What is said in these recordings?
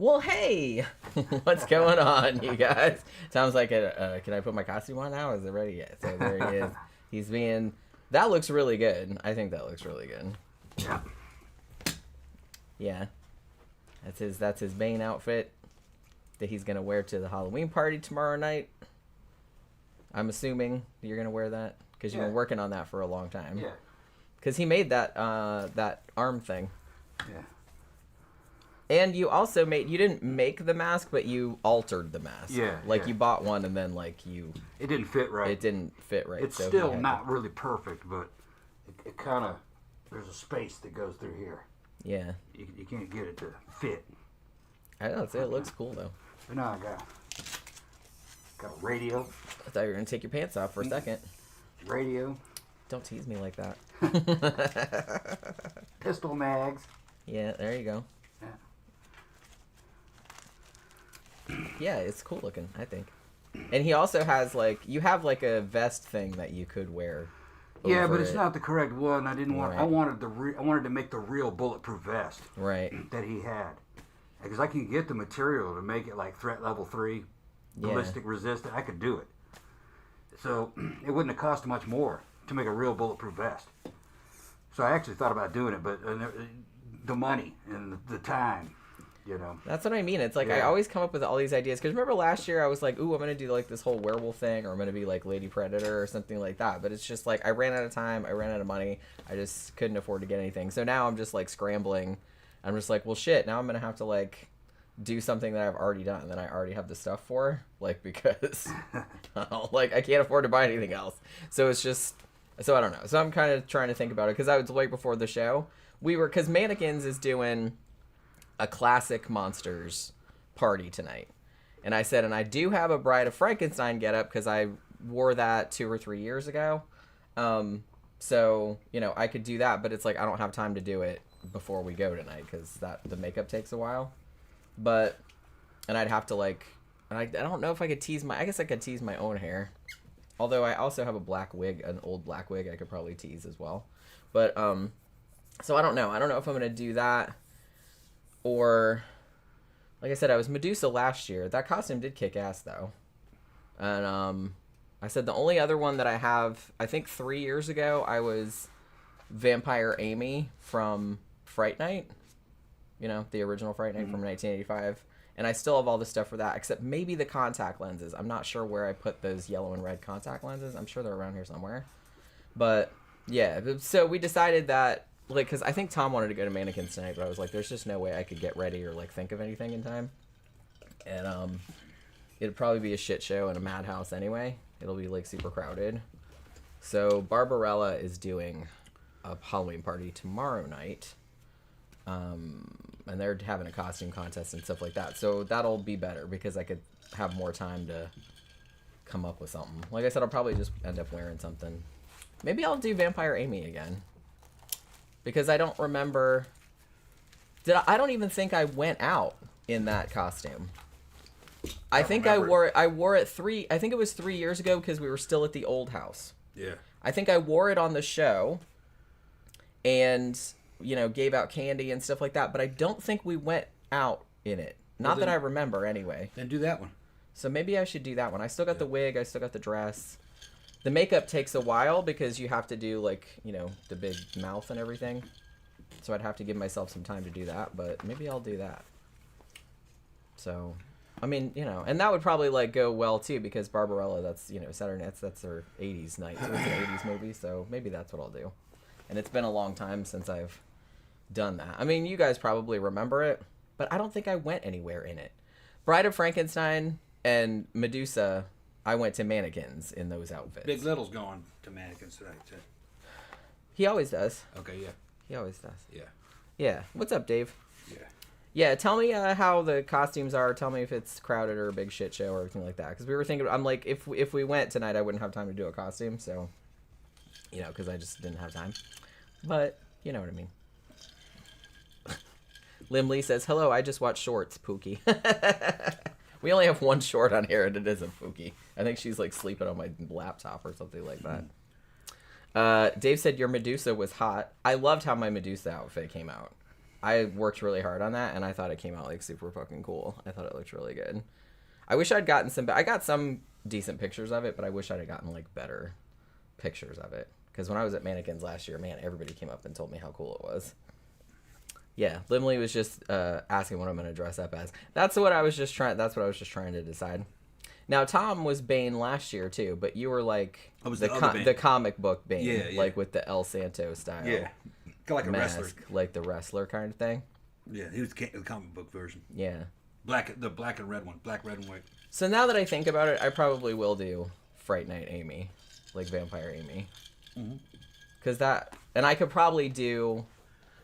Well, hey, what's going on, you guys? Sounds like can I put my costume on now? Is it ready yet? So there he is. He's being. That looks really good. I think that looks really good. Yeah. Yeah. That's his Bane outfit that he's gonna wear to the Halloween party tomorrow night. I'm assuming you're gonna wear that because you've been working on that for a long time. Yeah. Because he made that that arm thing. Yeah. And you also you didn't make the mask, but you altered the mask. Yeah. Like you bought one and then It didn't fit right. It didn't fit right. It's still not really perfect, but it kind of, there's a space that goes through here. Yeah. You can't get it to fit. I don't know. It looks cool though. But now I got a radio. I thought you were going to take your pants off for a second. Radio. Don't tease me like that. Pistol mags. Yeah, there you go. Yeah, it's cool looking, I think. And he also has you have a vest thing that you could wear. Yeah, but it's not the correct one. I didn't want. Right. I wanted I wanted to make the real bulletproof vest. Right. That he had, because I can get the material to make it like threat level 3, ballistic resistant. I could do it. So it wouldn't have cost much more to make a real bulletproof vest. So I actually thought about doing it, but the money and the time. You know. That's what I mean. It's I always come up with all these ideas. Because remember last year I was like, ooh, I'm going to do this whole werewolf thing. Or I'm going to be Lady Predator or something like that. But it's just I ran out of time. I ran out of money. I just couldn't afford to get anything. So now I'm just scrambling. I'm just well, shit. Now I'm going to have to do something that I've already done. That I already have the stuff for. Because I can't afford to buy anything else. So it's just... So I don't know. So I'm kind of trying to think about it. Because I was right before the show. Because Mannequins is doing... a classic monsters party tonight, and I said, and I do have a Bride of Frankenstein getup because I wore that 2 or 3 years ago, so I could do that, but it's I don't have time to do it before we go tonight because the makeup takes a while, and I'd have to and I don't know if I could tease I guess I could tease my own hair, although I also have a black wig, an old black wig I could probably tease as well, but so I don't know if I'm gonna do that. Or, like I said, I was Medusa last year. That costume did kick ass, though. And I said the only other one that I have, I think 3 years ago, I was Vampire Amy from Fright Night. The original Fright Night from 1985. And I still have all the stuff for that, except maybe the contact lenses. I'm not sure where I put those yellow and red contact lenses. I'm sure they're around here somewhere. But, yeah. So we decided that... because I think Tom wanted to go to Mannequins tonight, but I was there's just no way I could get ready or think of anything in time. And it'd probably be a shit show and a madhouse anyway. It'll be super crowded. So Barbarella is doing a Halloween party tomorrow night. And they're having a costume contest and stuff like that. So that'll be better because I could have more time to come up with something. Like I said, I'll probably just end up wearing something. Maybe I'll do Vampire Amy again. Because I don't remember... I don't even think I went out in that costume. I think I wore it. I wore it I think it was 3 years ago because we were still at the old house. Yeah. I think I wore it on the show and, gave out candy and stuff like that. But I don't think we went out in it. Not that I remember, anyway. Then do that one. So maybe I should do that one. I still got the wig. I still got the dress. The makeup takes a while because you have to do, the big mouth and everything. So I'd have to give myself some time to do that, but maybe I'll do that. So, I mean, and that would probably, go well, too, because Barbarella, that's, Saturday Nights, that's their 80s night, so it's an 80s movie, so maybe that's what I'll do. And it's been a long time since I've done that. I mean, you guys probably remember it, but I don't think I went anywhere in it. Bride of Frankenstein and Medusa... I went to Mannequins in those outfits. Big Little's going to Mannequins tonight, too. He always does. Okay, yeah. He always does. Yeah. Yeah. What's up, Dave? Yeah. Yeah, tell me how the costumes are. Tell me if it's crowded or a big shit show or everything like that. Because we were thinking, I'm if we went tonight, I wouldn't have time to do a costume. So, because I just didn't have time. But, you know what I mean. Lim Lee says, hello, I just watched Shorts, Pookie. We only have one short on here, and it isn't Feeky. I think she's sleeping on my laptop or something like that. Dave said your Medusa was hot. I loved how my Medusa outfit came out. I worked really hard on that, and I thought it came out like super fucking cool. I thought it looked really good. I wish I'd gotten some. I got some decent pictures of it, but I wish I'd have gotten like better pictures of it. Because when I was at Mannequins last year, man, everybody came up and told me how cool it was. Yeah, Limley was just asking what I'm going to dress up as. That's what I was just trying to decide. Now, Tom was Bane last year too, but you were like the comic book Bane, like with the El Santo style. Yeah, like a mask, wrestler, like the wrestler kind of thing. Yeah, he was the comic book version. Yeah, the black and red one, black, red, and white. So now that I think about it, I probably will do Fright Night Amy, like Vampire Amy, because and I could probably do.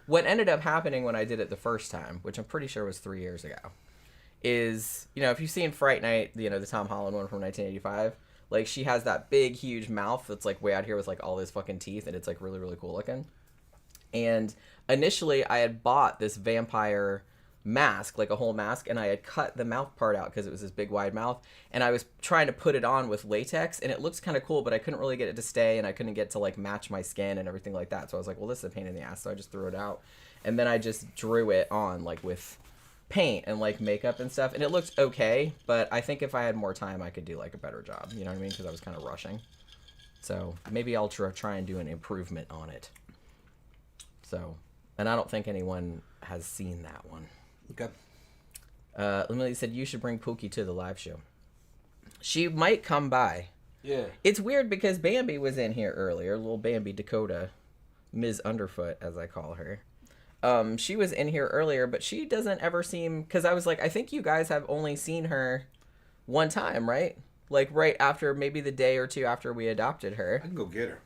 What ended up happening when I did it the first time, which I'm pretty sure was 3 years ago, is, if you've seen Fright Night, the Tom Holland one from 1985, like, she has that big, huge mouth that's, like, way out here with, like, all his fucking teeth, and it's, like, really, really cool looking. And initially, I had bought this vampire mask, like a whole mask, and I had cut the mouth part out because it was this big, wide mouth, and I was trying to put it on with latex, and it looks kind of cool, but I couldn't really get it to stay, and I couldn't get to, like, match my skin and everything like that. So I was like, well, this is a pain in the ass, so I just threw it out. And then I just drew it on, like, with paint and, like, makeup and stuff, and it looked okay, but I think if I had more time, I could do, like, a better job, you know what I mean? Because I was kind of rushing. So maybe I'll try and do an improvement on it. So, and I don't think anyone has seen that one. Okay. Emily said you should bring Pookie to the live show. She might come by. Yeah. It's weird because Bambi was in here earlier. Little Bambi Dakota, Ms. Underfoot, as I call her. She was in here earlier, but she doesn't ever seem... Because I was like, I think you guys have only seen her one time, right? Like, right after, maybe the day or two after we adopted her. I can go get her.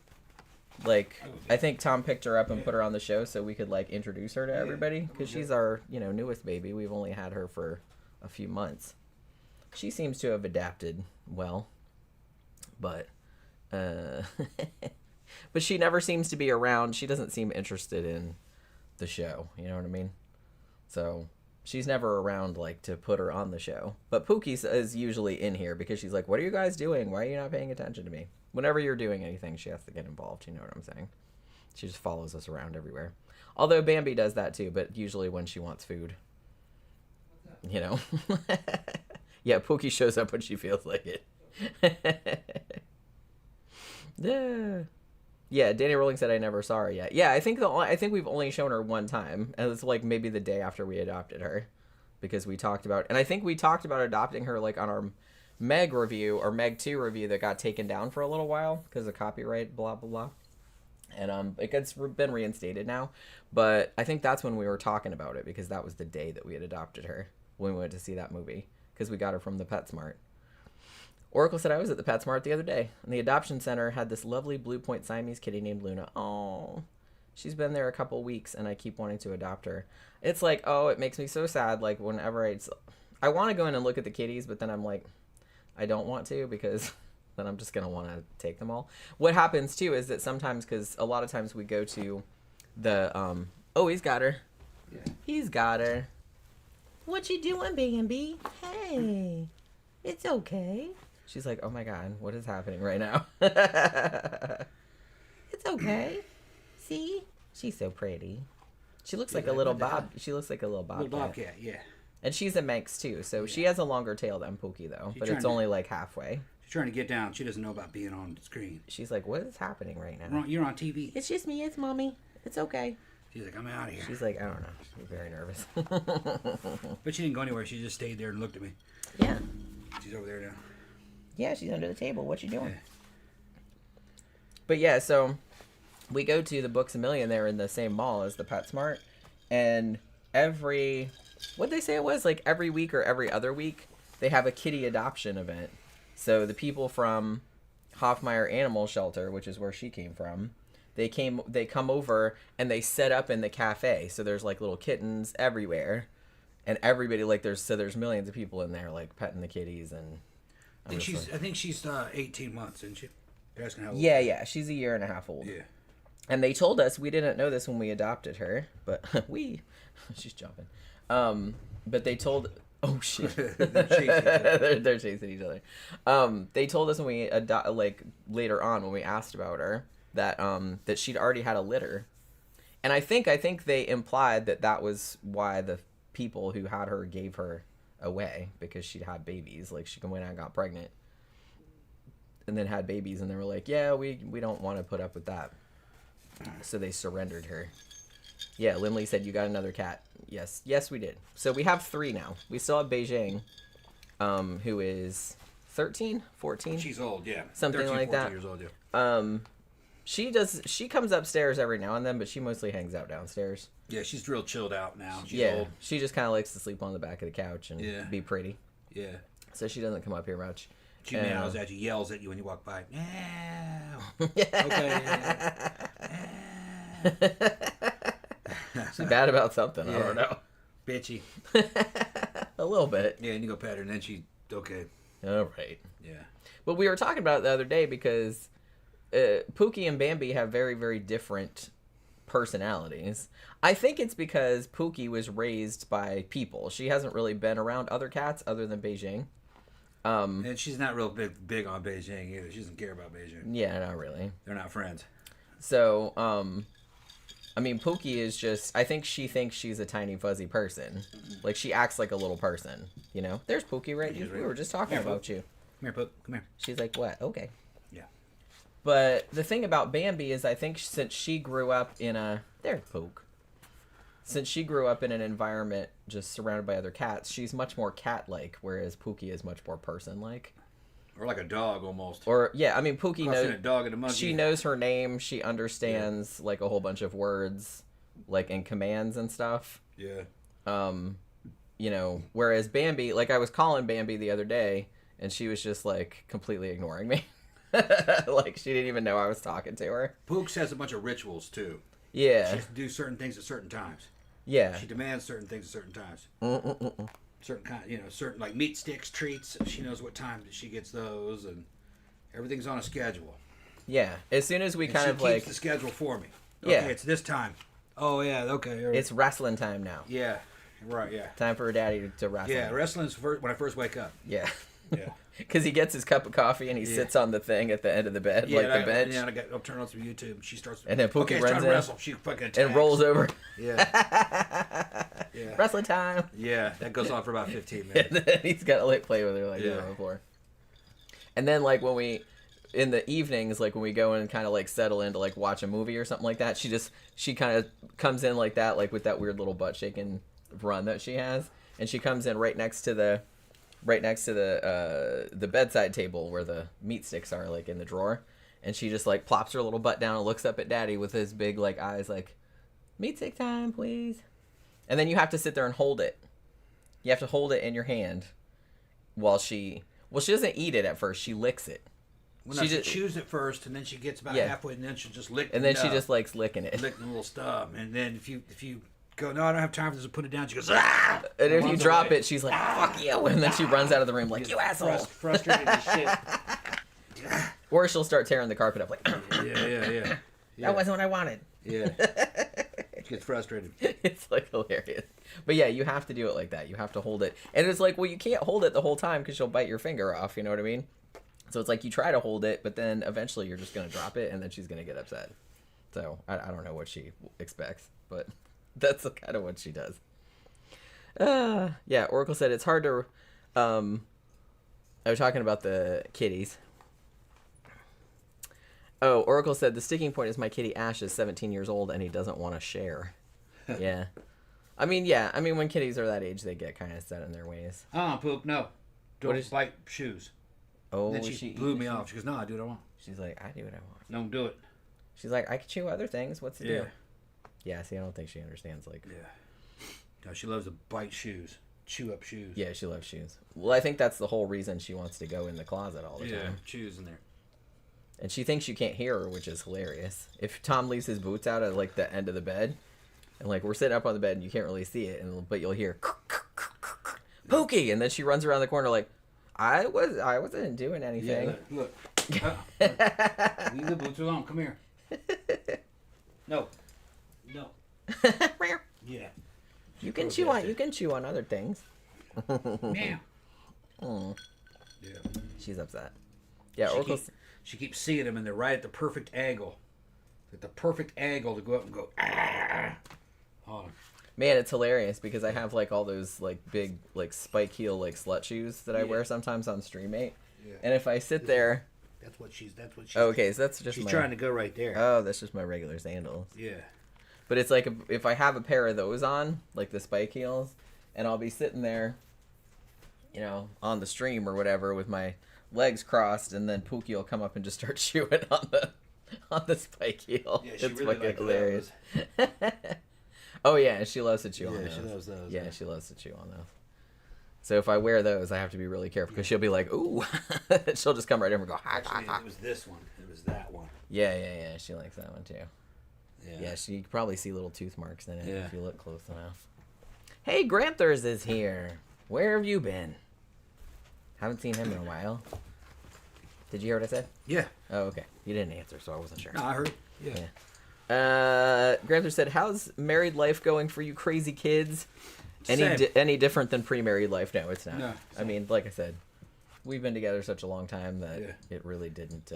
Like, I think Tom picked her up and put her on the show so we could, like, introduce her to everybody. Because she's our, newest baby. We've only had her for a few months. She seems to have adapted well. But, but she never seems to be around. She doesn't seem interested in the show. You know what I mean? So, she's never around, like, to put her on the show. But Pookie is usually in here because she's like, what are you guys doing? Why are you not paying attention to me? Whenever you're doing anything, she has to get involved. You know what I'm saying? She just follows us around everywhere. Although Bambi does that too, but usually when she wants food. Yeah, Pookie shows up when she feels like it. Yeah, Danny Rowling said I never saw her yet. Yeah, I think we've only shown her one time, and it's like maybe the day after we adopted her, because we talked about, and I think we talked about adopting her like on our Meg review or Meg 2 review that got taken down for a little while because of copyright, blah blah blah, and it's been reinstated now. But I think that's when we were talking about it, because that was the day that we had adopted her when we went to see that movie, because we got her from the PetSmart. Oracle said I was at the PetSmart the other day, and the adoption center had this lovely Blue Point Siamese kitty named Luna. Oh, she's been there a couple weeks, and I keep wanting to adopt her. It's like, oh, it makes me so sad. Like, whenever I want to go in and look at the kitties, but then I'm like, I don't want to, because then I'm just going to want to take them all. What happens, too, is that sometimes, because a lot of times we go to the, oh, he's got her. Yeah. He's got her. What you doing, Bambi? Hey, it's okay. She's like, oh my God, what is happening right now? It's okay. See? She's so pretty. She looks like a little bob. She looks like a little bobcat. Little bobcat, yeah. And she's a Manx too, so she has a longer tail than Pookie though, but it's only like halfway. She's trying to get down. She doesn't know about being on the screen. She's like, what is happening right now? You're on TV. It's just me. It's Mommy. It's okay. She's like, I'm out of here. She's like, I don't know. She's very nervous. But she didn't go anywhere. She just stayed there and looked at me. Yeah. She's over there now. Yeah, she's under the table. What you doing? Yeah. But yeah, so we go to the Books A Million there in the same mall as the PetSmart, and what'd they say it was? Like every week or every other week, they have a kitty adoption event. So the people from Hoffmeyer Animal Shelter, which is where she came from, they come over and they set up in the cafe. So there's like little kittens everywhere, and everybody there's millions of people in there like petting the kitties. And I think she's 18 months, isn't she? You're asking how old? Yeah, she's a year and a half old. Yeah. And they told us, we didn't know this when we adopted her, but she's jumping. But they told, oh shit, they're chasing each other. They told us when we later on when we asked about her that that she'd already had a litter, And I think they implied that was why the people who had her gave her away, because she'd had babies. Like, she went out and got pregnant and then had babies, and they were like, yeah, we don't want to put up with that. So they surrendered her. Yeah, Lindley said, you got another cat. Yes, we did. So we have 3 now. We still have Beijing, who is 13, 14? She's old, yeah. Something 13, like 14 that. Years old, yeah. She comes upstairs every now and then, but she mostly hangs out downstairs. Yeah, she's real chilled out now. She's Yeah, old. she just kind of likes to sleep on the back of the couch and be pretty. Yeah. So she doesn't come up here much. She meows at you, yells at you when you walk by. Meow. Okay. She's bad about something. I don't know. Bitchy. A little bit. Yeah, and you go pet her, and then she, okay. All right. Yeah. But we were talking about it the other day because Pookie and Bambi have very, very different personalities. I think it's because Pookie was raised by people. She hasn't really been around other cats other than Beijing. And she's not real big on Beijing either. She doesn't care about Beijing. Yeah, not really. They're not friends. So, I mean, Pookie is just, I think she thinks she's a tiny fuzzy person. Like, she acts like a little person, you know? There's Pookie, right? We were just talking about you. Come here, Pook. Come here. She's like, what? Okay. Yeah. But the thing about Bambi is I think since she grew up in there's Pook. Since she grew up in an environment just surrounded by other cats, she's much more cat-like, whereas Pookie is much more person-like. Or like a dog, almost. Or, yeah, I mean, Pookie knows... a dog and a monkey. She knows her name. She understands, like, a whole bunch of words, like, and commands and stuff. Yeah. You know, whereas Bambi, like, I was calling Bambi the other day, and she was just, like, completely ignoring me. Like, she didn't even know I was talking to her. Pooks has a bunch of rituals, too. Yeah. She has to do certain things at certain times. Yeah. She demands certain things at certain times. Certain kind, certain like meat sticks, treats. She knows what time she gets those, and everything's on a schedule. Yeah. As soon as we And kind she of keeps like the schedule for me. Yeah. Okay, it's this time. Oh yeah, okay. It's wrestling time now. Yeah, right. Yeah. Time for her daddy to wrestle. Yeah, wrestling's when I first wake up. Yeah. Yeah. Because he gets his cup of coffee and he sits on the thing at the end of the bed, like the bench. Yeah, I'll turn on some YouTube. And she starts. And then Pookie runs in wrestle. She fucking attacks. and rolls over. Yeah. Yeah. Wrestling time. Yeah, that goes on for about 15 minutes. And then he's got to like play with her like never before. And then like when we, in the evenings, like when we go and kind of like settle in to like watch a movie or something like that, she kind of comes in like that, like with that weird little butt shaking run that she has, and she comes in right next to the bedside table where the meat sticks are, like in the drawer, and she just like plops her little butt down and looks up at Daddy with his big like eyes, like, meat stick time, please. And then you have to sit there and hold it. You have to hold it in your hand while she doesn't eat it at first. She licks it. Well, she just chews it first, and then she gets about halfway, and then she'll just lick. And then she just likes licking it. Licking the little stub, and then if you go, no, I don't have time for this, put it down. She goes, ah! And if you drop it, she's like, fuck you, and then she runs out of the room like, you asshole. Frustrated as shit. Or she'll start tearing the carpet up like, yeah. That wasn't what I wanted. Yeah. She gets frustrated. It's like hilarious. But yeah, you have to do it like that. You have to hold it. And it's like, well, you can't hold it the whole time because she'll bite your finger off, you know what I mean? So it's like you try to hold it, but then eventually you're just going to drop it, and then she's going to get upset. So I don't know what she expects, but that's kind of what she does. Yeah, Oracle said it's hard to... I was talking about the kitties. Oh, Oracle said the sticking point is my kitty Ash is 17 years old and he doesn't want to share. Yeah. I mean, when kitties are that age, they get kind of set in their ways. Poop, no. Don't bite shoes. Oh, then she blew me off. She goes, no, I do what I want. She's like, I do what I want. Don't do it. She's like, I can chew other things. What's the deal? Yeah, see, I don't think she understands, like... Yeah. No, she loves to bite shoes. Chew up shoes. Yeah, she loves shoes. Well, I think that's the whole reason she wants to go in the closet all the time. Yeah, shoes in there. And she thinks you can't hear her, which is hilarious. If Tom leaves his boots out at, like, the end of the bed, and, like, we're sitting up on the bed and you can't really see it, but you'll hear, Pookie! And then she runs around the corner like, I wasn't doing anything. Yeah, look. Leave the boots alone. Come here. No. Yeah. You can chew on other things. Meow. Oh. Yeah. She's upset. Yeah, Oracle. She keeps seeing them, and they're right at the perfect angle. at the perfect angle to go up and go on. Man, it's hilarious because I have like all those like big like spike heel like slut shoes that I wear sometimes on stream, mate. Yeah. And if I sit there, that's what she's. Oh, okay, so that's just she's trying to go right there. Oh, that's just my regular sandals. Yeah. But it's like if I have a pair of those on, like the spike heels, and I'll be sitting there, you know, on the stream or whatever with my legs crossed, and then Pookie will come up and just start chewing on the spike heel. Yeah, she it's really fucking hilarious. Oh yeah, she loves to chew on those. Yeah, she loves those. Yeah, she loves to chew on those. So if I wear those, I have to be really careful because she'll be like, "Ooh," she'll just come right over and go, "Ha ha ha." It was this one. It was that one. Yeah. She likes that one too. Yeah, you can probably see little tooth marks in it if you look close enough. Hey, Gramthars is here. Where have you been? Haven't seen him in a while. Did you hear what I said? Yeah. Oh, okay. You didn't answer, so I wasn't sure. No, I heard. Yeah. Gramthar said, "How's married life going for you crazy kids? Any different than pre-married life?" No, it's not. No, I mean, like I said, we've been together such a long time that it really didn't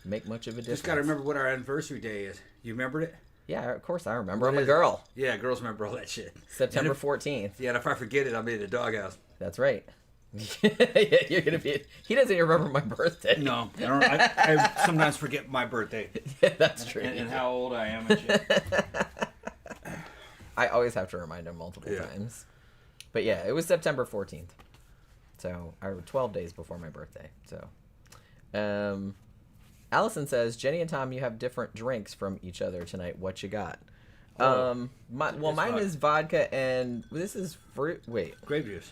make much of a difference. Just got to remember what our anniversary day is. You remembered it? Yeah, of course I remember. I'm a girl. Yeah, girls remember all that shit. September 14th. Yeah, and if I forget it, I'll be in the doghouse. That's right. You're gonna be. He doesn't even remember my birthday. No, I sometimes forget my birthday. Yeah, that's true. And how old I am and shit. I always have to remind him multiple times. But yeah, it was September 14th. So, 12 days before my birthday. So, Allison says, "Jenny and Tom, you have different drinks from each other tonight. What you got?" Mine is vodka and this is fruit. Wait, grape juice.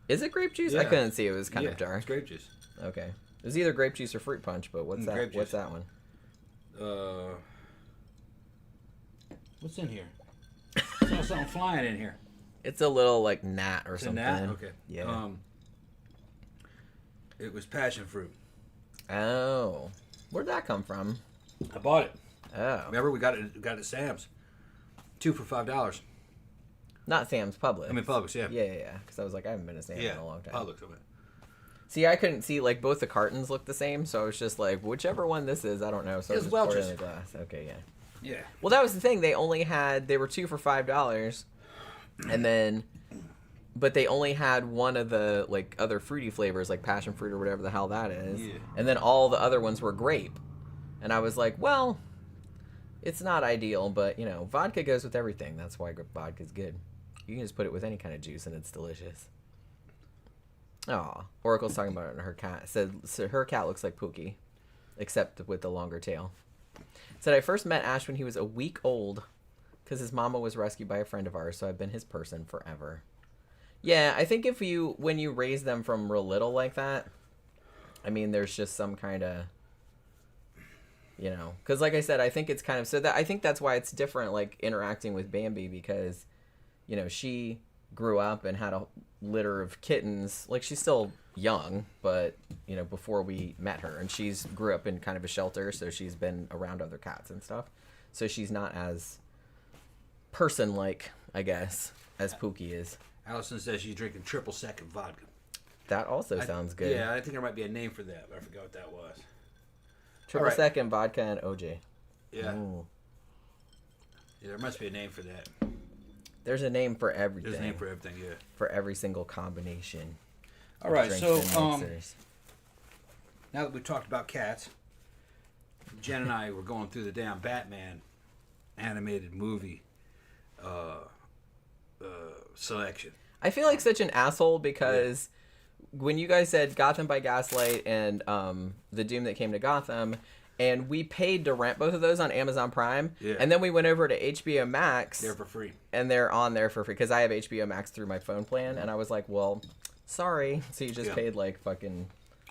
Is it grape juice? Yeah. I couldn't see. It was kind of dark. It's grape juice. Okay, it was either grape juice or fruit punch. But what's that? What's that one? What's in here? I saw something flying in here. It's a little like gnat or something. A gnat? Okay. Yeah. It was passion fruit. Oh, where'd that come from? I bought it. Oh. Remember, we got it at Sam's. 2 for $5. Not Sam's, Publix. I mean Publix, yeah. Yeah. Because I was like, I haven't been to Sam's in a long time. Publix. I mean. See, I couldn't see, like, both the cartons looked the same, so I was just like, whichever one this is, I don't know. So I just poured it in the glass. Okay, yeah. Yeah. Well, that was the thing. They were 2 for $5, and then, but they only had one of the, like, other fruity flavors, like passion fruit or whatever the hell that is. Yeah. And then all the other ones were grape. And I was like, well, it's not ideal, but, you know, vodka goes with everything. That's why vodka's good. You can just put it with any kind of juice, and it's delicious. Aw. Oracle's talking about it, and her cat said so her cat looks like Pookie, except with the longer tail. Said, I first met Ash when he was a week old because his mama was rescued by a friend of ours, so I've been his person forever. Yeah, I think when you raise them from real little like that, I mean, there's just some kind of, you know, because like I said, I think it's kind of, I think that's why it's different, like, interacting with Bambi, because, you know, she grew up and had a litter of kittens. Like, she's still young, but, you know, before we met her, and she's grew up in kind of a shelter, so she's been around other cats and stuff, so she's not as person-like, I guess, as Pookie is. Allison says she's drinking triple second vodka. That also sounds good. Yeah, I think there might be a name for that, but I forgot what that was. Triple second vodka and OJ. Yeah. Ooh. Yeah, there must be a name for that. There's a name for everything. There's a name for everything, yeah. For every single combination. All right, so now that we've talked about cats, Jen and I were going through the damn Batman animated movie selection. I feel like such an asshole because when you guys said Gotham by Gaslight and The Doom That Came to Gotham, and we paid to rent both of those on Amazon Prime, and then we went over to HBO Max. They're for free. And they're on there for free because I have HBO Max through my phone plan, and I was like, well, sorry. So you just paid like fucking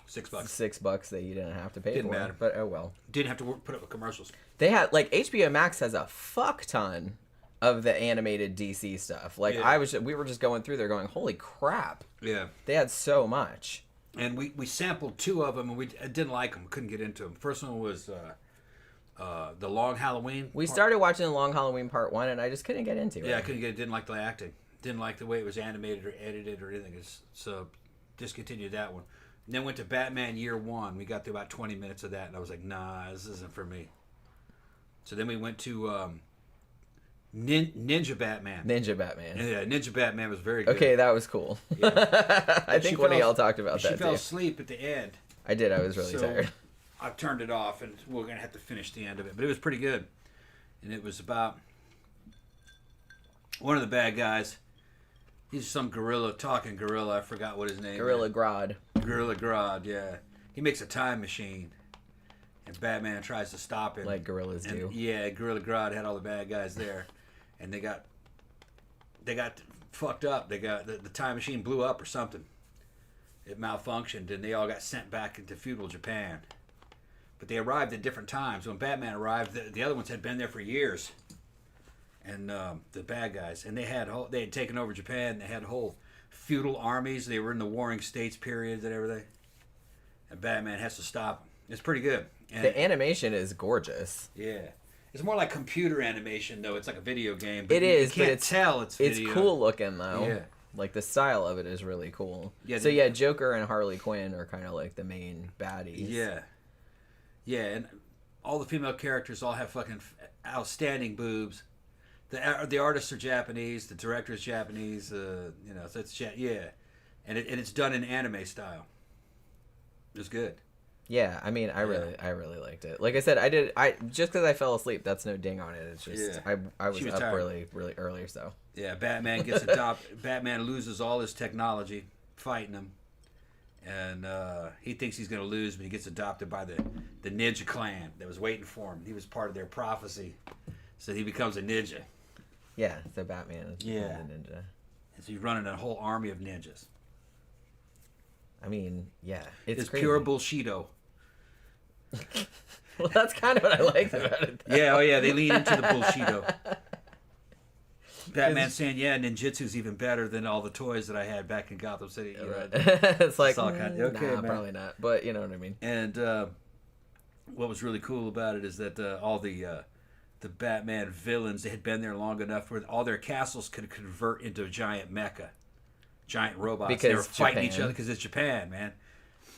$6. $6 that you didn't have to pay Didn't for. matter. But oh well. Didn't have to put up with commercials. They had, like, HBO Max has a fuck ton of the animated DC stuff. Like, we were just going through there going, holy crap. Yeah. They had so much. And we sampled 2 of them, and we didn't like them. Couldn't get into them. First one was the Long Halloween. We started watching the Long Halloween Part 1, and I just couldn't get into it. Yeah, I couldn't get it. Didn't like the acting. Didn't like the way it was animated or edited or anything. So discontinued that one. And then went to Batman Year One. We got through about 20 minutes of that, and I was like, nah, this isn't for me. So then we went to Ninja Batman. Ninja Batman. Yeah, Ninja Batman was very good. Okay, that was cool. Yeah. I think one of y'all talked about that She fell too. asleep at the end. I did. I was really tired. I turned it off, and we're going to have to finish the end of it. But it was pretty good. And it was about one of the bad guys. He's some talking gorilla. I forgot what his name Gorilla is. Grodd. Gorilla Grodd, yeah. He makes a time machine. And Batman tries to stop him. Like gorillas do. Yeah, Gorilla Grodd had all the bad guys there. And they got fucked up. They got the time machine blew up or something. It malfunctioned, and they all got sent back into feudal Japan. But they arrived at different times. When Batman arrived, the other ones had been there for years. And the bad guys, and they had taken over Japan. They had whole feudal armies. They were in the Warring States periods and everything. And Batman has to stop them. It's pretty good. And The animation is gorgeous. yeah. It's more like computer animation, though. It's like a video game. It is, you can't but it's tell it's video. It's cool looking though. Yeah. Like the style of it is really cool. Yeah, So yeah, Joker and Harley Quinn are kind of like the main baddies. Yeah. Yeah, and all the female characters all have fucking outstanding boobs. The artists are Japanese. The director's Japanese. So it's yeah, and it's done in anime style. It was good. Yeah, I mean, I really liked it. Like I said, I just because I fell asleep, that's no ding on it. It's just I was up tired. really early, so. Yeah, Batman gets adopted. Batman loses all his technology fighting him, and he thinks he's going to lose, but he gets adopted by the Ninja clan that was waiting for him. He was part of their prophecy, so he becomes a ninja. Yeah, so Batman is Yeah. a ninja. And so he's running a whole army of ninjas. I mean, yeah, it's crazy. pure bullshito. Well, that's kind of what I liked about it. Though. Yeah, oh yeah, they lean into the bullshito. Batman saying, "Yeah, ninjutsu's even better than all the toys that I had back in Gotham City." You know? It's like, all kind of, okay, nah, man. probably not, but you know what I mean. And what was really cool about it is that all the Batman villains, they had been there long enough where all their castles could convert into a giant mecha, giant robots. Because they were fighting Japan. each other because it's Japan, man.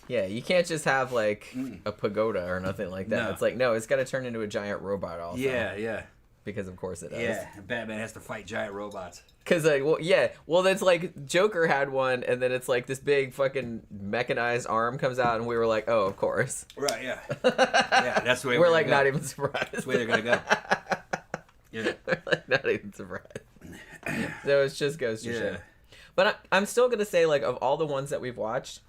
Yeah, you can't just have like a pagoda or nothing like that. No. It's like, no, it's got to turn into a giant robot also. Yeah. Because of course it does. Yeah, and Batman has to fight giant robots. Because like, well, that's like Joker had one, and then it's like this big fucking mechanized arm comes out, and we were like, oh, of course. Right, yeah. Yeah, that's the way We're like gonna not go. even surprised. That's the way they're going to go. Yeah. We're like not even surprised. So it just goes to Yeah. show. But I'm still gonna say, like, of all the ones that we've watched,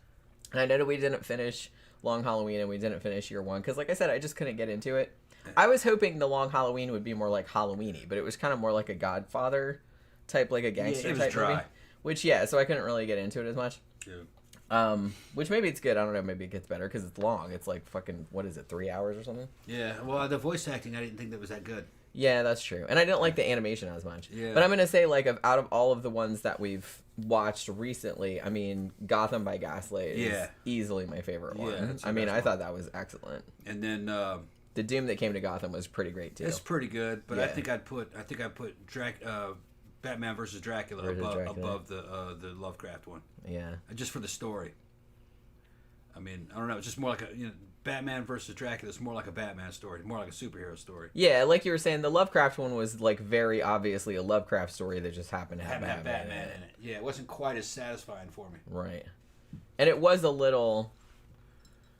and I know that we didn't finish Long Halloween and we didn't finish Year One because, like I said, I just couldn't get into it. I was hoping the Long Halloween would be more like Halloween-y, but it was kind of more like a Godfather type, like a gangster it was type dry. movie. Which, so I couldn't really get into it as much. Yeah. Which maybe it's good. I don't know. Maybe it gets better because it's long. It's like fucking, what is it, 3 hours or something? Yeah, well, the voice acting, I didn't think that was that good. Yeah, that's true. And I didn't like the animation as much. Yeah. But I'm going to say, like, out of all of the ones that we've watched recently, I mean, Gotham by Gaslight is easily my favorite one. that's the I mean, best I one. thought that was excellent. And then The Doom That Came to Gotham was pretty great, too. it's pretty good, but I Yeah. think I'd put Batman versus Dracula above the Lovecraft one, Yeah. just for the story. I mean, I don't know. It's just more like Batman versus Dracula. It's more like a Batman story, more like a superhero story. Yeah, like you were saying, the Lovecraft one was, like, very obviously a Lovecraft story that just happened to have Have Batman in it. Yeah, it wasn't quite as satisfying for me. Right. And it was a little...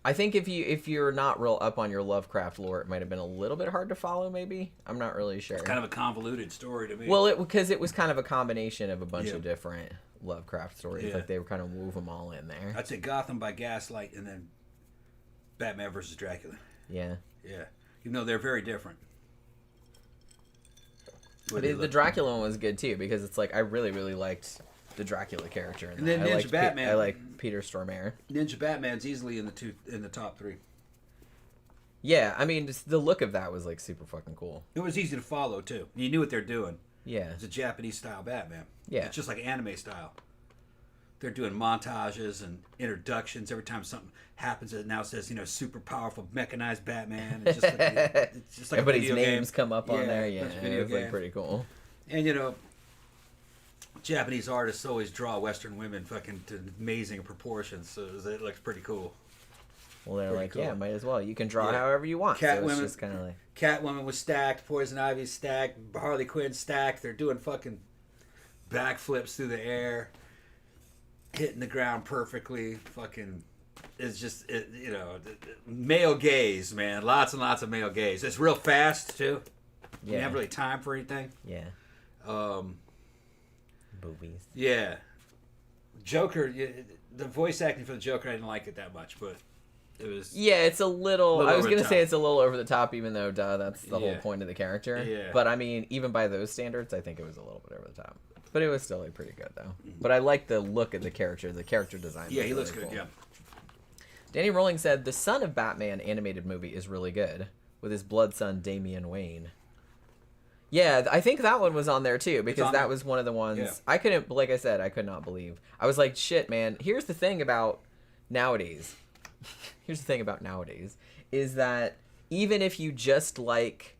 I think if you're not real up on your Lovecraft lore, it might have been a little bit hard to follow, maybe? I'm not really sure. It's kind of a convoluted story to me. Well, because it was kind of a combination of a bunch Yeah. of different Lovecraft stories. Yeah. Like, they were kind of wove them all in there. I'd say Gotham by Gaslight and then Batman versus Dracula. Yeah. Yeah, even though they're very different. But the Dracula one was good, too, because it's like, I really, really liked the Dracula character. And then I Ninja liked Batman. I like Peter Stormare. Ninja Batman's easily in the top 3. Yeah, I mean, just the look of that was, like, super fucking cool. It was easy to follow too. You knew what they're doing. Yeah. It's a Japanese style Batman. Yeah. It's just like anime style. They're doing montages and introductions every time something happens. It now says, super powerful mechanized Batman. It's just like Everybody's a video names game. come up on there. Yeah, it's a it video was like game. pretty cool. And Japanese artists always draw Western women fucking to amazing proportions, so it looks pretty cool. Well, they're Pretty like, cool. yeah, might as well. You can draw Yeah. however you want. So Catwoman- it's just kind of like... Catwoman was stacked. Poison Ivy stacked. Harley Quinn stacked. They're doing fucking backflips through the air, hitting the ground perfectly. Fucking, it's just male gaze, man. Lots and lots of male gaze. It's real fast too. You Yeah. have really time for anything. Yeah. Boobies. Yeah. Joker. The voice acting for the Joker, I didn't like it that much, but it was. Yeah, it's a little... I was over going the to say top. it's a little over the top, even though, that's the whole Yeah. point of the character. Yeah. But, I mean, even by those standards, I think it was a little bit over the top. But it was still like, pretty good, though. But I like the look of the character design. Yeah, was he looks really good. cool. Yeah. Danny Rowling said, the Son of Batman animated movie is really good, with his blood son, Damian Wayne. Yeah, I think that one was on there, too, because on that there. was one of the ones... Yeah. I couldn't... Like I said, I could not believe. I was like, shit, man. Here's the thing about nowadays... is that even if you just like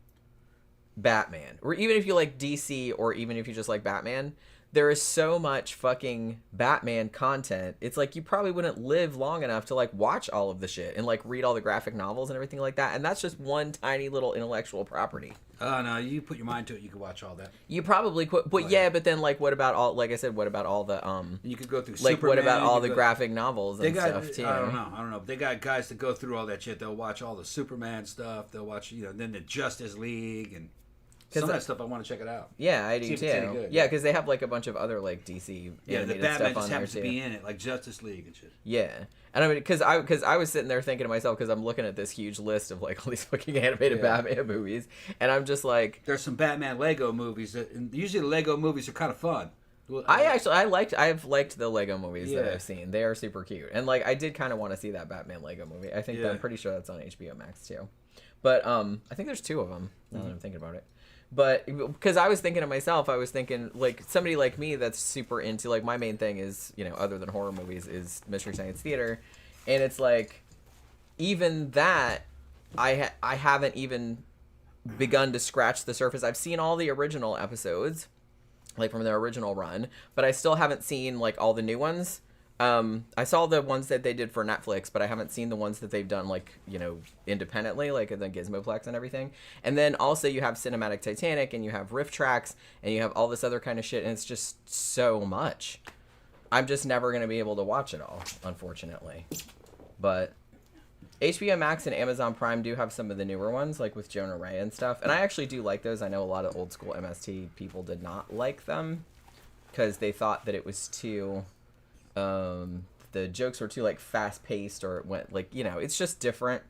Batman, or even if you like DC, or even if you just like Batman, there is so much fucking Batman content. It's like you probably wouldn't live long enough to like watch all of the shit and like read all the graphic novels and everything like that. And that's just one tiny little intellectual property. Oh no, you put your mind to it, you can watch all that. You probably could, but yeah, but then like what about all? Like I said, what about all the You could go through. like Superman, what about you all could the go- graphic novels They and got. stuff too? I don't know. They got guys that go through all that shit. They'll watch all the Superman stuff. They'll watch, then the Justice League and some of that stuff. I want to check it out. Yeah, I do See if too. it's any good. Yeah, because they have like a bunch of other like DC Yeah, the animated Batman stuff on just there happens too. to be in it, like Justice League and shit. Yeah, and I mean, because I was sitting there thinking to myself, because I'm looking at this huge list of like all these fucking animated Yeah. Batman movies, and I'm just like, There's some Batman Lego movies and usually the Lego movies are kind of fun. Well, I've liked the Lego movies that Yeah. I've seen. They are super cute, and like I did kind of want to see that Batman Lego movie. I think Yeah. I'm pretty sure that's on HBO Max too, but I think there's two of them. Now Mm-hmm. that I'm thinking about it. But because I was thinking to myself, I was thinking like somebody like me that's super into like my main thing is other than horror movies is Mystery Science Theater, and it's like even that I haven't even begun to scratch the surface. I've seen all the original episodes, like from their original run, but I still haven't seen like all the new ones. I saw the ones that they did for Netflix, but I haven't seen the ones that they've done like, independently, like the Gizmoplex and everything. And then also you have Cinematic Titanic and you have Riff Tracks and you have all this other kind of shit, and it's just so much. I'm just never going to be able to watch it all, unfortunately. But HBO Max and Amazon Prime do have some of the newer ones, like with Jonah Ray and stuff. And I actually do like those. I know a lot of old school MST people did not like them because they thought that it was too... the jokes were too like fast paced, or it went like it's just different.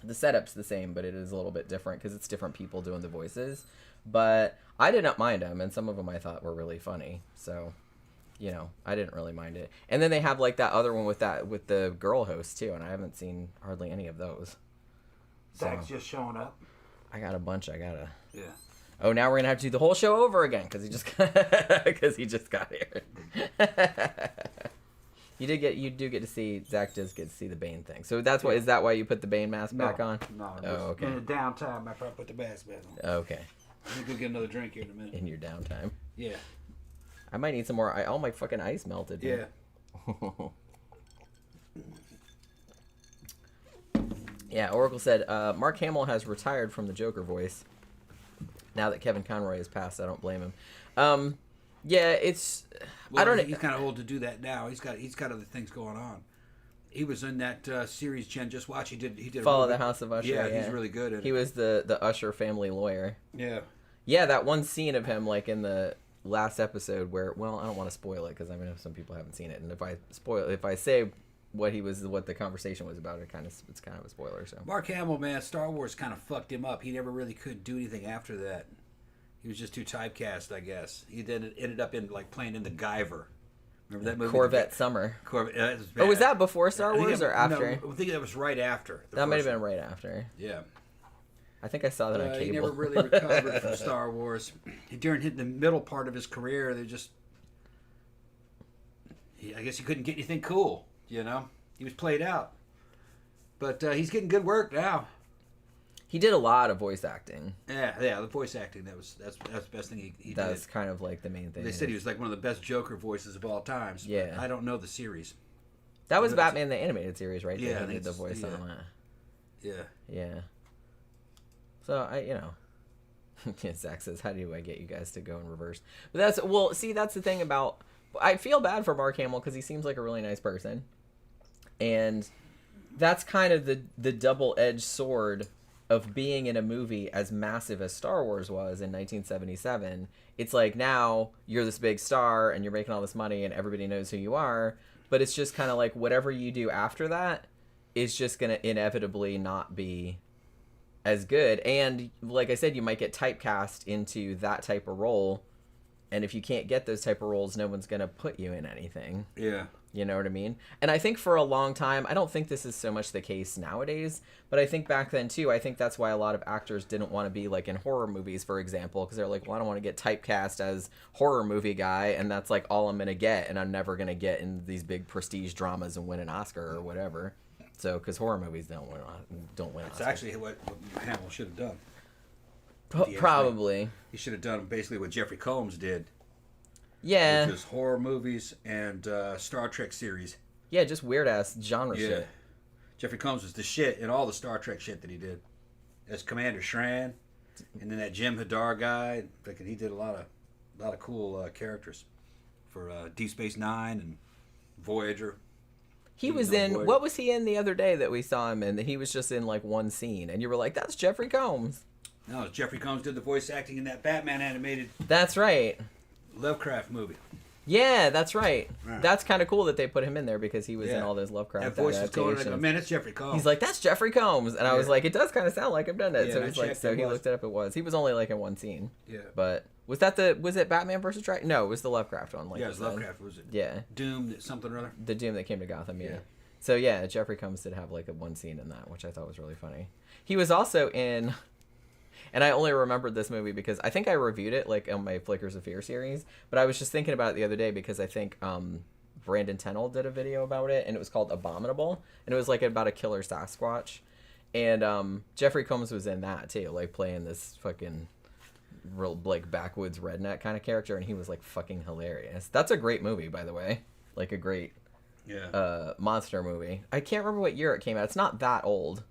The setup's the same, but it is a little bit different because it's different people doing the voices. But I did not mind them, and some of them I thought were really funny. So, I didn't really mind it. And then they have like that other one with the girl host too, and I haven't seen hardly any of those. Zach's just showing up. I got a bunch. Yeah. Oh, now we're gonna have to do the whole show over again because he just got here. You do get to see, Zach does get to see the Bane thing. So that's why, is that why you put the Bane mask back on? No. Oh, okay. In the downtime, I Probably put the mask back on. Okay. Let me go get another drink here in a minute. In your downtime. Yeah. I might need some more. All my fucking ice melted. Yeah. Yeah, Oracle said, Mark Hamill has retired from the Joker voice. Now that Kevin Conroy has passed, I don't blame him. Yeah, it's... Well, I don't know. He's kind of old to do that now. He's got other things going on. He was in that series Jen just watched. He did Follow really the House of Usher. Yeah, Yeah, he's really good at He it. was the Usher family lawyer. Yeah. Yeah, that one scene of him, like in the last episode, where I don't want to spoil it because I know some people haven't seen it, and if I say what the conversation was about, it's kind of a spoiler. So Mark Hamill, man, Star Wars kind of fucked him up. He never really could do anything after that. He was just too typecast, I guess. He then ended up in like playing in the Guyver. Remember that movie? Corvette Summer. Corvette. That was Oh, was bad. that before Star Wars or after? No, I think that was right after. That might have been right after. Yeah. I think I saw that on cable. He never really recovered from Star Wars. During the middle part of his career, I guess he couldn't get anything cool, He was played out. But he's getting good work now. He did a lot of voice acting. Yeah, the voice acting, that's the best thing he did. That's kind of like the main thing. They said he was like one of the best Joker voices of all times. Yeah. I don't know the series. That was Batman the Animated Series, right? Yeah, They did the voice on that. Yeah. Yeah. So, Zach says, how do I get you guys to go in reverse? But that's the thing about... I feel bad for Mark Hamill because he seems like a really nice person. And that's kind of the double-edged sword of being in a movie as massive as Star Wars was in 1977. It's like, now you're this big star and you're making all this money and everybody knows who you are. But it's just kind of like whatever you do after that is just going to inevitably not be as good. And like I said, you might get typecast into that type of role. And if you can't get those type of roles, no one's going to put you in anything. Yeah. You know what I mean? And I think for a long time, I don't think this is so much the case nowadays, but I think back then too, I think that's why a lot of actors didn't want to be like in horror movies, for example, because they're like, well, I don't want to get typecast as horror movie guy, and that's like all I'm going to get, and I'm never going to get in these big prestige dramas and win an Oscar or whatever. So, because horror movies don't win It's Oscars. actually what Hamill should have done. Probably. He should have done basically what Jeffrey Combs did. Yeah. Which is horror movies and Star Trek series. Yeah, just weird ass genre shit. Jeffrey Combs was the shit in all the Star Trek shit that he did. As Commander Shran, and then that Jim Hadar guy. He did a lot of cool characters for Deep Space Nine and Voyager. He was in Voyager. What was he in the other day that we saw him in? That he was just in like one scene, and you were like, "That's Jeffrey Combs." No, Jeffrey Combs did the voice acting in that Batman animated. That's right. Lovecraft movie. Yeah, that's right. That's kind of cool that they put him in there because he was in all those Lovecraft that voice adaptations. was going man, it's Jeffrey Combs. He's like, that's Jeffrey Combs, and I was like, it does kind of sound like him, doesn't it? Yeah, so he's like, so he looked it up. It was. He was only like in one scene. Yeah. But was it Batman versus Dragon? No, it was the Lovecraft one. Like it was Lovecraft. Was it? Yeah. Doom something or other. The Doom that came to Gotham. Yeah. So yeah, Jeffrey Combs did have like a one scene in that, which I thought was really funny. He was also in. And I only remembered this movie because I think I reviewed it like on my Flickers of Fear series. But I was just thinking about it the other day because I think Brandon Tennell did a video about it, and it was called Abominable, and it was like about a killer Sasquatch. And Jeffrey Combs was in that too, like playing this fucking real like backwoods redneck kind of character, and he was like fucking hilarious. That's a great movie, by the way. Like a great monster movie. I can't remember what year it came out. It's not that old.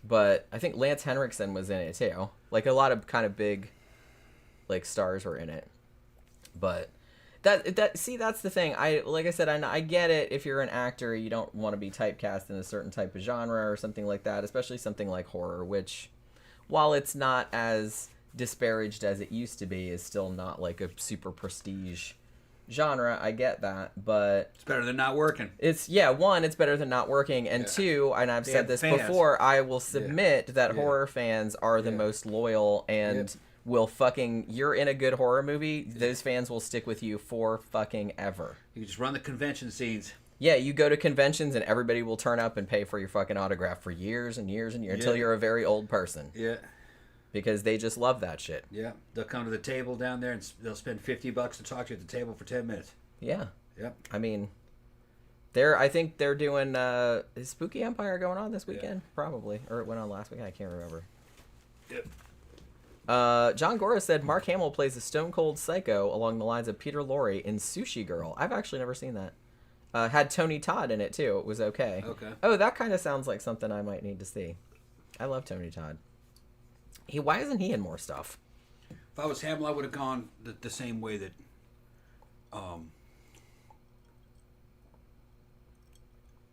But I think Lance Henriksen was in it too. Like a lot of kind of big, like stars were in it. But that's the thing. Like I said, I get it. If you're an actor, you don't want to be typecast in a certain type of genre or something like that, especially something like horror, which, while it's not as disparaged as it used to be, is still not like a super prestige genre. I get that, but it's better than not working. It's better than not working, and two, and I've said this before, I will submit that horror fans are the most loyal and will fucking, you're in a good horror movie, those fans will stick with you for fucking ever. You just run the convention scenes. Yeah, you go to conventions and everybody will turn up and pay for your fucking autograph for years and years and years until you're a very old person. Yeah. Because they just love that shit. Yeah. They'll come to the table down there and they'll spend $50 to talk to you at the table for 10 minutes. Yeah. Yep. I mean, I think they're doing is Spooky Empire going on this weekend? Probably. Or it went on last weekend, I can't remember. Yep. John Gora said Mark Hamill plays a stone cold psycho along the lines of Peter Lorre in Sushi Girl. I've actually never seen that. Had Tony Todd in it too. It was okay. Okay. Oh, that kind of sounds like something I might need to see. I love Tony Todd. Why isn't he in more stuff? If I was Hamill, I would have gone the same way that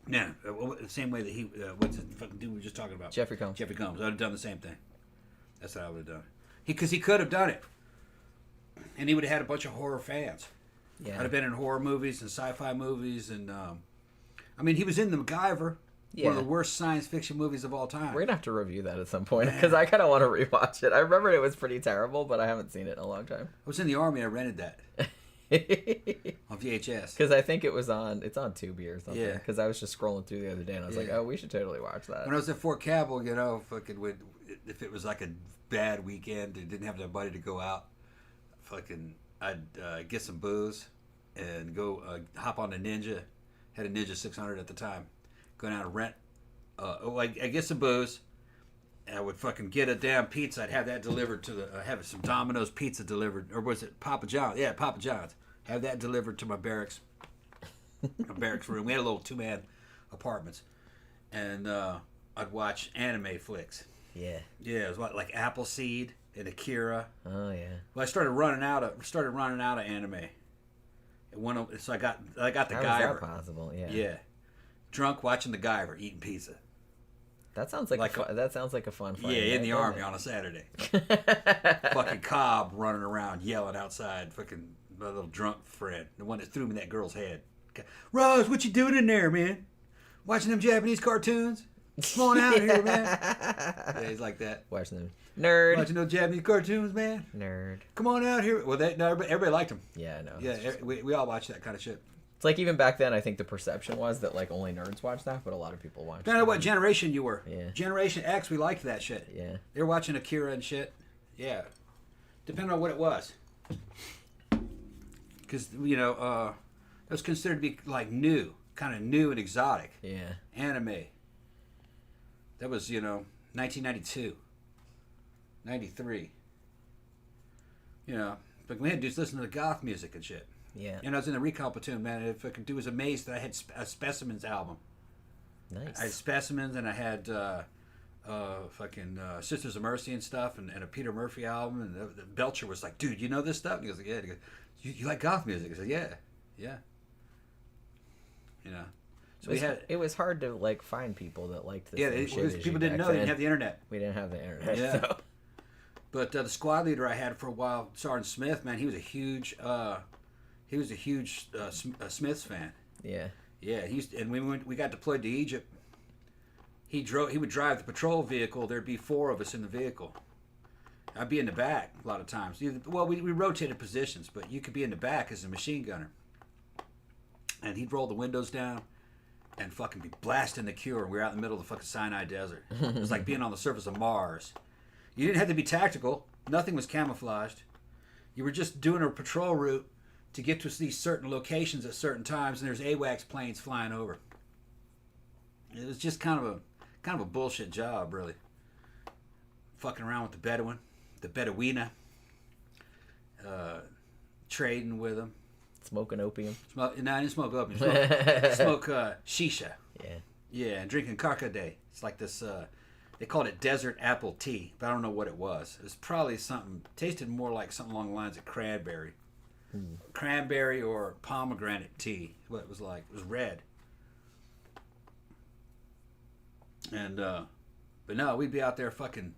the same way that he what's the fucking dude we were just talking about? Jeffrey Combs. Jeffrey Combs. I'd have done the same thing. That's what I would have done. Because he could have done it. And he would have had a bunch of horror fans. Yeah. I'd have been in horror movies and sci-fi movies and I mean, he was in The MacGyver. Yeah. One of the worst science fiction movies of all time. We're going to have to review that at some point because I kind of want to rewatch it. I remember it was pretty terrible, but I haven't seen it in a long time. I was in the Army. I rented that on VHS. Because I think it's on Tubi or something. Yeah. Because I was just scrolling through the other day and I was like, oh, we should totally watch that. When I was at Fort Campbell, fucking if it was like a bad weekend and didn't have nobody to go out, I'd get some booze and go hop on a Ninja. Had a Ninja 600 at the time. Go down and rent. I get some booze. And I would fucking get a damn pizza. I'd have that delivered to have some Domino's pizza delivered. Or was it Papa John's? Yeah, Papa John's. Have that delivered to my barracks room. We had a little two-man apartments, and I'd watch anime flicks. Yeah. Yeah, it was like Appleseed and Akira. Oh yeah. Well, I started running out of anime. So I got the How is Guyver. that possible? Yeah. Yeah, drunk watching the Guyver eating pizza. That sounds like that sounds like a fun fight. Yeah, in the doesn't army it? on a Saturday. Fucking Cobb running around yelling outside. Fucking my little drunk friend, the one that threw me that girl's head. Rose, what you doing in there, man? Watching them Japanese cartoons? Come on out here, man. Yeah, he's like that. Watching them. Nerd. Watching those Japanese cartoons, man. Nerd. Come on out here. Well, everybody liked him. Yeah, I know. Yeah, we all watch that kind of shit. It's like even back then, I think the perception was that like only nerds watch that, but a lot of people watch. I don't know what generation you were. Yeah. Generation X, we liked that shit. Yeah. They were watching Akira and shit. Yeah. Depending on what it was. Because, it was considered to be like new. Kind of new and exotic. Yeah. Anime. That was, 1992. 93. But we had dudes listen to the goth music and shit. Yeah. And I was in the recall platoon, man. If I could do was amazed that I had a Specimens album. Nice. I had Specimens and I had Sisters of Mercy and stuff and a Peter Murphy album. And the Belcher was like, dude, you know this stuff? And he goes, yeah. He goes, you like goth music? I said, yeah. So it was hard to like find people that liked this. Yeah, people didn't know. They didn't have the internet. We didn't have the internet. Yeah. So. But the squad leader I had for a while, Sergeant Smith, man, he was a huge Smiths fan. Yeah. Yeah, we got deployed to Egypt. He would drive the patrol vehicle. There'd be 4 of us in the vehicle. I'd be in the back a lot of times. We rotated positions, but you could be in the back as a machine gunner. And he'd roll the windows down and fucking be blasting the cure. We were out in the middle of the fucking Sinai Desert. It was like being on the surface of Mars. You didn't have to be tactical. Nothing was camouflaged. You were just doing a patrol route to get to these certain locations at certain times, and there's AWACS planes flying over. It was just kind of a bullshit job, really. Fucking around with the Bedouina, trading with them. Smoking opium. I didn't smoke opium. Smoke shisha. Yeah. Yeah, and drinking karkade. It's like this. They called it desert apple tea, but I don't know what it was. It was probably something tasted more like something along the lines of cranberry. Cranberry or pomegranate tea. What it was like. It was red. And but no, we'd be out there fucking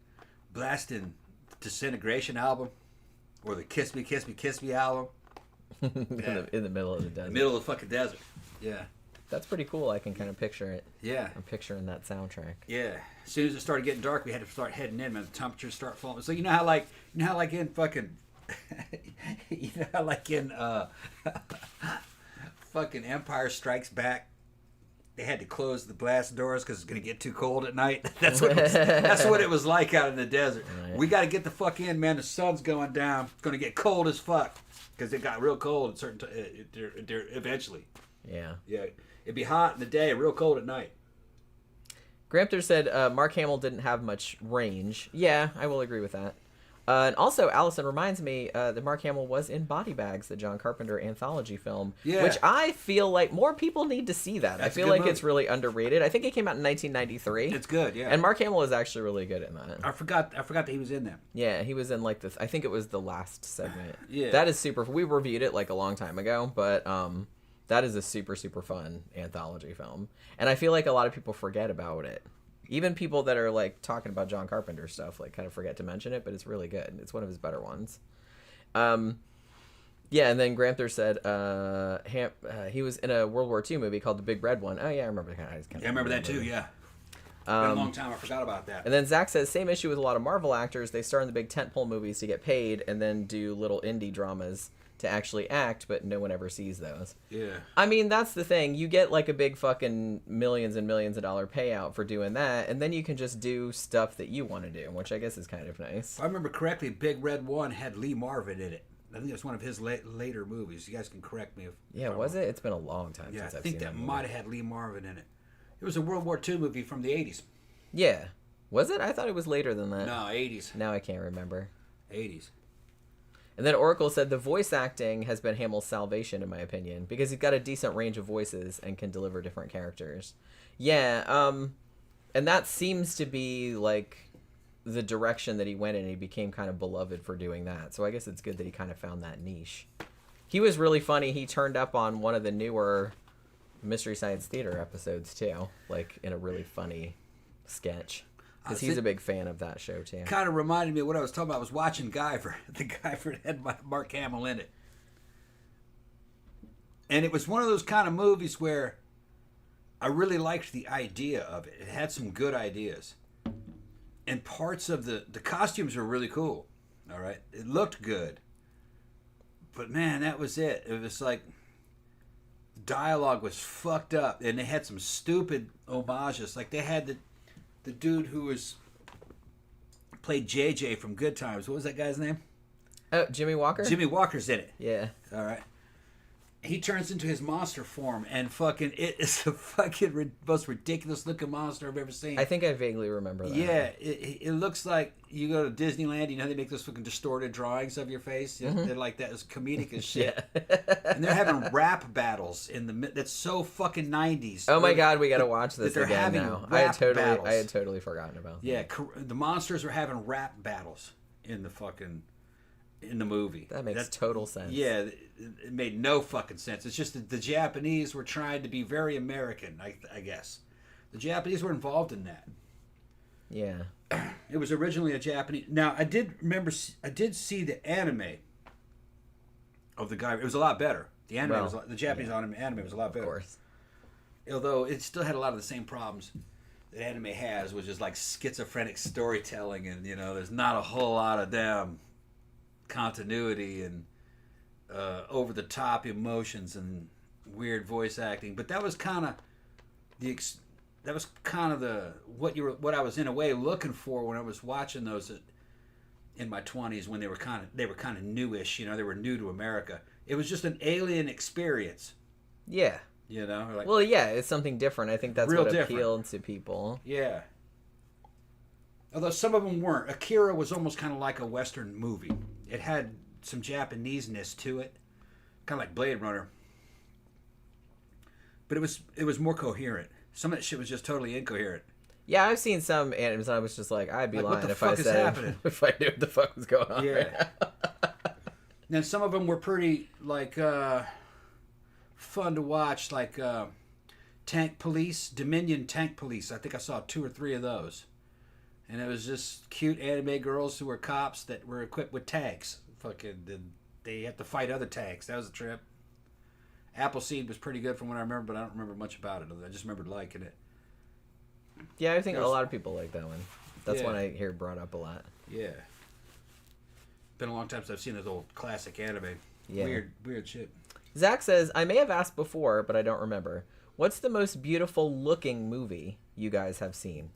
blasting Disintegration album or the Kiss Me Kiss Me Kiss Me album. in the middle of the desert. In the middle of the fucking desert. Yeah. That's pretty cool. I can kind of picture it. Yeah. I'm picturing that soundtrack. Yeah. As soon as it started getting dark, we had to start heading in, man. The temperatures start falling. So you know how in fucking fucking Empire Strikes Back, they had to close the blast doors because it's gonna get too cold at night. That's what it was like out in the desert. Right. We got to get the fuck in, man. The sun's going down. It's gonna get cold as fuck because it got real cold at certain eventually. Yeah. Yeah. It'd be hot in the day, real cold at night. Gramthars said Mark Hamill didn't have much range. Yeah, I will agree with that. And also, Allison reminds me that Mark Hamill was in Body Bags, the John Carpenter anthology film, which I feel like more people need to see that. I feel like it's really underrated. I think it came out in 1993. It's good, yeah. And Mark Hamill is actually really good in that. I forgot that he was in there. Yeah, he was in like I think it was the last segment. Yeah. That is super. We reviewed it like a long time ago, but that is a super, super fun anthology film. And I feel like a lot of people forget about it. Even people that are like talking about John Carpenter stuff like kind of forget to mention it, but it's really good. It's one of his better ones. Yeah, and then Gramthars said he was in a World War II movie called The Big Red One. Oh yeah, I remember that. I remember that too. Yeah. Been a long time. I forgot about that. And then Zach says same issue with a lot of Marvel actors. They star in the big tentpole movies to get paid, and then do little indie dramas to actually act, but no one ever sees those. Yeah. I mean, that's the thing. You get like a big fucking millions and millions of dollar payout for doing that, and then you can just do stuff that you want to do, which I guess is kind of nice. If I remember correctly, Big Red One had Lee Marvin in it. I think it's one of his later movies. You guys can correct me if was it? It's been a long time since I've seen that. I think that might have had Lee Marvin in it. It was a World War II movie from the 80s. Yeah. Was it? I thought it was later than that. No, 80s. Now I can't remember. 80s. And then Oracle said the voice acting has been Hamill's salvation, in my opinion, because he's got a decent range of voices and can deliver different characters. Yeah, and that seems to be like the direction that he went in. He became kind of beloved for doing that. So I guess it's good that he kind of found that niche. He was really funny. He turned up on one of the newer Mystery Science Theater episodes too, like in a really funny sketch. Because he's a big fan of that show too. Kind of reminded me of what I was talking about. I was watching Guyver. The Guyver had Mark Hamill in it. And it was one of those kind of movies where I really liked the idea of it. It had some good ideas. And parts of the costumes were really cool. All right. It looked good. But man, that was it. It was like dialogue was fucked up. And they had some stupid homages. Like they had the dude who played JJ from Good Times. What was that guy's name? Oh, Jimmy Walker? Jimmy Walker's in it. Yeah. All right. He turns into his monster form, and fucking it is the fucking most ridiculous looking monster I've ever seen. I think I vaguely remember that. Yeah, it looks like you go to Disneyland. You know how they make those fucking distorted drawings of your face. Mm-hmm. They're like that. It's comedic as shit. Yeah. And they're having rap battles in the. That's so fucking 90s. Oh my god, we gotta watch this they're again having now. rap I battles. had totally forgotten about that. Yeah, the monsters are having rap battles in the movie. That makes total sense. Yeah, it made no fucking sense. It's just that the Japanese were trying to be very American, I guess. The Japanese were involved in that. Yeah. It was originally a Japanese... Now, I did see the anime of the guy. It was a lot better. The anime the Japanese anime was a lot better. Of course. Although it still had a lot of the same problems that anime has, which is like schizophrenic storytelling, and there's not a whole lot of damn continuity and over the top emotions and weird voice acting. But that was kind of what I was in a way looking for when I was watching those in my 20s, when they were kind of newish. They were new to America. It was just an alien experience. Yeah. Like, well, yeah, it's something different. I think that's what appealed to people. Yeah. Although some of them weren't. Akira was almost kind of like a Western movie. It had some Japanese-ness to it, kind of like Blade Runner. But it was more coherent. Some of that shit was just totally incoherent. Yeah, I've seen some animes, and I was just like, I'd be lying if I said if I knew what the fuck was going on. Yeah. Right now. Then some of them were pretty fun to watch, like Tank Police, Dominion Tank Police. I think I saw 2 or 3 of those. And it was just cute anime girls who were cops that were equipped with tanks. They have to fight other tanks. That was a trip. Appleseed was pretty good from what I remember, but I don't remember much about it. I just remembered liking it. Yeah, I think a lot of people like that one. That's one I hear brought up a lot. Yeah. Been a long time since I've seen this old classic anime. Yeah. Weird shit. Zach says, I may have asked before, but I don't remember. What's the most beautiful looking movie you guys have seen?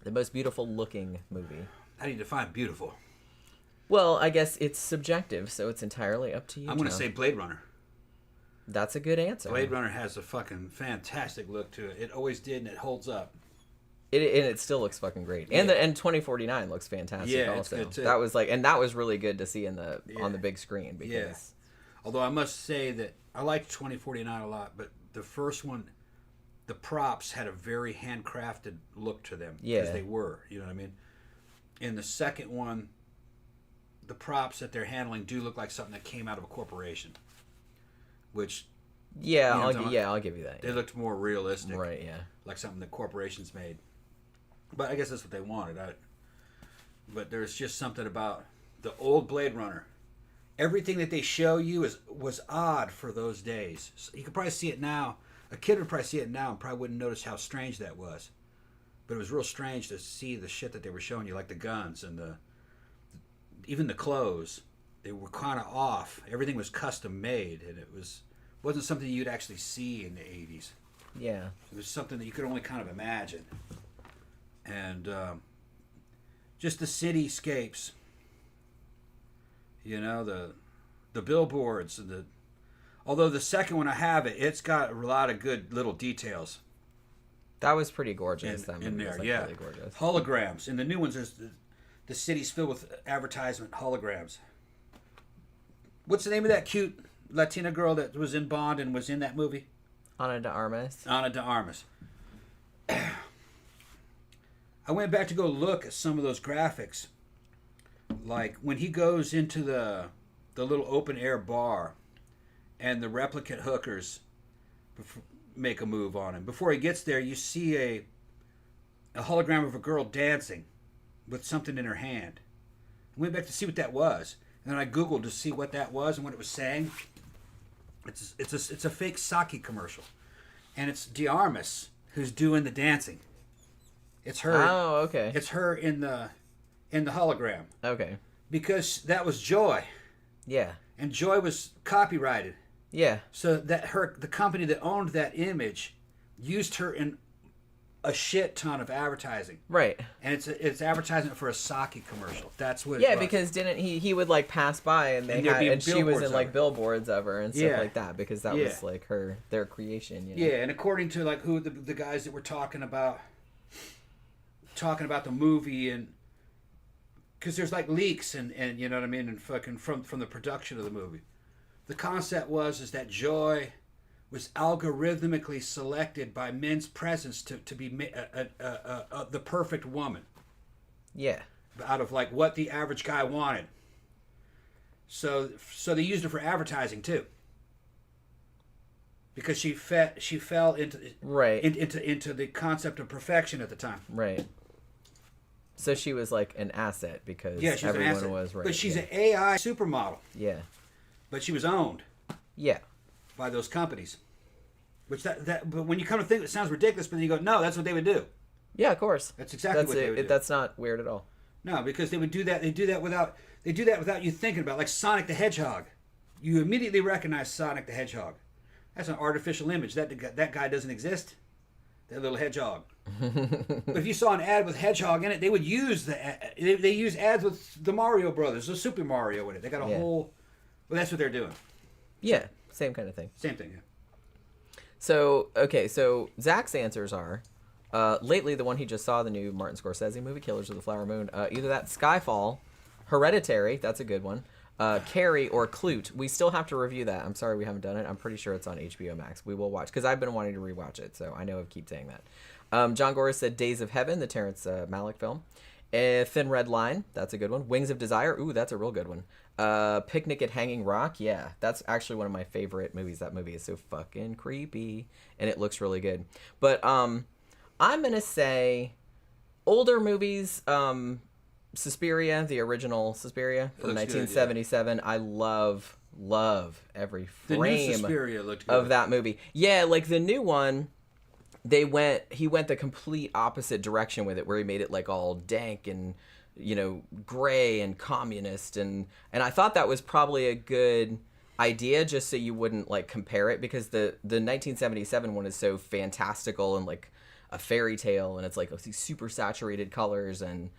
The most beautiful looking movie. How do you define beautiful? Well, I guess it's subjective, so it's entirely up to you. I'm going to say Blade Runner. That's a good answer. Blade Runner has a fucking fantastic look to it. It always did, and it holds up. And it still looks fucking great. And and 2049 looks fantastic also. It's good too. That was that was really good to see on the big screen because Although I must say that I liked 2049 a lot, but the first one, the props had a very handcrafted look to them. Yeah. Because they were, you know what I mean? In the second one, the props that they're handling do look like something that came out of a corporation. Which... Yeah, I'll give you that. They looked more realistic. Right, yeah. Like something that corporations made. But I guess that's what they wanted. But there's just something about the old Blade Runner. Everything that they show you was odd for those days. So you could probably see it now. A kid would probably see it now and probably wouldn't notice how strange that was. But it was real strange to see the shit that they were showing you, like the guns and even the clothes. They were kind of off. Everything was custom made, and it wasn't something you'd actually see in the 80s. Yeah. It was something that you could only kind of imagine. And just the cityscapes, the billboards, and although the second one I have it's got a lot of good little details. That was pretty gorgeous. In there, was, yeah. Really gorgeous. Holograms. In the new ones, there's the city's filled with advertisement holograms. What's the name of that cute Latina girl that was in Bond and was in that movie? Ana de Armas. Ana de Armas. I went back to go look at some of those graphics. Like when he goes into the little open air bar and the replicant hookers make a move on him. Before he gets there, you see a hologram of a girl dancing with something in her hand. I went back to see what that was. And then I Googled to see what that was and what it was saying. It's a fake sake commercial. And it's Diarmas who's doing the dancing. It's her. Oh, okay. It's her in the hologram. Okay. Because that was Joy. Yeah. And Joy was copyrighted. Yeah. So that the company that owned that image used her in a shit ton of advertising. Right. And it's advertisement for a sake commercial. That's what. Yeah, it was. because didn't he would like pass by and she was in like billboards of her and stuff like that because that was like their creation. You know? Yeah, and according to like who the guys that were talking about the movie, and because there's like leaks and you know what I mean, and fucking from the production of the movie, the concept is that Joy was algorithmically selected by men's presence to be the perfect woman. Yeah. Out of like what the average guy wanted. So they used her for advertising too. Because she fell into into the concept of perfection at the time. Right. So she was like an asset because she's everyone an asset. was right. But she's an AI supermodel. Yeah. But she was owned. Yeah. By those companies. Which but when you come to think, it sounds ridiculous, but then you go, no, that's what they would do. Yeah, of course. That's exactly what they would do. That's not weird at all. No, because they would do that. They do that without you thinking about it. Like Sonic the Hedgehog. You immediately recognize Sonic the Hedgehog. That's an artificial image. That guy doesn't exist. That little hedgehog. But if you saw an ad with hedgehog in it, they would use they use ads with the Mario Brothers, the Super Mario in it. They got a whole. Well, that's what they're doing. Yeah, same kind of thing. Same thing. Yeah. So Zach's answers are, lately the one he just saw, the new Martin Scorsese movie, Killers of the Flower Moon. Either that, Skyfall, Hereditary, that's a good one, Carrie, or Clute. We still have to review that. I'm sorry we haven't done it. I'm pretty sure it's on HBO Max. We will watch, because I've been wanting to rewatch it, so I know I keep saying that. John Gores said Days of Heaven, the Terrence Malick film. Thin Red Line, that's a good one. Wings of Desire, ooh, that's a real good one. Picnic at Hanging Rock, yeah, that's actually one of my favorite movies. That movie is so fucking creepy, and it looks really good. But I'm gonna say older movies. Suspiria, the original Suspiria from 1977. Good, yeah. I love every frame of that movie. Yeah, like the new one. He went the complete opposite direction with it, where he made it like all dank and, you know, gray and communist, and I thought that was probably a good idea, just so you wouldn't like compare it, because the 1977 one is so fantastical and like a fairy tale, and it's like these super saturated colors and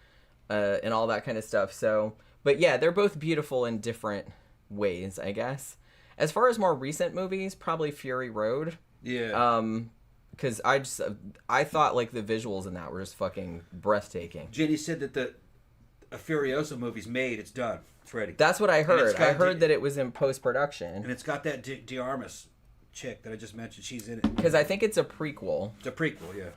all that kind of stuff. So, but yeah, they're both beautiful in different ways, I guess. As far as more recent movies, probably Fury Road. Yeah. Because I thought like the visuals in that were just fucking breathtaking. Jenny said that a Furiosa movie's made. It's done. It's ready. That's what I heard. I heard that it was in post-production. And it's got that Diarmas chick that I just mentioned. She's in it. Because I think it's a prequel. It's a prequel, yeah.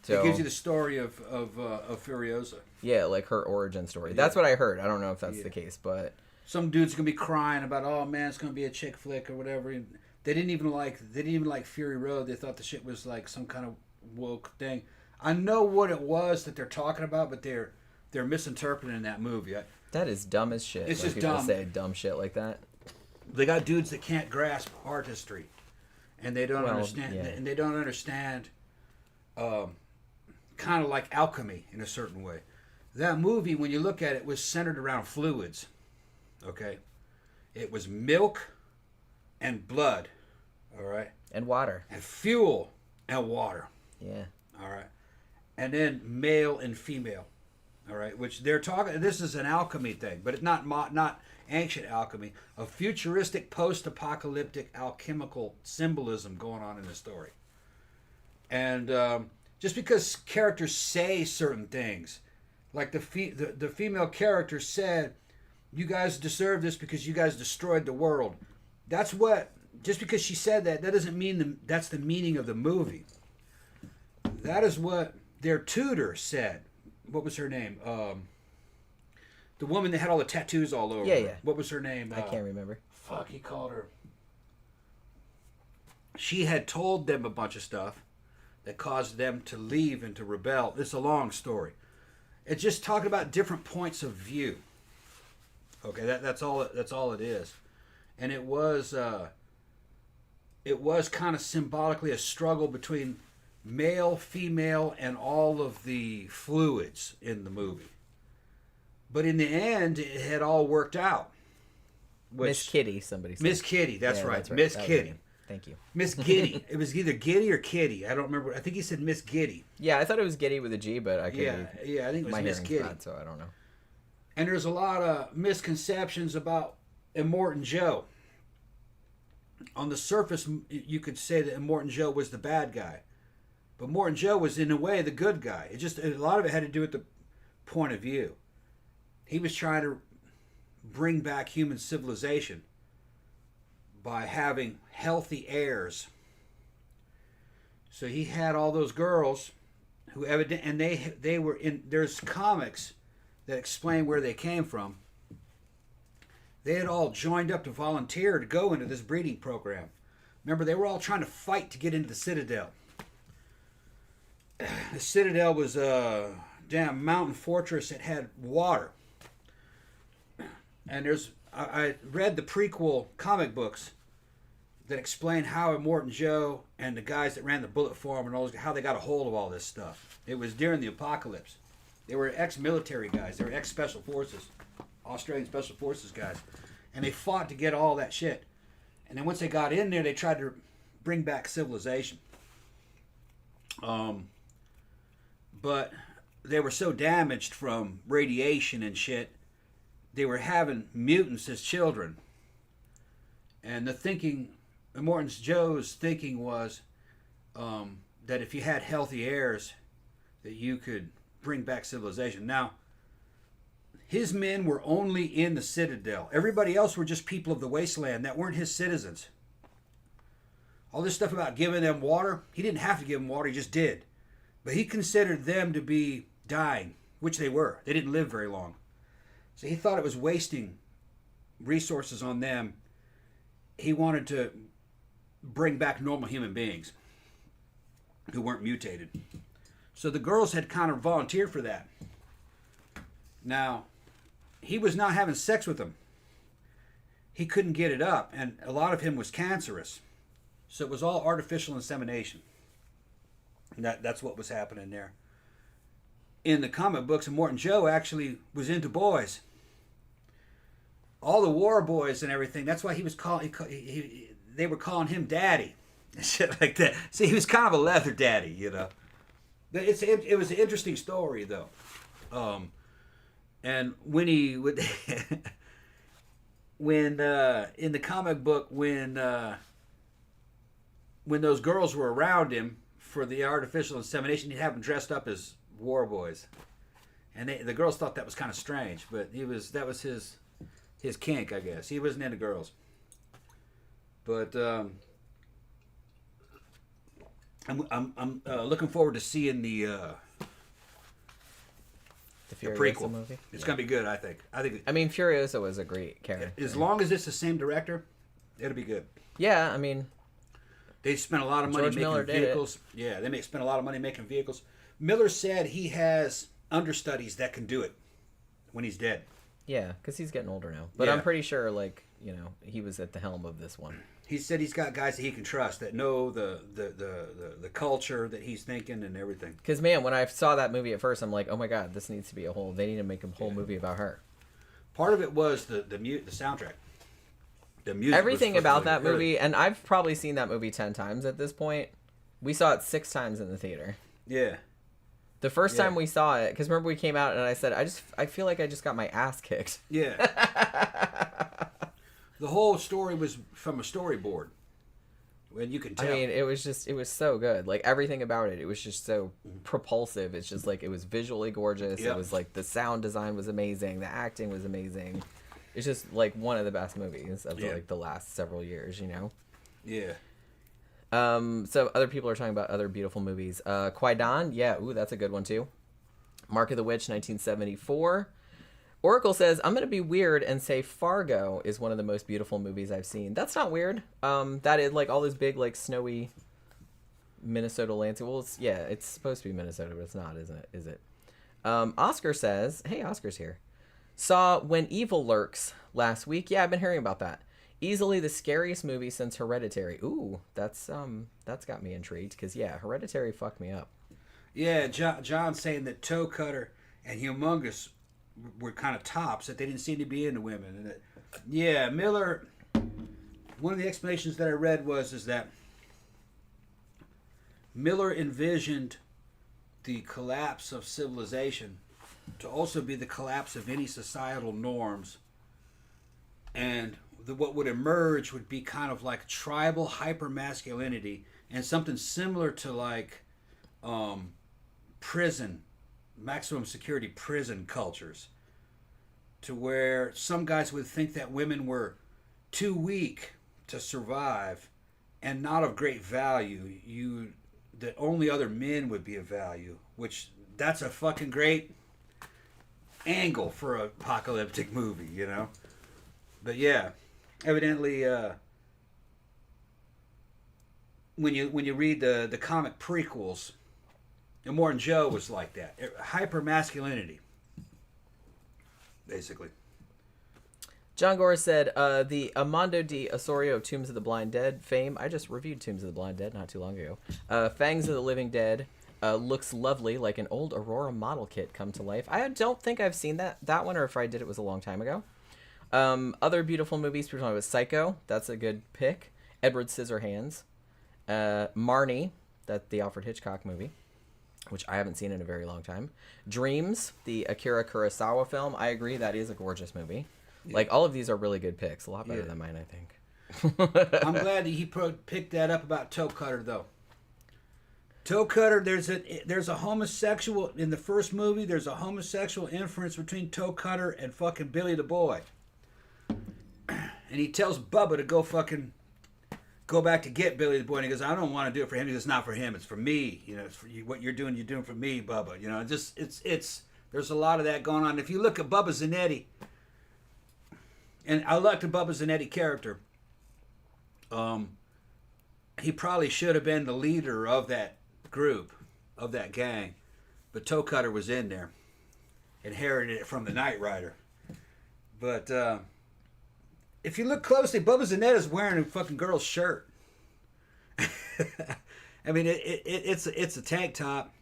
So, it gives you the story of Furiosa. Yeah, like her origin story. That's what I heard. I don't know if that's the case, but some dude's gonna be crying about, oh man, it's gonna be a chick flick or whatever. And they didn't even like Fury Road. They thought the shit was like some kind of woke thing. I know what it was that they're talking about, but they're misinterpreting that movie. That is dumb as shit. It's just people dumb. Say dumb shit like that. They got dudes that can't grasp artistry, and they don't understand. Yeah. And they don't understand, kind of like alchemy in a certain way. That movie, when you look at it, was centered around fluids. Okay, it was milk and blood, all right, and water, and fuel and water. Yeah, all right, and then male and female, all right. Which they're talking. This is an alchemy thing, but it's not ancient alchemy. A futuristic, post-apocalyptic alchemical symbolism going on in the story. And just because characters say certain things, like the female character said, "You guys deserve this because you guys destroyed the world." That's what. Just because she said that doesn't mean that's the meaning of the movie. That is what their tutor said, what was her name? The woman that had all the tattoos all over. Yeah, her. yeah. What was her name? I can't remember. Fuck, he called her. She had told them a bunch of stuff that caused them to leave and to rebel. It's a long story. It's just talking about different points of view. Okay, that's all it is. And it was kind of symbolically a struggle between male, female, and all of the fluids in the movie. But in the end, it had all worked out. Miss Kitty, somebody said. Miss Kitty, that's right. Miss Kitty. Thank you. Miss Giddy. It was either Giddy or Kitty. I don't remember. I think he said Miss Giddy. Yeah, I thought it was Giddy with a G, but I couldn't. Yeah, I think it was Miss Giddy. Bad, so I don't know. And there's a lot of misconceptions about Immortan Joe. On the surface, you could say that Immortan Joe was the bad guy, but Immortan Joe was in a way the good guy. A lot of it had to do with the point of view. He was trying to bring back human civilization by having healthy heirs. So he had all those girls who and they were in. There's comics that explain where they came from. They had all joined up to volunteer to go into this breeding program. Remember, they were all trying to fight to get into the Citadel. The Citadel was a damn mountain fortress that had water. And I read the prequel comic books that explain how Immortan Joe and the guys that ran the Bullet Farm and how they got a hold of all this stuff. It was during the apocalypse. They were ex-military guys. They were ex-special forces, Australian special forces guys. And they fought to get all that shit. And then once they got in there, they tried to bring back civilization. But they were so damaged from radiation and shit, they were having mutants as children. And the thinking, Immortan Joe's thinking was that if you had healthy heirs, that you could bring back civilization. Now, his men were only in the Citadel. Everybody else were just people of the wasteland that weren't his citizens. All this stuff about giving them water, he didn't have to give them water, he just did. But he considered them to be dying, which they were. They didn't live very long. So he thought it was wasting resources on them. He wanted to bring back normal human beings who weren't mutated. So the girls had kind of volunteered for that. Now, he was not having sex with them. He couldn't get it up, and a lot of him was cancerous. So it was all artificial insemination. That's what was happening there. In the comic books, Immortan Joe actually was into boys. All the war boys and everything. That's why he was they were calling him Daddy and shit like that. See, he was kind of a leather daddy, you know. It was an interesting story though. And when he would, when in the comic book, when those girls were around him for the artificial insemination, he'd have them dressed up as war boys, and the girls thought that was kind of strange, but that was his kink, I guess. He wasn't into girls, but I'm looking forward to seeing the prequel movie. It's gonna be good, I think. I mean, Furiosa was a great character. As long as it's the same director, it'll be good. Yeah, I mean, they spent a lot of money making vehicles. Yeah, they spent a lot of money making vehicles. Miller said he has understudies that can do it when he's dead. Yeah, because he's getting older now. But I'm pretty sure, he was at the helm of this one. He said he's got guys that he can trust that know the culture that he's thinking and everything. Because, man, when I saw that movie at first, I'm like, oh my god, this needs to be they need to make a whole movie about her. Part of it was the soundtrack. The music. Everything about that movie, and I've probably seen that movie 10 times at this point. We saw it 6 times in the theater. Yeah. The first time we saw it, because remember we came out and I said, I feel like I just got my ass kicked. Yeah. The whole story was from a storyboard. When you can tell. I mean, it was so good. Like, everything about it was just so propulsive. It's just like, it was visually gorgeous. Yep. It was like, the sound design was amazing. The acting was amazing. It's just like one of the best movies of the last several years, you know? Yeah. So other people are talking about other beautiful movies. Kwaidan, yeah, ooh, that's a good one too. Mark of the Witch, 1974. Oracle says, I'm going to be weird and say Fargo is one of the most beautiful movies I've seen. That's not weird. That is like all this big, like snowy Minnesota landscape. Well, it's supposed to be Minnesota, but it's not, isn't it? Is it? Oscar says, hey, Oscar's here. Saw When Evil Lurks last week. Yeah, I've been hearing about that. Easily the scariest movie since Hereditary. Ooh, that's got me intrigued because yeah, Hereditary fucked me up. Yeah, John's saying that Toe Cutter and Humongous were kind of tops, that they didn't seem to be into women. And that, yeah, Miller. One of the explanations that I read is that Miller envisioned the collapse of civilization to also be the collapse of any societal norms, and what would emerge would be kind of like tribal hypermasculinity and something similar to like prison, maximum security prison cultures, to where some guys would think that women were too weak to survive and not of great value. That only other men would be of value, which that's a fucking great angle for an apocalyptic movie, you know? But yeah, evidently when you read the comic prequels, Immortan Joe was like that. Hyper masculinity, basically. John Gore said, the Amando de Osorio Tombs of the Blind Dead fame. I just reviewed Tombs of the Blind Dead not too long ago. Fangs of the Living Dead looks lovely, like an old Aurora model kit come to life. I don't think I've seen that one, or if I did, it was a long time ago. Other beautiful movies, people talking about Psycho. That's a good pick. Edward Scissorhands. Marnie, the Alfred Hitchcock movie, which I haven't seen in a very long time. Dreams, the Akira Kurosawa film. I agree, that is a gorgeous movie. Yeah. Like, all of these are really good picks. A lot better than mine, I think. I'm glad that he picked that up about Toe Cutter, though. Toe Cutter, there's a homosexual, in the first movie, there's a homosexual inference between Toe Cutter and fucking Billy the Boy. And he tells Bubba to go back to get Billy the Boy, and he goes, I don't want to do it for him. He goes, it's not for him, it's for me. You know, it's for you, what you're doing for me, Bubba. You know, it's there's a lot of that going on. If you look at Bubba Zanetti, and I like the Bubba Zanetti character, he probably should have been the leader of that group, of that gang, but Toe Cutter was in there, inherited it from the Knight Rider. But if you look closely, Bubba Zanetti's wearing a fucking girl's shirt. I mean, it's a tank top.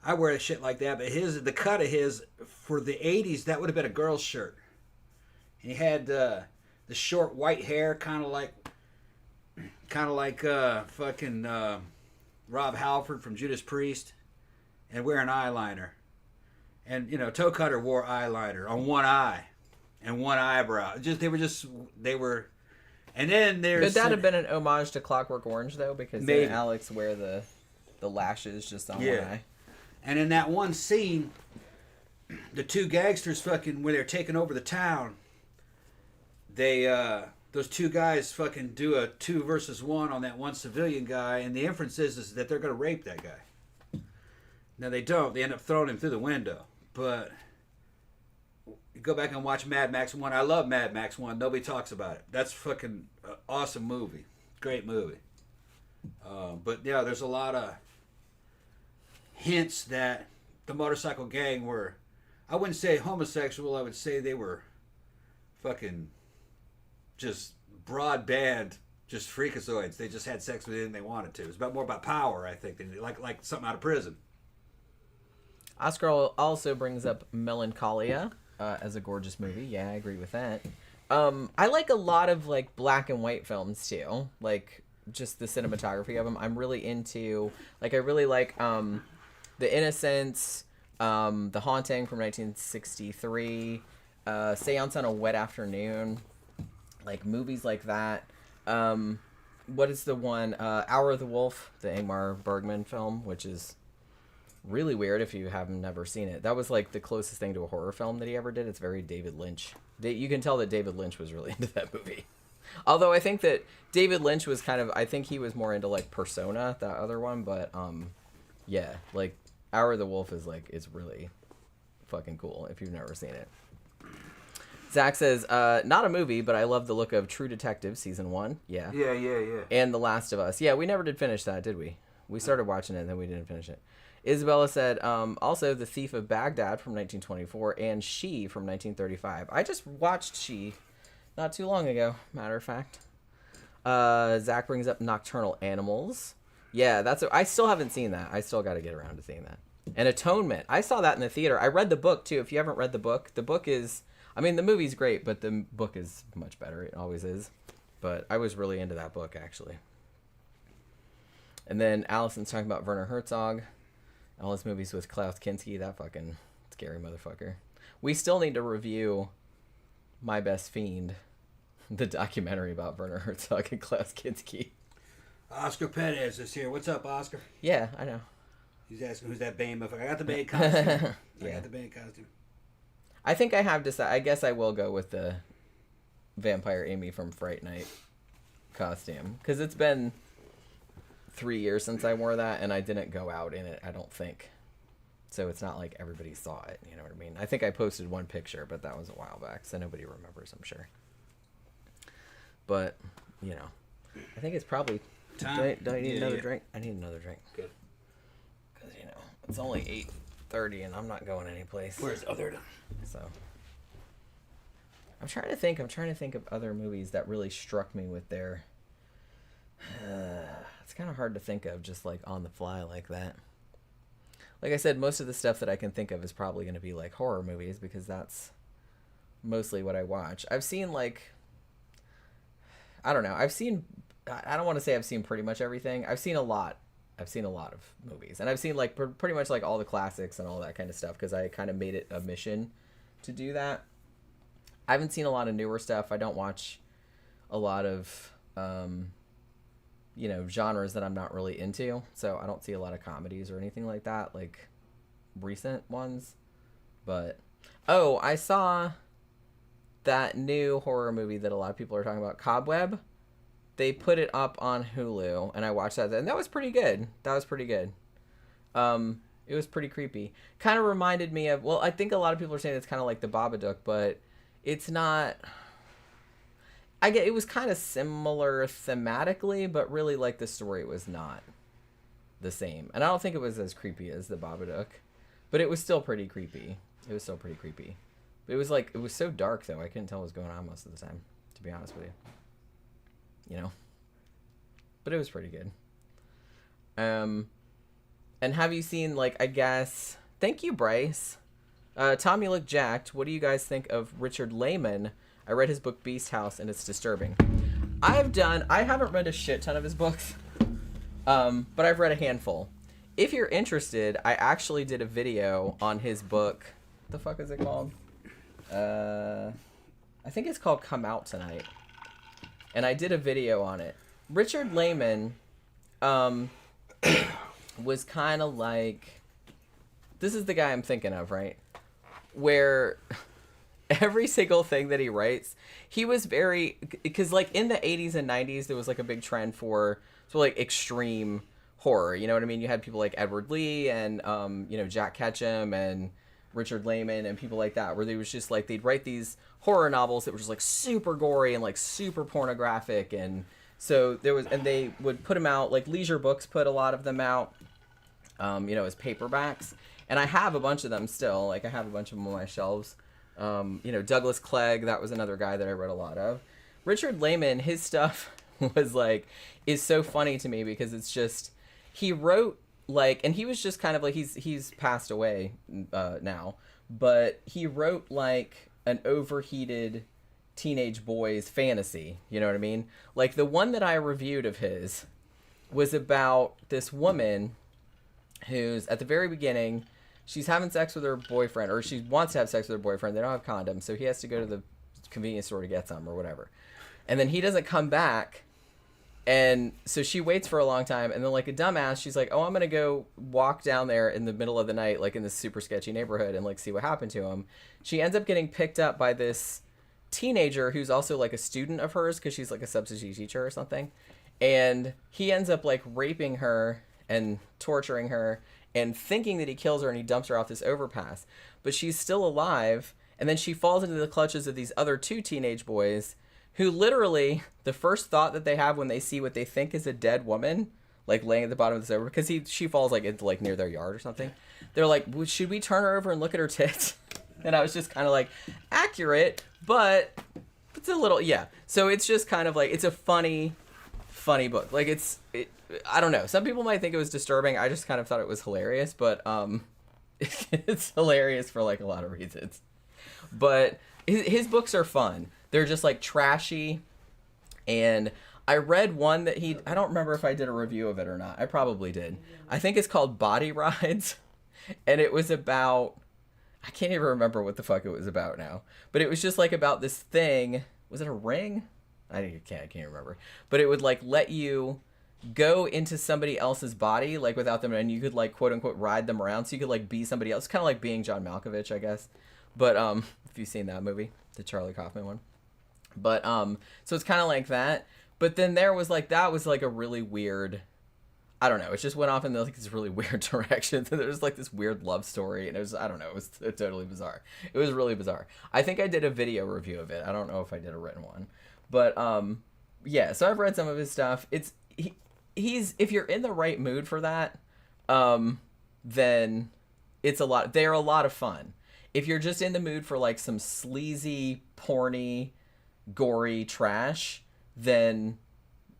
I wear a shit like that, but the cut of his for the 80s, that would have been a girl's shirt. He had the short white hair, kind of like fucking Rob Halford from Judas Priest, and wearing eyeliner. And you know, Toe Cutter wore eyeliner on one eye and one eyebrow. They were. And then there's. Could that have been an homage to Clockwork Orange though? Because then Alex wear the lashes just on one eye. And in that one scene, the two gangsters fucking when they're taking over the town. Those two guys fucking do a 2 versus 1 on that one civilian guy, and the inference is that they're going to rape that guy. Now they don't. They end up throwing him through the window. But you go back and watch Mad Max 1. I love Mad Max 1. Nobody talks about it. That's fucking awesome movie. Great movie. But yeah, there's a lot of hints that the motorcycle gang were, I wouldn't say homosexual, I would say they were fucking just broad band, just freakazoids. They just had sex with anything they wanted to. It's more about power, I think, than like something out of prison. Oscar also brings up Melancholia as a gorgeous movie. Yeah, I agree with that. I like a lot of like black and white films too, like just the cinematography of them. I'm really into, like, I really like The Innocents, The Haunting from 1963, Seance on a Wet Afternoon. Like movies like that. What is the one? Hour of the Wolf, the Ingmar Bergman film, which is really weird if you have never seen it. That was like the closest thing to a horror film that he ever did. It's very David Lynch. You can tell that David Lynch was really into that movie. Although I think that David Lynch was I think he was more into like Persona, that other one, but yeah, like Hour of the Wolf is really fucking cool if you've never seen it. Zach says, not a movie, but I love the look of True Detective season 1. Yeah. Yeah. And The Last of Us. Yeah, we never did finish that, did we? We started watching it and then we didn't finish it. Isabella said, also The Thief of Baghdad from 1924 and She from 1935. I just watched She not too long ago, matter of fact. Zach brings up Nocturnal Animals. Yeah, I still haven't seen that. I still got to get around to seeing that. And Atonement. I saw that in the theater. I read the book too. If you haven't read the book is, I mean, the movie's great, but the book is much better. It always is. But I was really into that book, actually. And then Allison's talking about Werner Herzog. All his movies with Klaus Kinski, that fucking scary motherfucker. We still need to review My Best Fiend, the documentary about Werner Herzog and Klaus Kinski. Oscar Perez is here. What's up, Oscar? Yeah, I know. He's asking who's that Bane motherfucker. I got the Bane costume. Yeah. I got the Bane costume. I think I have decided. I guess I will go with the Vampire Amy from Fright Night costume. Because it's been 3 years since I wore that, and I didn't go out in it, I don't think. So it's not like everybody saw it, you know what I mean? I think I posted one picture, but that was a while back, so nobody remembers, I'm sure. But, you know, I think it's probably... Time. Do I need another drink? I need another drink. Good. Because, you know, it's only 8:30 and I'm not going anyplace. Where's the other? So, I'm trying to think of other movies that really struck me with their... it's kind of hard to think of just like on the fly like that. Like I said, most of the stuff that I can think of is probably going to be like horror movies because that's mostly what I watch. I've seen like... I don't know. I don't want to say I've seen pretty much everything. I've seen a lot of movies. And I've seen like pretty much like all the classics and all that kind of stuff because I kind of made it a mission to do that. I haven't seen a lot of newer stuff. I don't watch a lot of, you know, genres that I'm not really into. So I don't see a lot of comedies or anything like that, like recent ones. But, oh, I saw that new horror movie that a lot of people are talking about, Cobweb. They put it up on Hulu, and I watched that, and that was pretty good. It was pretty creepy. Kind of reminded me of, well, I think a lot of people are saying it's kind of like the Babadook, but it's not. It was kind of similar thematically, but really, like, the story was not the same. And I don't think it was as creepy as the Babadook, but it was still pretty creepy. But it was like, it was so dark, though. I couldn't tell what was going on most of the time, to be honest with you. You know, but it was pretty good. And have you seen, like, I guess, thank you, Bryce. Tom, you look jacked. What do you guys think of Richard Lehman? I read his book Beast House and it's disturbing. I haven't read a shit ton of his books, but I've read a handful. If you're interested, I actually did a video on his book. What the fuck is it called? I think it's called Come Out Tonight. And I did a video on it. Richard Lehman was kind of like... This is the guy I'm thinking of, right? Where every single thing that he writes, he was very... Because, like, in the 80s and 90s, there was, like, a big trend for, like, extreme horror. You know what I mean? You had people like Edward Lee and, you know, Jack Ketchum and Richard Lehman and people like that, where they was just, like, they'd write these horror novels that were just, like, super gory and, like, super pornographic. And so there was... And they would put them out, like, Leisure Books put a lot of them out, you know, as paperbacks. And I have a bunch of them still. Like, I have a bunch of them on my shelves. You know, Douglas Clegg, that was another guy that I read a lot of. Richard Lehman, his stuff was, like, is so funny to me because it's just... He wrote, like... And he was just kind of, like... He's passed away now. But he wrote, like, an overheated teenage boy's fantasy. You know what I mean? Like, the one that I reviewed of his was about this woman who's, at the very beginning... She's having sex with her boyfriend, or she wants to have sex with her boyfriend. They don't have condoms, so he has to go to the convenience store to get some or whatever. And then he doesn't come back, and so she waits for a long time. And then, like a dumbass, she's like, "Oh, I'm gonna go walk down there in the middle of the night, like in this super sketchy neighborhood, and like see what happened to him." She ends up getting picked up by this teenager who's also like a student of hers because she's like a substitute teacher or something, and he ends up like raping her and torturing her and thinking that he kills her, and he dumps her off this overpass, but she's still alive. And then she falls into the clutches of these other 2 teenage boys who literally, the first thought that they have when they see what they think is a dead woman, like laying at the bottom of this over, because she falls like into like near their yard or something. They're like, well, should we turn her over and look at her tits? And I was just kind of like, accurate, but it's a little, yeah. So it's just kind of like, it's a funny book. Like I don't know. Some people might think it was disturbing. I just kind of thought it was hilarious, but it's hilarious for like a lot of reasons. But his books are fun. They're just like trashy. And I read one that I don't remember if I did a review of it or not. I probably did. I think it's called Body Rides. And it was about, I can't even remember what the fuck it was about now. But it was just like about this thing. Was it a ring? I can't remember. But it would like let you go into somebody else's body like without them, and you could like quote unquote ride them around, so you could like be somebody else, kind of like being John Malkovich, I guess. But if you've seen that movie, the Charlie Kaufman one. But so it's kind of like that. But then there was like, that was like a really weird, I don't know, it just went off in like these really weird directions, and there was like this weird love story, and it was, I don't know, it was totally bizarre. It was really bizarre. I think I did a video review of it. I don't know if I did a written one. But yeah, so I've read some of his stuff. He's if you're in the right mood for that, then they're a lot of fun. If you're just in the mood for like some sleazy, porny, gory trash, then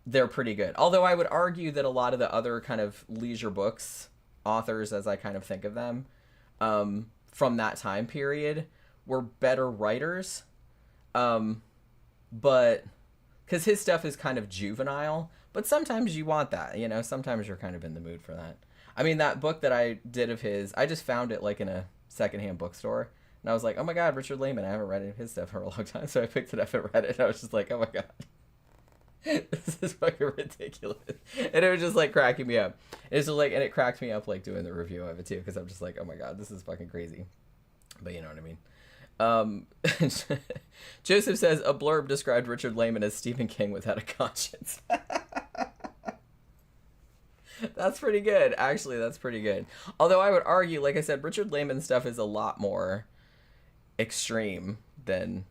they're pretty good. Although I would argue that a lot of the other kind of leisure books authors, as I kind of think of them, from that time period, were better writers. But because his stuff is kind of juvenile, but sometimes you want that, you know, sometimes you're kind of in the mood for that. I mean, that book that I did of his, I just found it like in a secondhand bookstore, and I was like, oh my god, Richard Lehman, I haven't read any of his stuff for a long time, so I picked it up and read it, and I was just like, oh my god, this is fucking ridiculous. And it was just like cracking me up. It's just like, and it cracked me up like doing the review of it too, because I'm just like, oh my god, this is fucking crazy. But you know what I mean. Joseph says a blurb described Richard Lehman as Stephen King without a conscience. That's pretty good. Actually, that's pretty good. Although I would argue, like I said, Richard Lehman stuff is a lot more extreme than,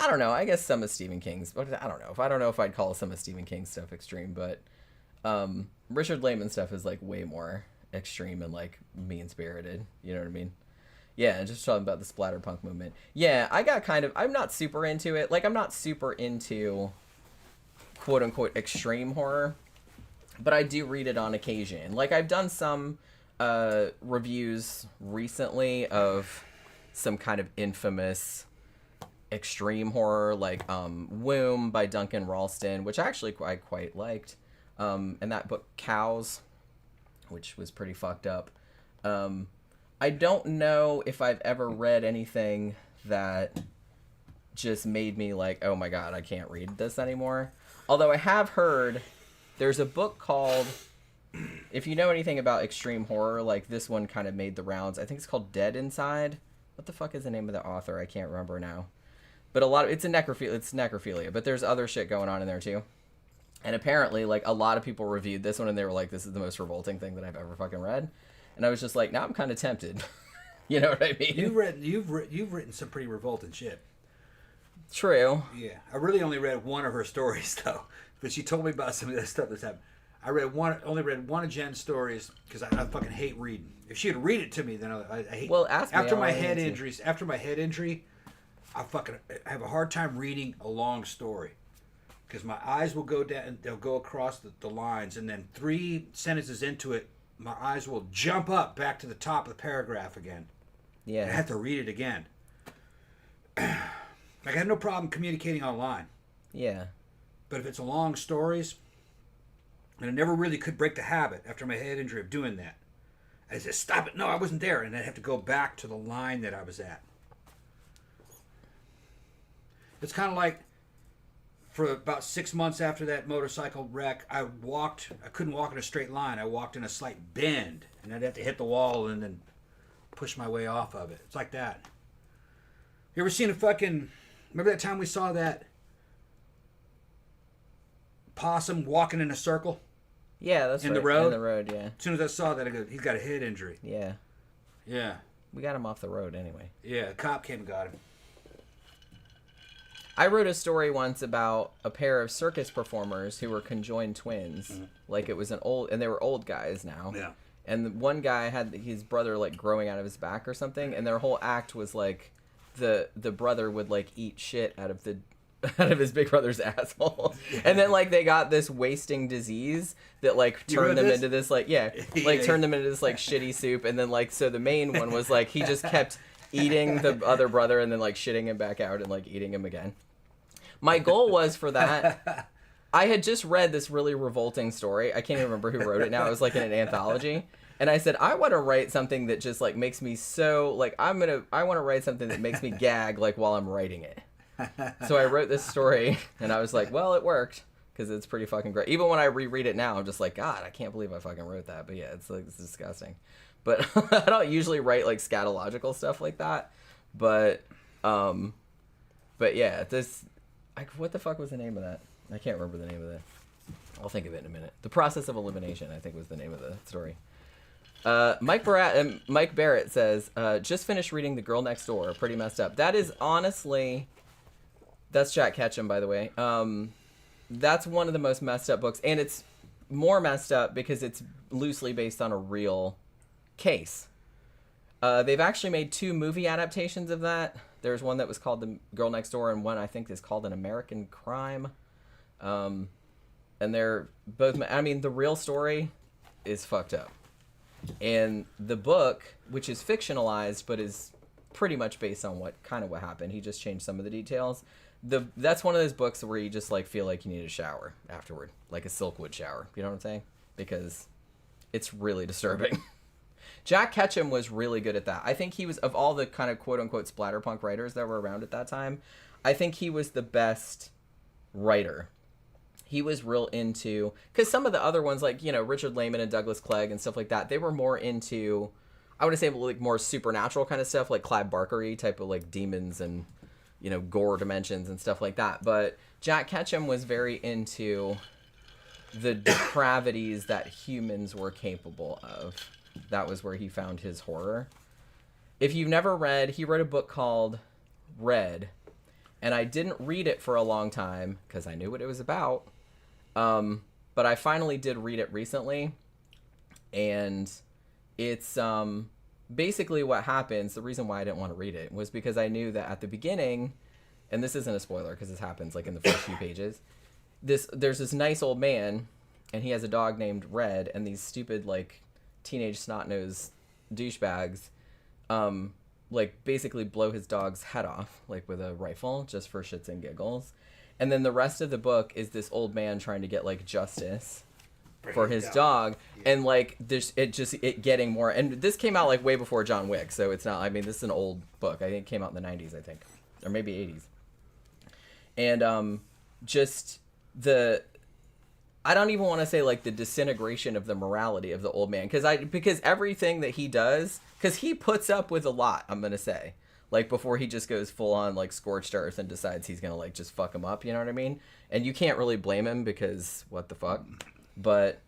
I don't know, I guess some of Stephen King's, but I don't know if I'd call some of Stephen King's stuff extreme, but Richard Lehman stuff is like way more extreme and like mean-spirited. You know what I mean? Yeah, just talking about the splatterpunk movement. Yeah, I got kind of, I'm not super into it. Like, I'm not super into quote-unquote extreme horror, but I do read it on occasion. Like, I've done some reviews recently of some kind of infamous extreme horror, like Womb by Duncan Ralston, which actually I quite liked. And that book, Cows, which was pretty fucked up. I don't know if I've ever read anything that just made me like, oh my god, I can't read this anymore. Although I have heard there's a book called, if you know anything about extreme horror, like this one kind of made the rounds. I think it's called Dead Inside. What the fuck is the name of the author? I can't remember now. But it's necrophilia, but there's other shit going on in there too. And apparently, like, a lot of people reviewed this one and they were like, this is the most revolting thing that I've ever fucking read. And I was just like, now I'm kind of tempted. You know what I mean? You've written some pretty revolting shit. True. Yeah, I really only read one of her stories though, but she told me about some of that stuff that's happened. I only read one of Jen's stories because I fucking hate reading. If she had read it to me, then I hate. Well, ask me. After my head injury, I have a hard time reading a long story because my eyes will go down and they'll go across the lines, and then 3 sentences into it, my eyes will jump up back to the top of the paragraph again. Yeah. I have to read it again. Like, I have no problem communicating online. Yeah. But if it's long stories, and I never really could break the habit after my head injury of doing that. I said, stop it. No, I wasn't there. And I'd have to go back to the line that I was at. It's kind of like, for about 6 months after that motorcycle wreck, I couldn't walk in a straight line. I walked in a slight bend, and I'd have to hit the wall and then push my way off of it. It's like that. You ever seen a fucking Remember that time we saw that possum walking in a circle? Yeah, that's in right. the road? In the road, yeah. As soon as I saw that, I go, he's got a head injury. Yeah. Yeah. We got him off the road anyway. Yeah, a cop came and got him. I wrote a story once about a pair of circus performers who were conjoined twins. Mm-hmm. Like it was and they were old guys now. Yeah. And one guy had his brother like growing out of his back or something, and their whole act was like the brother would like eat shit out of his big brother's asshole. And then like they got this wasting disease that like turned them into this like turned them into this like shitty soup. And then like so the main one was like he just kept eating the other brother and then like shitting him back out and like eating him again. My goal was for that. I had just read this really revolting story. I can't even remember who wrote it now. It was like in an anthology. And I said, I want to write something that just like makes me so like I want to write something that makes me gag like while I'm writing it. So I wrote this story and I was like, well, it worked because it's pretty fucking great. Even when I reread it now, I'm just like, God, I can't believe I fucking wrote that. But yeah, it's like it's disgusting. But I don't usually write like scatological stuff like that. But yeah, what the fuck was the name of that? I can't remember the name of that. I'll think of it in a minute. The Process of Elimination, I think, was the name of the story. Mike Barrett says, just finished reading The Girl Next Door. Pretty messed up. That is honestly... That's Jack Ketchum, by the way. That's one of the most messed up books. And it's more messed up because it's loosely based on a real case. They've actually made 2 movie adaptations of that. There's one that was called The Girl Next Door, and one I think is called An American Crime. And they're both... I mean, the real story is fucked up. And the book, which is fictionalized, but is pretty much based on what happened. He just changed some of the details. That's one of those books where you just like feel like you need a shower afterward, like a Silkwood shower. You know what I'm saying? Because it's really disturbing. Jack Ketchum was really good at that. I think he was, of all the kind of quote unquote splatterpunk writers that were around at that time, I think he was the best writer. He was real into, because some of the other ones like, Richard Lehman and Douglas Clegg and stuff like that, they were more into, I want to say like more supernatural kind of stuff, like Clive Barker-y type of like demons and, gore dimensions and stuff like that. But Jack Ketchum was very into the depravities that humans were capable of. That was where he found his horror. If you've never read, he wrote a book called Red, and I didn't read it for a long time because I knew what it was about. But I finally did read it recently, and it's basically what happens. The reason why I didn't want to read it was because I knew that at the beginning, and this isn't a spoiler because this happens like in the first few pages, there's this nice old man, and he has a dog named Red, and these stupid like teenage snot-nosed douchebags like basically blow his dog's head off like with a rifle just for shits and giggles. And then the rest of the book is this old man trying to get like justice for his dog. Yeah. And like it getting more, and this came out like way before John Wick, so it's not, I mean, this is an old book. I think it came out in the 90s, I think, or maybe 80s. And just I don't even want to say like the disintegration of the morality of the old man, because everything that he does, because he puts up with a lot, I'm gonna say, like before he just goes full on like scorched earth and decides he's gonna like just fuck him up, you know what I mean? And you can't really blame him because what the fuck, but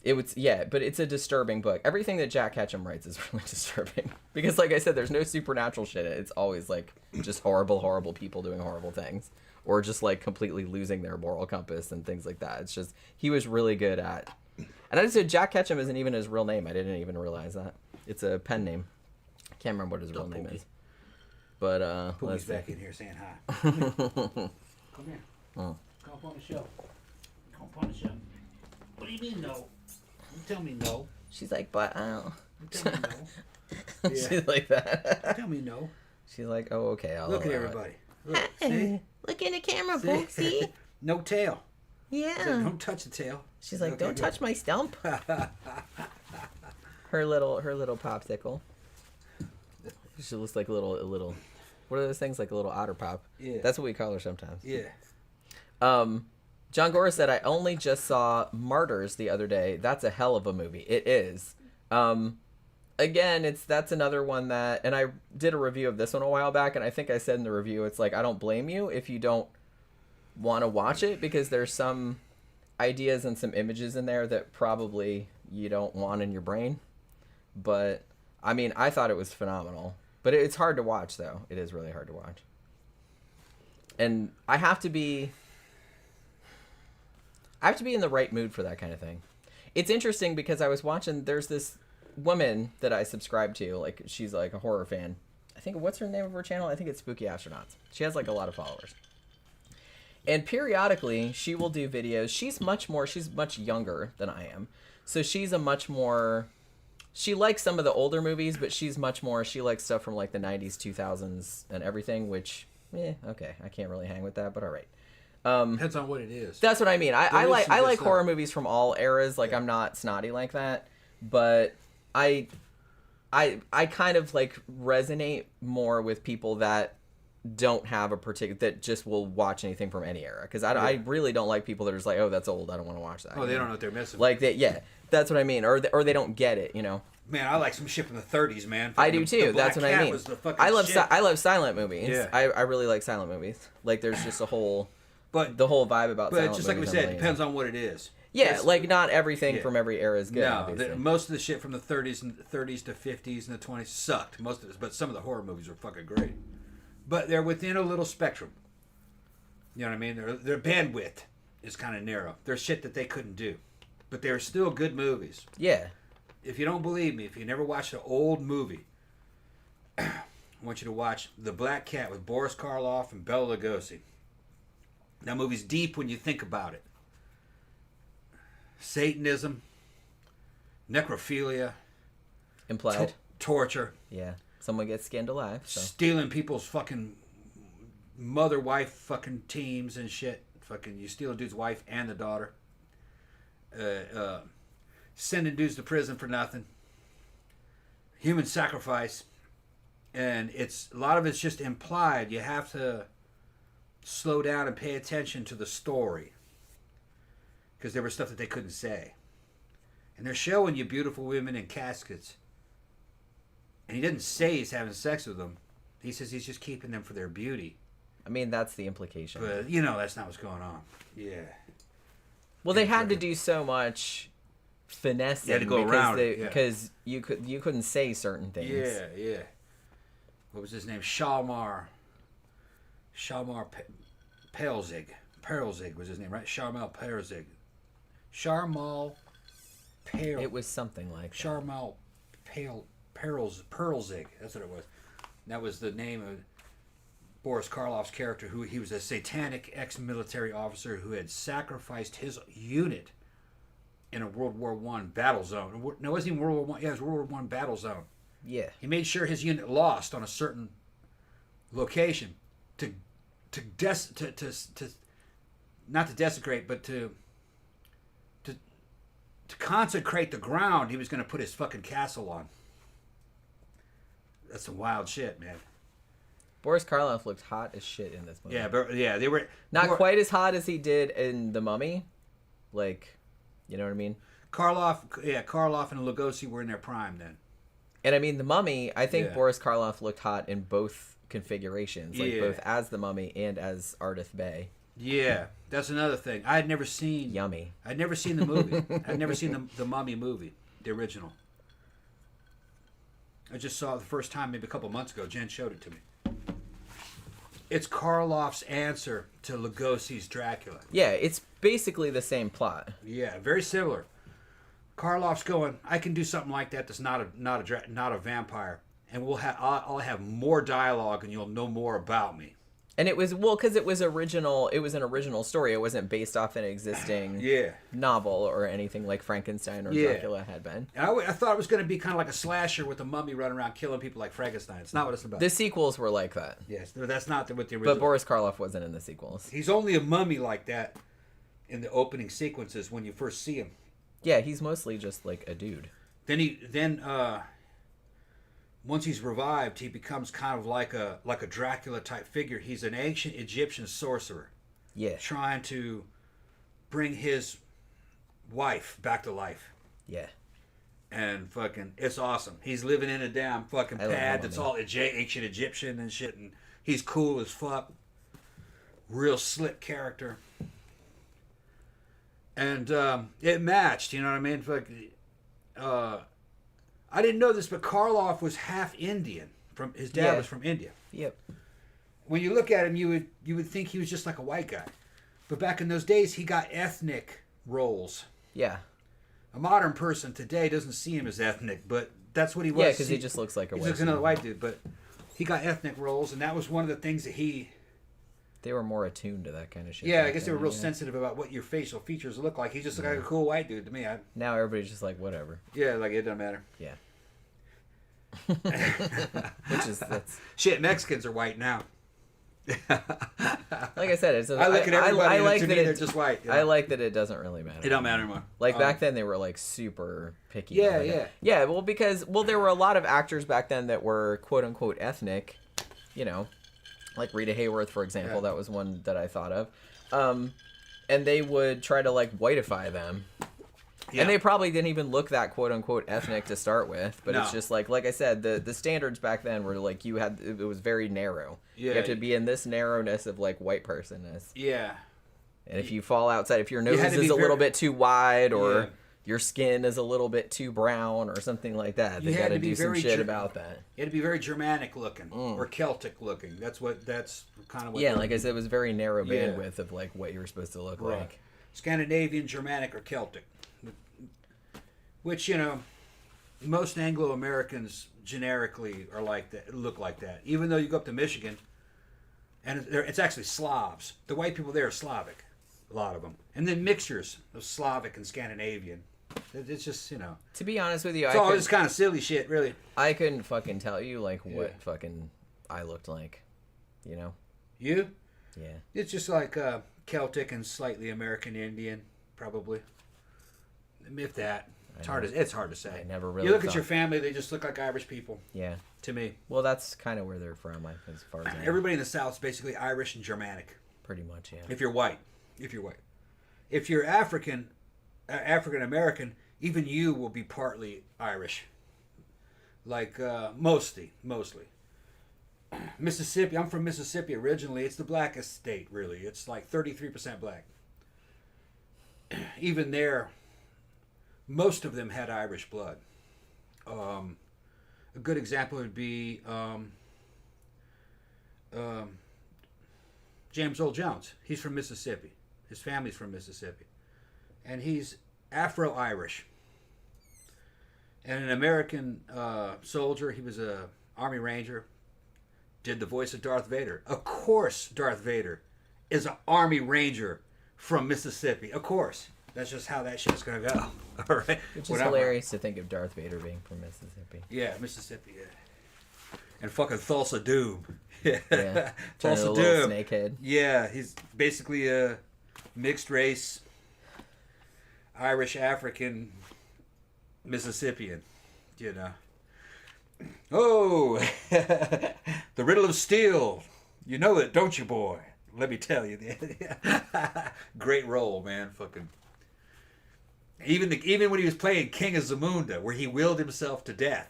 it's a disturbing book. Everything that Jack Ketchum writes is really disturbing because, like I said, there's no supernatural shit. It's always like just horrible people doing horrible things. Or just like completely losing their moral compass and things like that. It's just, he was really good at. And I just said Jack Ketchum isn't even his real name. I didn't even realize that. It's a pen name. I can't remember what his real name is. But Pookie's back in here saying hi. Come here. Oh. Come up on the show. Come up on the show. What do you mean no? You tell me no. She's like, but I don't. You tell me no. Yeah. She's like that. Tell me no. She's like, oh, okay. I'll look at everybody. Look, hey, see? Look in the camera, Book. See? No tail. Yeah. So don't touch the tail. She's like, okay, don't touch my stump. her little popsicle. She looks like a little. What are those things? Like a little otter pop. Yeah. That's what we call her sometimes. Yeah. John Gora said, I only just saw Martyrs the other day. That's a hell of a movie. It is. again, that's another one that, and I did a review of this one a while back, and I think I said in the review, it's like, I don't blame you if you don't want to watch it, because there's some ideas and some images in there that probably you don't want in your brain. But I mean, I thought it was phenomenal, but it's hard to watch, though. It is really hard to watch, and I have to be in the right mood for that kind of thing. It's interesting because I was watching, there's this woman that I subscribe to, like, she's like a horror fan. I think, what's her name of her channel? I think it's Spooky Astronauts. She has like a lot of followers. And periodically she will do videos. She's much younger than I am. So she's a much more, she likes some of the older movies, but she likes stuff from like the 90s, 2000s and everything, which, okay, I can't really hang with that, but all right. Depends on what it is. That's what I mean. I like horror movies from all eras. Like, I'm not snotty like that, but I kind of like resonate more with people that don't have a particular, that just will watch anything from any era. Because I really don't like people that are just like, oh, that's old, I don't want to watch that. Oh, they don't know what they're missing. Like that, yeah. That's what I mean. Or they don't get it, you know. Man, I like some shit from the 30s, man. I do too. That's what I mean. I love silent movies. Yeah. I really like silent movies. Like, there's just the whole vibe about silent movies. But just like we said, it depends on what it is. Yeah, like, not everything from every era is good. No, most of the shit from the 30s to 50s and the 20s sucked. Most of it, but some of the horror movies were fucking great. But they're within a little spectrum. You know what I mean? Their bandwidth is kind of narrow. There's shit that they couldn't do, but they're still good movies. Yeah. If you don't believe me, if you never watched an old movie, I want you to watch The Black Cat with Boris Karloff and Bela Lugosi. That movie's deep when you think about it. Satanism, necrophilia, implied torture. Yeah, someone gets skinned alive. So. Stealing people's fucking mother-wife fucking teams and shit. Fucking, you steal a dude's wife and the daughter. Sending dudes to prison for nothing. Human sacrifice, and a lot of it's just implied. You have to slow down and pay attention to the story. Because there was stuff that they couldn't say. And they're showing you beautiful women in caskets. And he didn't say he's having sex with them. He says he's just keeping them for their beauty. I mean, that's the implication. But, you know, that's not what's going on. Yeah. Well, they had to do so much finessing. You had to go around it, because you couldn't say certain things. Yeah. What was his name? Shalmar Pelzig. Perlzig was his name, right? Sharmal Perlzig. It was something like Sharmal Perlzig. That's what it was. That was the name of Boris Karloff's character, who he was a satanic ex-military officer who had sacrificed his unit in a World War I battle zone. No, it wasn't even World War I. Yeah, it was World War I battle zone. Yeah. He made sure his unit lost on a certain location to not to desecrate, but to consecrate the ground he was going to put his fucking castle on. That's some wild shit, man. Boris Karloff looked hot as shit in this movie. Yeah, but they were not quite as hot as he did in The Mummy. Like, you know what I mean? Karloff and Lugosi were in their prime then. And I mean, The Mummy, I think Boris Karloff looked hot in both configurations, like both as The Mummy and as Ardith Bey. Yeah, that's another thing. I had never seen. Yummy. I'd never seen the movie. I'd never seen the Mummy movie, the original. I just saw it the first time maybe a couple months ago. Jen showed it to me. It's Karloff's answer to Lugosi's Dracula. Yeah, it's basically the same plot. Yeah, very similar. Karloff's going, I can do something like that. That's not a vampire, and I'll have more dialogue, and you'll know more about me. And it was because it was original. It was an original story. It wasn't based off an existing novel or anything like Frankenstein or Dracula had been. And I thought it was going to be kind of like a slasher with a mummy running around killing people like Frankenstein. It's not what it's about. The sequels were like that. Yes, that's not what the original. But Boris Karloff wasn't in the sequels. He's only a mummy like that in the opening sequences when you first see him. Yeah, he's mostly just like a dude. Then once he's revived, he becomes kind of like a Dracula type figure. He's an ancient Egyptian sorcerer. Yeah. Trying to bring his wife back to life. Yeah. And fucking, it's awesome. He's living in a damn fucking I love pad him, that's man. all ancient Egyptian and shit, and he's cool as fuck. Real slick character. And it matched, you know what I mean? I didn't know this, but Karloff was half Indian. From his dad was from India. Yep. When you look at him, you would think he was just like a white guy, but back in those days, he got ethnic roles. Yeah. A modern person today doesn't see him as ethnic, but that's what he was. Yeah, because he just looks like a he white looks dude. another white dude, but he got ethnic roles, and that was one of the things that he. They were more attuned to that kind of shit. Yeah, I back guess they then, were real yeah. sensitive about what your facial features look like. He just looked like a cool white dude to me. Now everybody's just like, whatever. Yeah, like it doesn't matter. Yeah. Which is that's Shit, Mexicans are white now. like I said. It's I look at everybody, and like to that me, they're just white. I like that it doesn't really matter. It don't matter anymore. Like back then, they were like super picky. Yeah, about it. yeah. Yeah, well, because there were a lot of actors back then that were quote unquote ethnic, you know, like Rita Hayworth, for example. Yeah. That was one that I thought of, and they would try to like whiteify them. Yeah. And they probably didn't even look that quote unquote ethnic to start with, but it's No. just like I said, the standards back then were like it was very narrow. Yeah. You have to be in this narrowness of like white personness. Yeah. And if you fall outside, if your nose had to is be a little very- bit too wide, or Yeah. your skin is a little bit too brown, or something like that, You they had got to to be do some very shit Ger- about that. It'd be very Germanic looking or Celtic looking. That's kind of what. Yeah, like I said, it was very narrow Yeah. bandwidth of like what you were supposed to look Right. like. Scandinavian, Germanic, or Celtic. Which, you know, most Anglo-Americans generically are like that, look like that. Even though you go up to Michigan, and it's actually Slavs. The white people there are Slavic, a lot of them. And then mixtures of Slavic and Scandinavian. It's just, you know. To be honest with you, It's all this kind of silly shit, really. I couldn't fucking tell you like what Yeah. fucking I looked like, you know? You? Yeah. It's just like Celtic and slightly American Indian, probably. If that. It's hard to say. I never really You look at thought- your family, they just look like Irish people, Yeah. to me. Well, that's kind of where they're from, as far as I know. Everybody in the South is basically Irish and Germanic. Pretty much, yeah. If you're white. If you're African American, even you will be partly Irish. Like, mostly. Mississippi, I'm from Mississippi originally. It's the blackest state, really. It's like 33% black. Even there, most of them had Irish blood. A good example would be James Earl Jones. He's from Mississippi. His family's from Mississippi. And he's Afro-Irish. And an American soldier. He was a Army Ranger. Did the voice of Darth Vader. Of course Darth Vader is an Army Ranger from Mississippi. Of course. That's just how that shit's going to go. All right? Which is hilarious to think of Darth Vader being from Mississippi. Yeah, Mississippi, yeah. And fucking Thulsa Doom. Yeah. Turning Tulsa a little Doom. snakehead. Yeah, he's basically a mixed race, Irish, African, Mississippian, you know. Oh, the riddle of steel. You know it, don't you, boy? Let me tell you. Great role, man. Fucking. Even when he was playing King of Zamunda, where he willed himself to death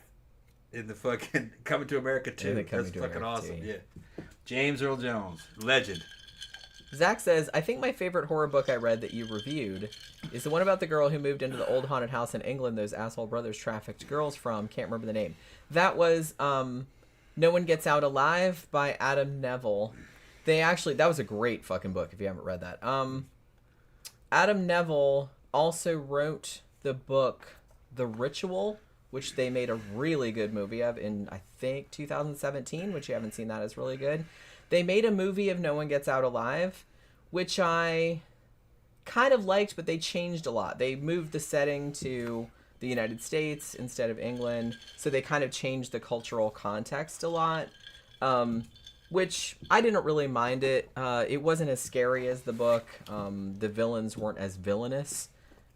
in the fucking Coming to America 2. the Coming That's to fucking America awesome. 2. Yeah. James Earl Jones, legend. Zach says, I think my favorite horror book I read that you reviewed is the one about the girl who moved into the old haunted house in England those asshole brothers trafficked girls from. Can't remember the name. That was No One Gets Out Alive by Adam Neville. That was a great fucking book if you haven't read that. Adam Neville also wrote the book The Ritual, which they made a really good movie of in, I think, 2017, which you haven't seen. That is really good. They made a movie of No One Gets Out Alive, which I kind of liked, but they changed a lot. They moved the setting to the United States instead of England, so they kind of changed the cultural context a lot, which I didn't really mind it. It wasn't as scary as the book. The villains weren't as villainous.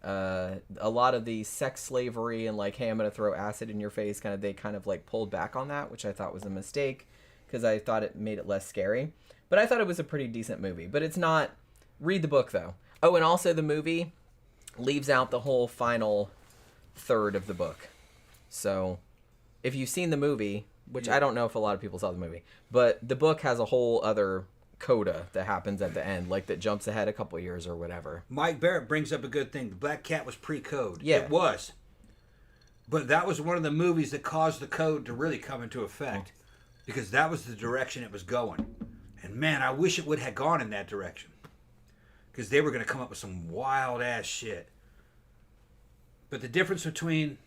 A lot of the sex slavery and like, hey, I'm gonna throw acid in your face, they kind of like pulled back on that, which I thought was a mistake because I thought it made it less scary. But I thought it was a pretty decent movie. But it's not. Read the book though. Oh, and also the movie leaves out the whole final third of the book. So if you've seen the movie, which I don't know if a lot of people saw the movie, but the book has a whole other coda that happens at the end, like that jumps ahead a couple years or whatever. Mike Barrett brings up a good thing. The Black Cat was pre-code. Yeah. It was. But that was one of the movies that caused the code to really come into effect. Because that was the direction it was going. And man, I wish it would have gone in that direction. Because they were going to come up with some wild ass shit. But the difference between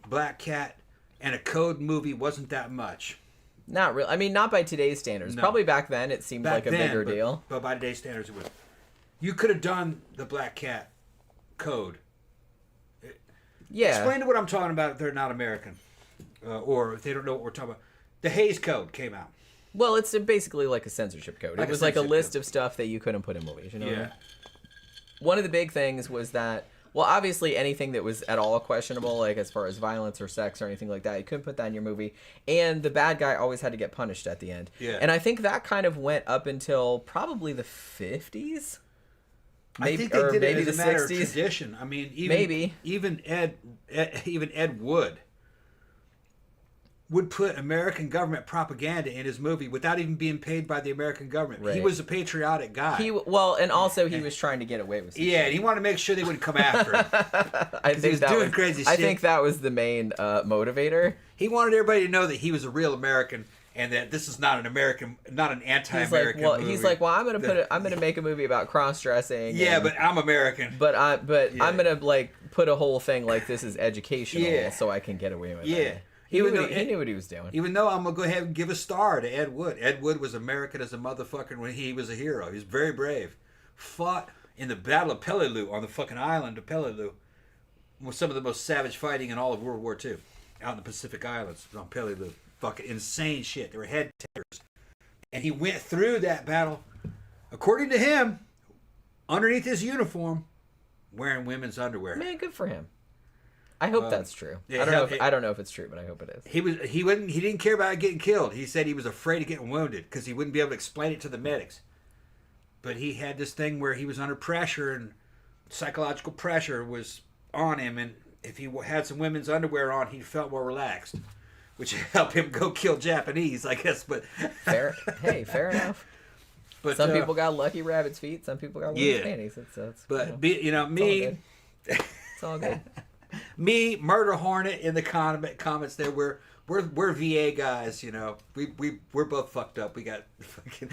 Black Cat and a code movie wasn't that much. Not really. I mean, not by today's standards. No. Probably back then it seemed like a bigger but, deal. But by today's standards, it was. You could have done the Black Cat code. Yeah. Explain to what I'm talking about if they're not American. Or if they don't know what we're talking about. The Hays Code came out. Well, it's basically like a censorship code. It was like a list of stuff that you couldn't put in movies. You know what I mean? One of the big things was that, well, obviously anything that was at all questionable, like as far as violence or sex or anything like that, you couldn't put that in your movie. And the bad guy always had to get punished at the end. Yeah. And I think that kind of went up until probably the 50s. Maybe, I think they did it as a matter of tradition. I mean, even Ed Wood would put American government propaganda in his movie without even being paid by the American government. Right. He was a patriotic guy. And also he was trying to get away with Yeah, and he wanted to make sure they wouldn't come after him. I think he was doing crazy shit. I think that was the main motivator. He wanted everybody to know that he was a real American and that this is not an anti-American movie. He's like, well, I'm gonna make a movie about cross-dressing. Yeah, but I'm American. But I'm gonna like put a whole thing like this is educational, so I can get away with it. He knew what he was doing. Even though I'm going to go ahead and give a star to Ed Wood. Ed Wood was American as a motherfucker when he was a hero. He was very brave. Fought in the Battle of Peleliu on the fucking island of Peleliu. With some of the most savage fighting in all of World War II. Out in the Pacific Islands on Peleliu. Fucking insane shit. They were head tearers. And he went through that battle, according to him, underneath his uniform, wearing women's underwear. Man, good for him. I hope that's true. Yeah, I don't know if it's true, but I hope it is. He didn't care about getting killed. He said he was afraid of getting wounded because he wouldn't be able to explain it to the medics. But he had this thing where he was under pressure and psychological pressure was on him, and if he had some women's underwear on, he felt more relaxed, which helped him go kill Japanese, I guess. But fair enough. But some people got lucky rabbit's feet. Some people got women's panties. Me, it's all good. Me, Murder Hornet in the comments there. We're VA guys, you know. We're both fucked up. We got fucking,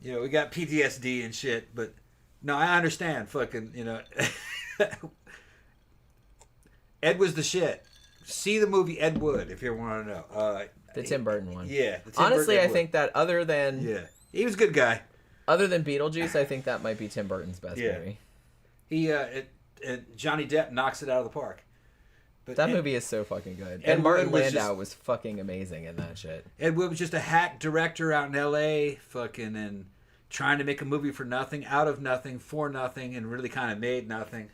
we got PTSD and shit. But no, I understand. Fucking, Ed was the shit. See the movie Ed Wood if you want to know. The Tim Burton one. Yeah. Honestly, I think that other than he was a good guy. Other than Beetlejuice, I think that might be Tim Burton's best movie. He Johnny Depp knocks it out of the park. But that movie is so fucking good. And Martin Landau was fucking amazing in that shit. Ed Wood was just a hack director out in L.A. fucking and trying to make a movie for nothing, out of nothing, for nothing, and really kind of made nothing.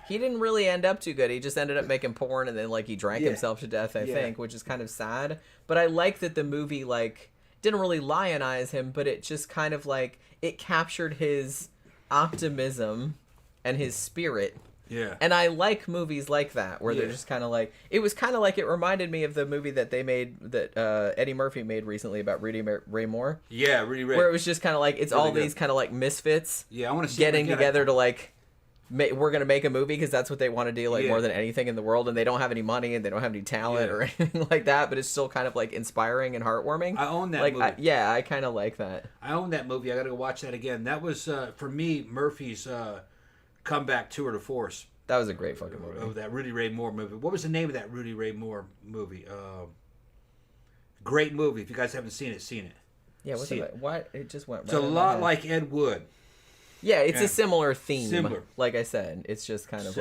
He didn't really end up too good. He just ended up making porn, and then he drank himself to death, I think, which is kind of sad. But I like that the movie didn't really lionize him, but it just kind of it captured his optimism and his spirit. Yeah. And I like movies like that, where they're just kind of it was kind of it reminded me of the movie that they made, that Eddie Murphy made recently about Rudy Ray Moore. Yeah, Rudy Ray. Where it was just kind of it's really all good. These kind of misfits. Yeah, I want to see getting together to we're going to make a movie because that's what they want to do more than anything in the world, and they don't have any money and they don't have any talent or anything like that, but it's still kind of inspiring and heartwarming. I own that movie. I kind of like that. I own that movie. I got to go watch that again. That was, for me, Murphy's comeback tour de force. That was a great fucking movie. Oh, that Rudy Ray Moore movie. What was the name of that Rudy Ray Moore movie? Great movie. If you guys haven't seen it. Yeah, what's it? Why it just went right. It's a lot like Ed Wood. Yeah, it's a similar theme. Similar. Like I said, it's just kind of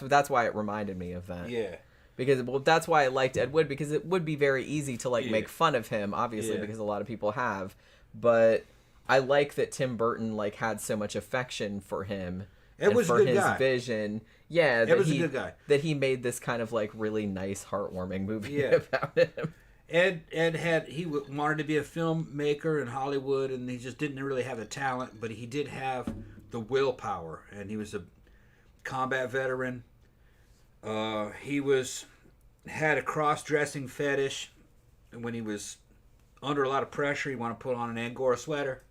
that's why it reminded me of that. Yeah. Because that's why I liked Ed Wood, because it would be very easy to make fun of him, obviously, because a lot of people have. But I like that Tim Burton had so much affection for him. Ed was for a good his guy. Vision. Yeah, Ed was a good guy. That he made this kind of really nice, heartwarming movie about him. Ed wanted to be a filmmaker in Hollywood, and he just didn't really have the talent, but he did have the willpower, and he was a combat veteran. He had a cross-dressing fetish, and when he was under a lot of pressure, he wanted to put on an Angora sweater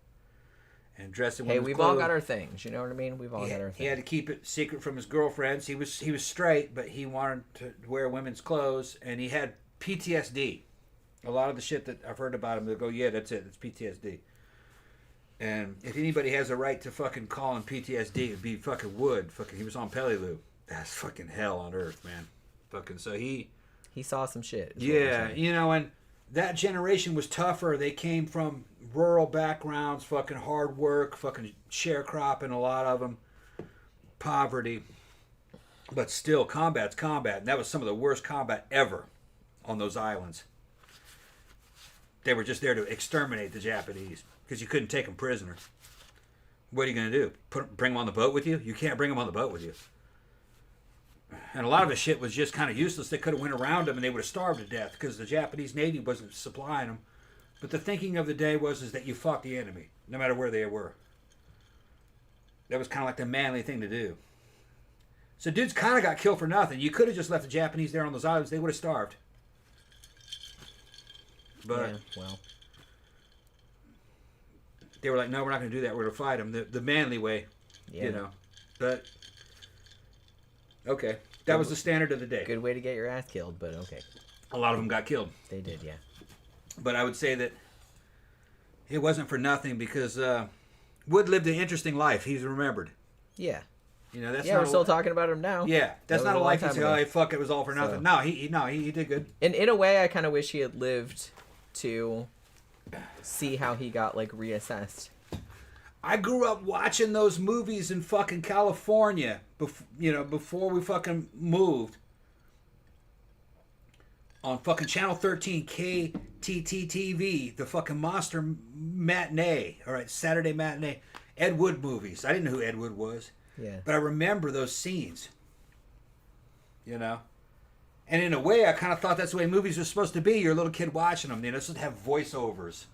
and dress in women's we've clothes. all got our things. You know what I mean? We've all got our things. He had to keep it secret from his girlfriends. He was straight, but he wanted to wear women's clothes, and he had PTSD. A lot of the shit that I've heard about him, they'll go, yeah, that's it. It's PTSD. And if anybody has a right to fucking call him PTSD, it'd be fucking Wood. Fucking, he was on Peleliu. That's fucking hell on earth, man. Fucking, so he saw some shit. Yeah, you know, and that generation was tougher. They came from rural backgrounds, fucking hard work, fucking sharecropping, a lot of them, poverty. But still, combat's combat. And that was some of the worst combat ever on those islands. They were just there to exterminate the Japanese because you couldn't take them prisoner. What are you going to do? Bring them on the boat with you? You can't bring them on the boat with you. And a lot of the shit was just kind of useless. They could have went around them and they would have starved to death because the Japanese Navy wasn't supplying them. But the thinking of the day was that you fought the enemy, no matter where they were. That was kind of like the manly thing to do. So dudes kind of got killed for nothing. You could have just left the Japanese there on those islands. They would have starved. But yeah, well, they were like, no, we're not going to do that. We're going to fight them the manly way, you know. But okay, that was the standard of the day. Good way to get your ass killed, but okay. A lot of them got killed. They did, yeah. But I would say that it wasn't for nothing because Wood lived an interesting life. He's remembered. Yeah. You know, that's we're still talking about him now. Yeah, that's not a life you say, oh, fuck, it was all for nothing. So. No, he did good. And in a way, I kind of wish he had lived to see how he got, like, reassessed. I grew up watching those movies in fucking California, before we fucking moved. On fucking Channel 13 KTTV, the fucking monster matinee, all right, Saturday matinee, Ed Wood movies. I didn't know who Ed Wood was. Yeah. But I remember those scenes. You know? And in a way, I kind of thought that's the way movies were supposed to be. You're a little kid watching them. They're supposed to have voiceovers.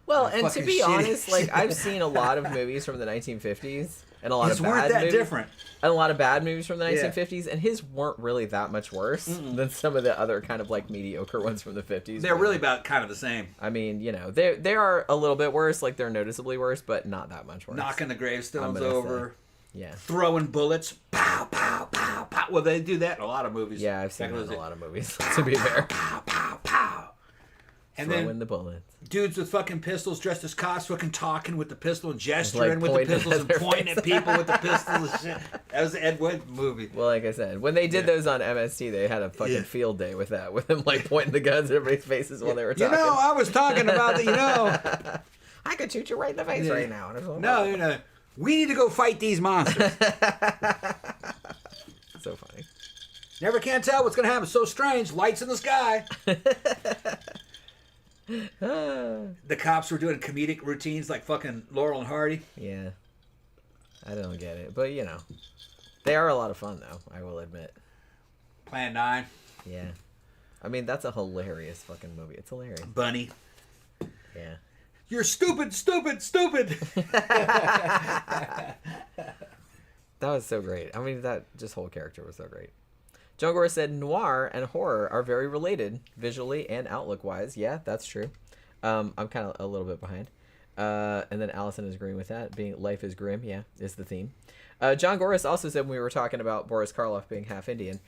Well, and to be honest, like, I've seen a lot of movies from the 1950s. And a lot of bad movies. Different. And a lot of bad movies from the 1950s, and his weren't really that much worse than some of the other kind of like mediocre ones from the 50s. They're really about kind of the same. I mean, you know, they are a little bit worse, like they're noticeably worse, but not that much worse. Knocking the gravestones over. Yeah. Throwing bullets. Pow, pow, pow, pow. Well, they do that in a lot of movies. Yeah, I've seen that in a lot of movies, to be fair. Pow, pow, pow. And throwing the bullets. Dudes with fucking pistols dressed as cops fucking talking with the pistol and gesturing like with the pistols and pointing face. at people with the pistols and shit. That was the Ed Wood movie. Well, like I said, when they did those on MST, they had a fucking field day with that, with them like pointing the guns at everybody's faces while they were talking. You know, I was talking about that, I could shoot you right in the face right now. No. We need to go fight these monsters. So funny. Never can tell what's going to happen. So strange. Lights in the sky. The cops were doing comedic routines like fucking Laurel and Hardy. Yeah. I don't get it. But, you know. They are a lot of fun, though, I will admit. Plan 9. Yeah. I mean, that's a hilarious fucking movie. It's hilarious. Bunny. Yeah. You're stupid, stupid, stupid. That was so great. I mean, that just whole character was so great. John Gore said, noir and horror are very related, visually and outlook-wise. Yeah, that's true. I'm kind of a little bit behind. And then Allison is agreeing with that. Being life is grim, yeah, is the theme. John Goris also said when we were talking about Boris Karloff being half Indian,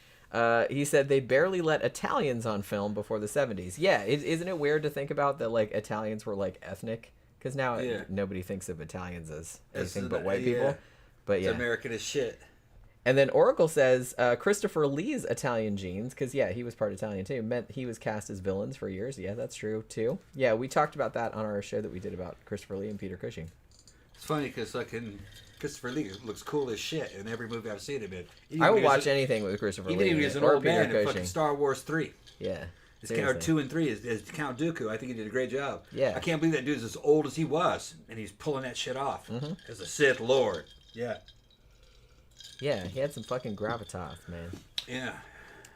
he said they barely let Italians on film before the 70s. Yeah, isn't it weird to think about that, like, Italians were, like, ethnic? Because now nobody thinks of Italians as anything but white people. But yeah. It's American as shit. And then Oracle says Christopher Lee's Italian genes, because, yeah, he was part Italian, too, meant he was cast as villains for years. Yeah, that's true, too. Yeah, we talked about that on our show that we did about Christopher Lee and Peter Cushing. It's funny because Christopher Lee looks cool as shit in every movie I've seen him in. I would watch anything with Christopher Lee. Even if he's an old man in fucking Star Wars 3. Yeah. Or 2 and 3 is Count Dooku. I think he did a great job. Yeah. I can't believe that dude's as old as he was, and he's pulling that shit off as a Sith Lord. Yeah. Yeah, he had some fucking gravitas, man. Yeah.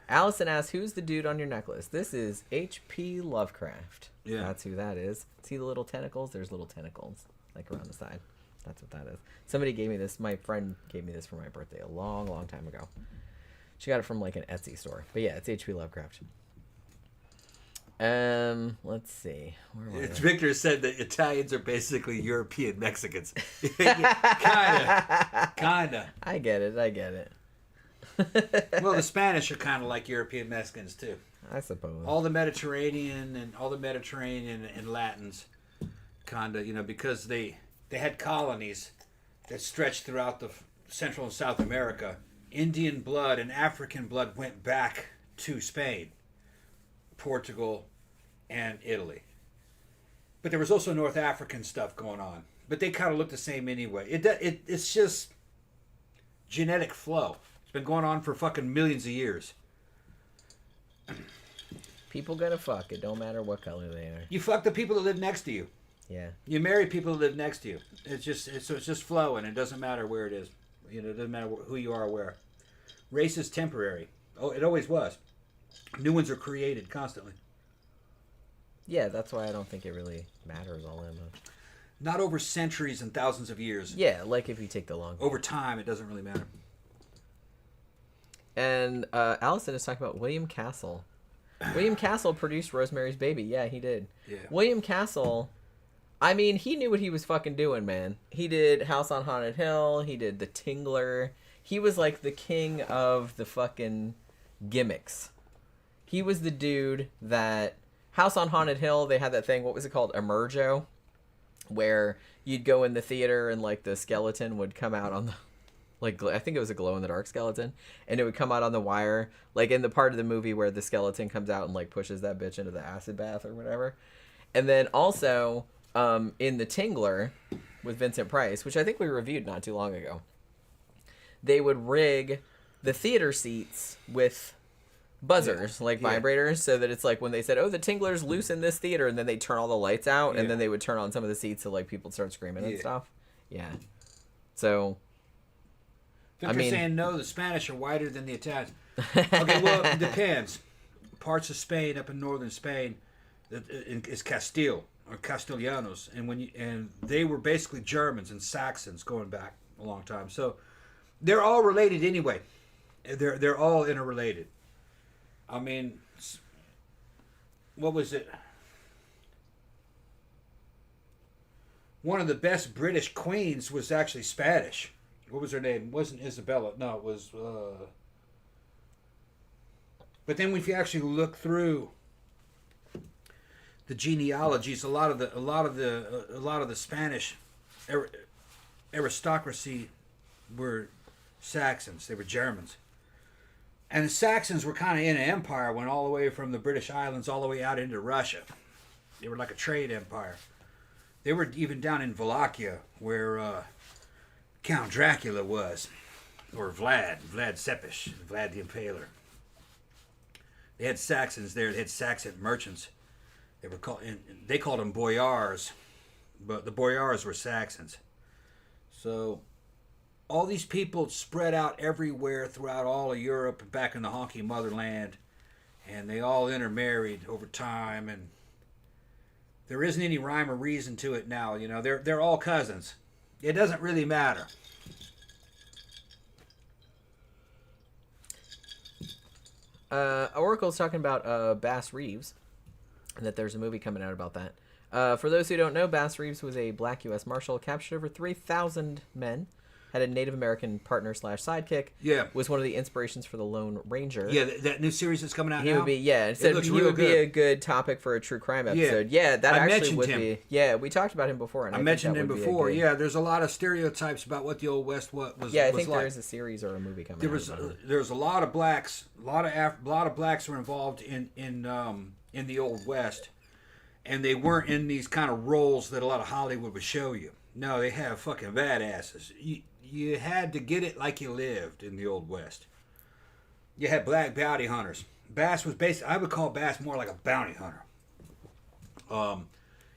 Allison asks, who's the dude on your necklace? This is H.P. Lovecraft. Yeah. That's who that is. See the little tentacles? There's little tentacles, like, around the side. That's what that is. Somebody gave me this. My friend gave me this for my birthday a long, long time ago. She got it from like an Etsy store. But yeah, it's H.P. Lovecraft. Let's see. It's Victor said that Italians are basically European Mexicans. Kinda. I get it. Well, the Spanish are kind of like European Mexicans too. I suppose. All the Mediterranean and Latins, kinda, because they had colonies that stretched throughout the Central and South America. Indian blood and African blood went back to Spain, Portugal, and Italy. But there was also North African stuff going on. But they kind of look the same anyway. It's just genetic flow. It's been going on for fucking millions of years. People gonna fuck. It don't matter what color they are. You fuck the people that live next to you. Yeah. You marry people that live next to you. It's just flowing. It doesn't matter where it is. It doesn't matter who you are or where. Race is temporary. Oh, it always was. New ones are created constantly. Yeah, that's why I don't think it really matters all that much. Not over centuries and thousands of years. Yeah, like if you take the long. Over time, it doesn't really matter. And Allison is talking about William Castle. William Castle produced Rosemary's Baby. Yeah, he did. Yeah. William Castle, I mean, he knew what he was fucking doing, man. He did House on Haunted Hill. He did The Tingler. He was like the king of the fucking gimmicks. He was the dude that... House on Haunted Hill, they had that thing, what was it called? Emergo? Where you'd go in the theater and like the skeleton would come out on the... Like, I think it was a glow-in-the-dark skeleton. And it would come out on the wire. Like in the part of the movie where the skeleton comes out and like pushes that bitch into the acid bath or whatever. And then also in The Tingler with Vincent Price, which I think we reviewed not too long ago. They would rig the theater seats with... buzzers, like vibrators, so that it's like when they said, oh, the Tingler's loose in this theater, and then they turn all the lights out, and then they would turn on some of the seats so like people start screaming and stuff. Yeah. So, Victor's saying no, the Spanish are whiter than the Italians. Okay, well, it depends. Parts of Spain, up in northern Spain, is Castile, or Castellanos, and they were basically Germans and Saxons going back a long time. So, they're all related anyway. They're all interrelated. I mean, what was it? One of the best British queens was actually Spanish. What was her name? It wasn't Isabella. No, it was... But then if you actually look through the genealogies, a lot of the Spanish aristocracy were Saxons. They were Germans. And the Saxons were kind of in an empire, went all the way from the British Islands all the way out into Russia. They were like a trade empire. They were even down in Wallachia, where Count Dracula was, or Vlad Tepes, Vlad the Impaler. They had Saxons there. They had Saxon merchants. They called them boyars, but the boyars were Saxons. So... all these people spread out everywhere throughout all of Europe and back in the honky motherland, and they all intermarried over time, and there isn't any rhyme or reason to it now. They're all cousins. It doesn't really matter. Oracle's talking about Bass Reeves, and that there's a movie coming out about that. For those who don't know, Bass Reeves was a black U.S. Marshal, captured over 3,000 men. Had a Native American partner / sidekick. Yeah. Was one of the inspirations for the Lone Ranger. Yeah, that new series that's coming out he now. Would be, yeah. It said he would be a good topic for a true crime episode. Yeah, that I actually would him. be. Yeah, we talked about him before. And I mentioned him before. Yeah, there's a lot of stereotypes about what the Old West was. Yeah, I think like. there is a series or a movie coming. There's a lot of blacks. A lot of blacks were involved in the Old West, and they weren't in these kind of roles that a lot of Hollywood would show you. No, they have fucking badasses. You had to get it like you lived in the Old West. You had black bounty hunters. Bass was basically, I would call Bass more like a bounty hunter.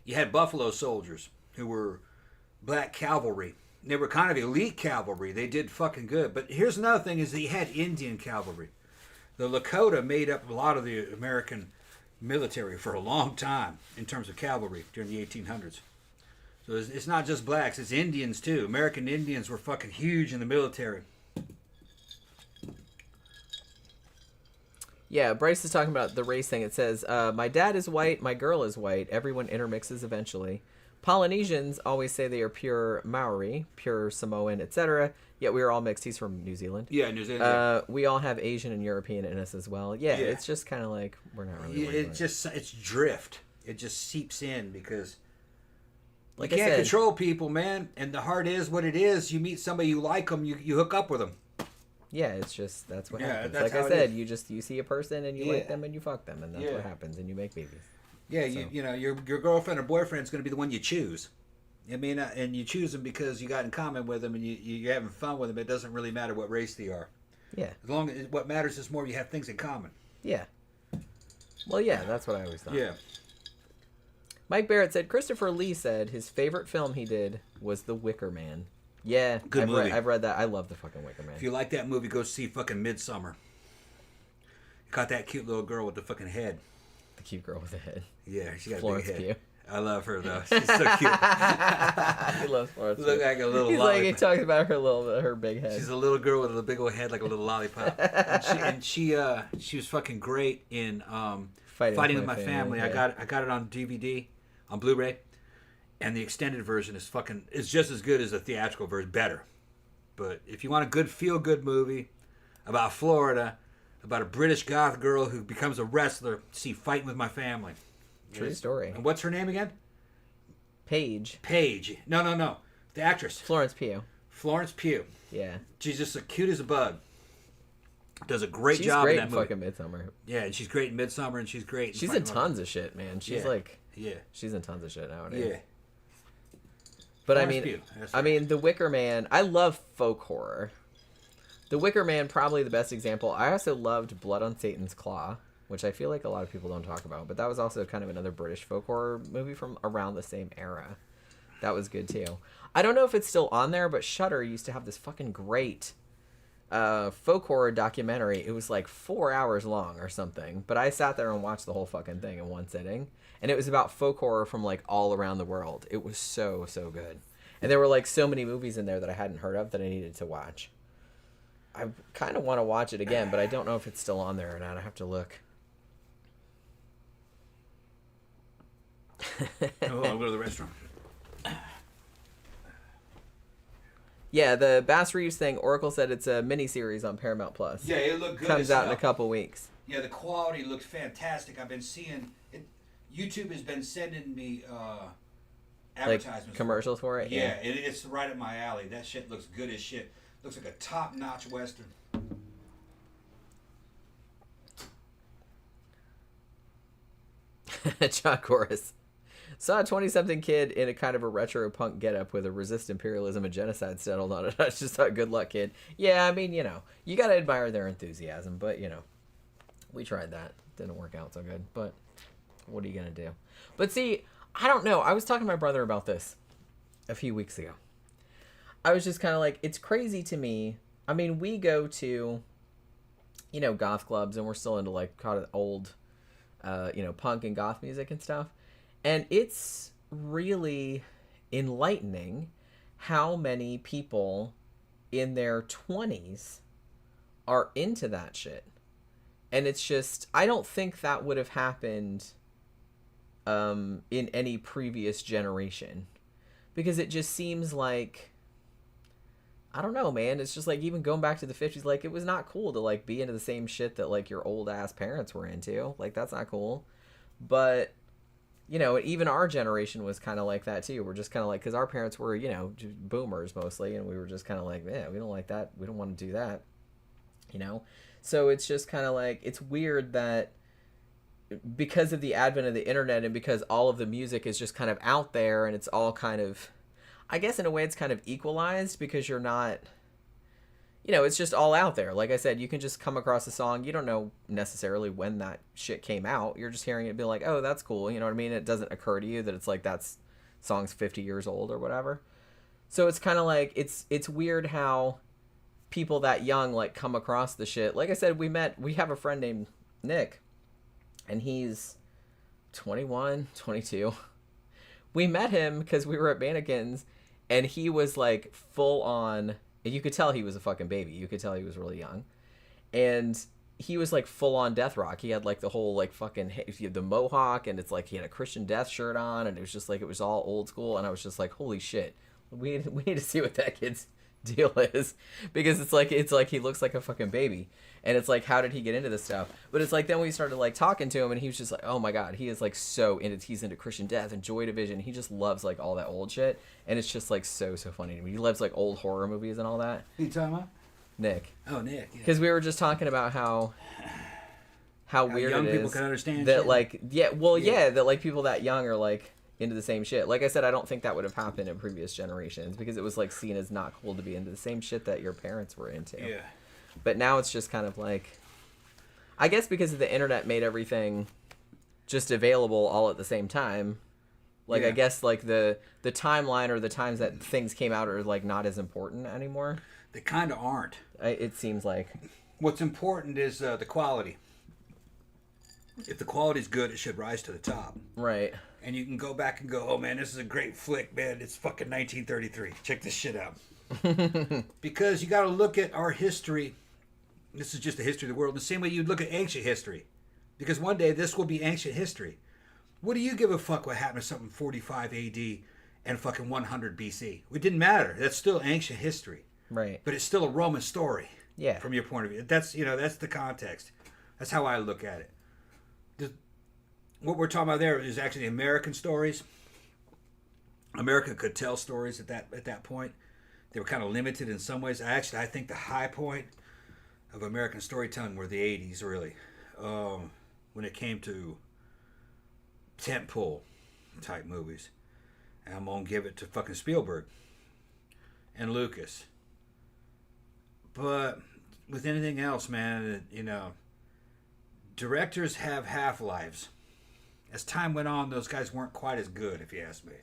You had buffalo soldiers who were black cavalry. They were kind of elite cavalry. They did fucking good. But here's another thing is that you had Indian cavalry. The Lakota made up a lot of the American military for a long time in terms of cavalry during the 1800s. So it's not just blacks, it's Indians too. American Indians were fucking huge in the military. Yeah, Bryce is talking about the race thing. It says, my dad is white, my girl is white. Everyone intermixes eventually. Polynesians always say they are pure Maori, pure Samoan, etc. Yet we are all mixed. He's from New Zealand. Yeah, New Zealand. We all have Asian and European in us as well. Yeah, it's just kind of like we're not really. It's drift. It just seeps in because like you I can't said, control people, man. And the heart is what it is. You meet somebody you like them, you hook up with them. yeah, it's just that's what happens. That's Like how I it said, is. you see a person and you like them and you fuck them and that's what happens and you make babies. Yeah, So. you know your girlfriend or boyfriend is going to be the one you choose. I mean, and you choose them because you got in common with them and you're having fun with them. It doesn't really matter what race they are. Yeah. As long as what matters is more you have things in common. Yeah. Well, yeah, that's what I always thought. Yeah. Mike Barrett said Christopher Lee said his favorite film he did was The Wicker Man. Yeah, Good movie. I've read that. I love the fucking Wicker Man. If you like that movie, go see fucking Midsummer. Got that cute little girl with the fucking head. The cute girl with the head. Yeah, she got Florence a big Pugh. head. I love her though. She's so cute. He loves Florence. Look like a little. He's lollipop. like he talks about her big head. She's a little girl with a big old head like a little lollipop. and she was fucking great in Fighting with My Family. Yeah. I got it on DVD, on Blu-ray, and the extended version is just as good as the theatrical version, better. But if you want a good feel-good movie about Florida, about a British goth girl who becomes a wrestler, see Fighting with My Family. True story. And what's her name again? Paige. No. The actress. Florence Pugh. Florence Pugh. Yeah. She's just as cute as a bug. Does a great She's job great in that in movie. fucking Midsummer. Yeah, and she's great in Midsummer, and she's great. She's in tons of shit, man. She's Yeah. she's in tons of shit nowadays. Yeah. But Florence Pugh. That's I right. mean, The Wicker Man. I love folk horror. The Wicker Man, probably the best example. I also loved Blood on Satan's Claw, which I feel like a lot of people don't talk about. But that was also kind of another British folk horror movie from around the same era. That was good too. I don't know if it's still on there, but Shudder used to have this fucking great folk horror documentary. It was like 4 hours long or something. But I sat there and watched the whole fucking thing in one sitting. And it was about folk horror from like all around the world. It was so good. And there were like so many movies in there that I hadn't heard of that I needed to watch. I kind of want to watch it again, but I don't know if it's still on there or not. I have to look. Oh, I'll go to the restaurant. Yeah, the Bass Reeves thing, Oracle said it's a mini-series on Paramount Plus. Yeah, it looked good. Comes out in a couple weeks. Yeah, the quality looks fantastic. I've been seeing it. YouTube has been sending me advertisements. Like commercials for it? Yeah, it's right up my alley. That shit looks good as shit. Looks like a top-notch Western. John Chorus. Saw a 20-something kid in a kind of a retro punk getup with a resist imperialism and genocide settled on it. I just thought, good luck, kid. Yeah, I mean, you know, you got to admire their enthusiasm, but, you know, we tried that. Didn't work out so good, but what are you going to do? But see, I don't know. I was talking to my brother about this a few weeks ago. I was just kind of like, it's crazy to me. I mean, we go to, you know, goth clubs, and we're still into, like, kind of old, you know, punk and goth music and stuff. And it's really enlightening how many people in their 20s are into that shit. And it's just, I don't think that would have happened in any previous generation. Because it just seems like, I don't know, man. It's just like, even going back to the 50s, like, it was not cool to, like, be into the same shit that, like, your old-ass parents were into. Like, that's not cool. But, you know, even our generation was kind of like that, too. We're just kind of like, because our parents were, you know, boomers mostly, and we were just kind of like, yeah, we don't like that. We don't want to do that, you know? So it's just kind of like, it's weird that because of the advent of the internet and because all of the music is just kind of out there and it's all kind of, I guess in a way it's kind of equalized because you're not, you know, it's just all out there. Like I said, you can just come across a song. You don't know necessarily when that shit came out. You're just hearing it and be like, oh, that's cool. You know what I mean? It doesn't occur to you that it's like that's song's 50 years old or whatever. So it's kind of like, it's weird how people that young like come across the shit. Like I said, we have a friend named Nick, and he's 21, 22. We met him because we were at Mannequins, and he was like full on, and you could tell he was a fucking baby. You could tell he was really young. And he was like full on death rock. He had like the whole like fucking he had the mohawk, and it's like he had a Christian Death shirt on, and it was just like it was all old school. And I was just like, holy shit, we need to see what that kid's deal is, because it's like he looks like a fucking baby, and it's like, how did he get into this stuff? But it's like then we started like talking to him, and he was just like, oh my god, he is like he's into Christian Death and Joy Division. He just loves like all that old shit, and it's just like so funny to me. He loves like old horror movies and all that. Who you talking about? Nick. Oh, Nick. Because we were just talking about how weird young it is people can understand that shit. like that like people that young are like into the same shit. Like I said, I don't think that would have happened in previous generations, because it was like seen as not cool to be into the same shit that your parents were into. Yeah. But now it's just kind of like, I guess because the internet made everything just available all at the same time. Like Yeah. I guess like the timeline or the times that things came out are like not as important anymore. They kind of aren't. It seems like. What's important is the quality. If the quality's good, it should rise to the top. Right. And you can go back and go, oh man, this is a great flick, man. It's fucking 1933. Check this shit out. Because you got to look at our history. This is just the history of the world. The same way you look at ancient history. Because one day this will be ancient history. What do you give a fuck what happened to something 45 AD and fucking 100 BC? It didn't matter. That's still ancient history. Right. But it's still a Roman story. Yeah. From your point of view. That's the context. That's how I look at it. What we're talking about there is actually American stories. America could tell stories at that point. They were kind of limited in some ways. I think the high point of American storytelling were the 80s, really. When it came to tentpole type movies. And I'm going to give it to fucking Spielberg and Lucas. But with anything else, man, directors have half-lives. As time went on, those guys weren't quite as good, if you ask me.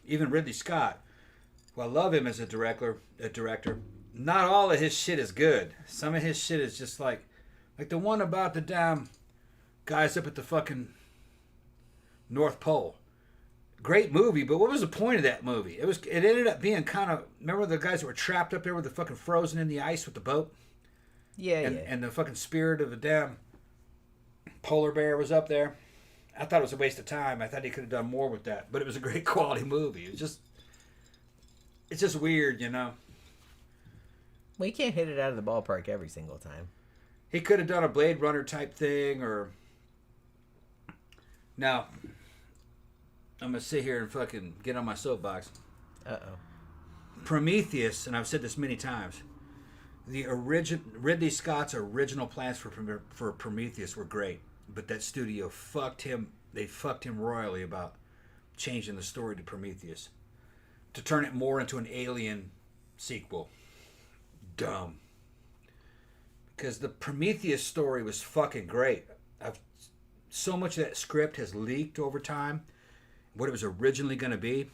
Even Ridley Scott, who I love him as a director, not all of his shit is good. Some of his shit is just like the one about the damn guys up at the fucking North Pole. Great movie, but what was the point of that movie? It ended up being kind of, remember the guys that were trapped up there with the fucking frozen in the ice with the boat? Yeah, And the fucking spirit of the damn polar bear was up there. I thought it was a waste of time. I thought he could have done more with that. But it was a great quality movie. It's just weird, Well, you can't hit it out of the ballpark every single time. He could have done a Blade Runner type thing, or... Now, I'm going to sit here and fucking get on my soapbox. Uh-oh. Prometheus, and I've said this many times, Ridley Scott's original plans for Prometheus were great, but that studio fucked him. They fucked him royally about changing the story to Prometheus to turn it more into an Alien sequel. Dumb. Because the Prometheus story was fucking great. So much of that script has leaked over time. What it was originally going to be.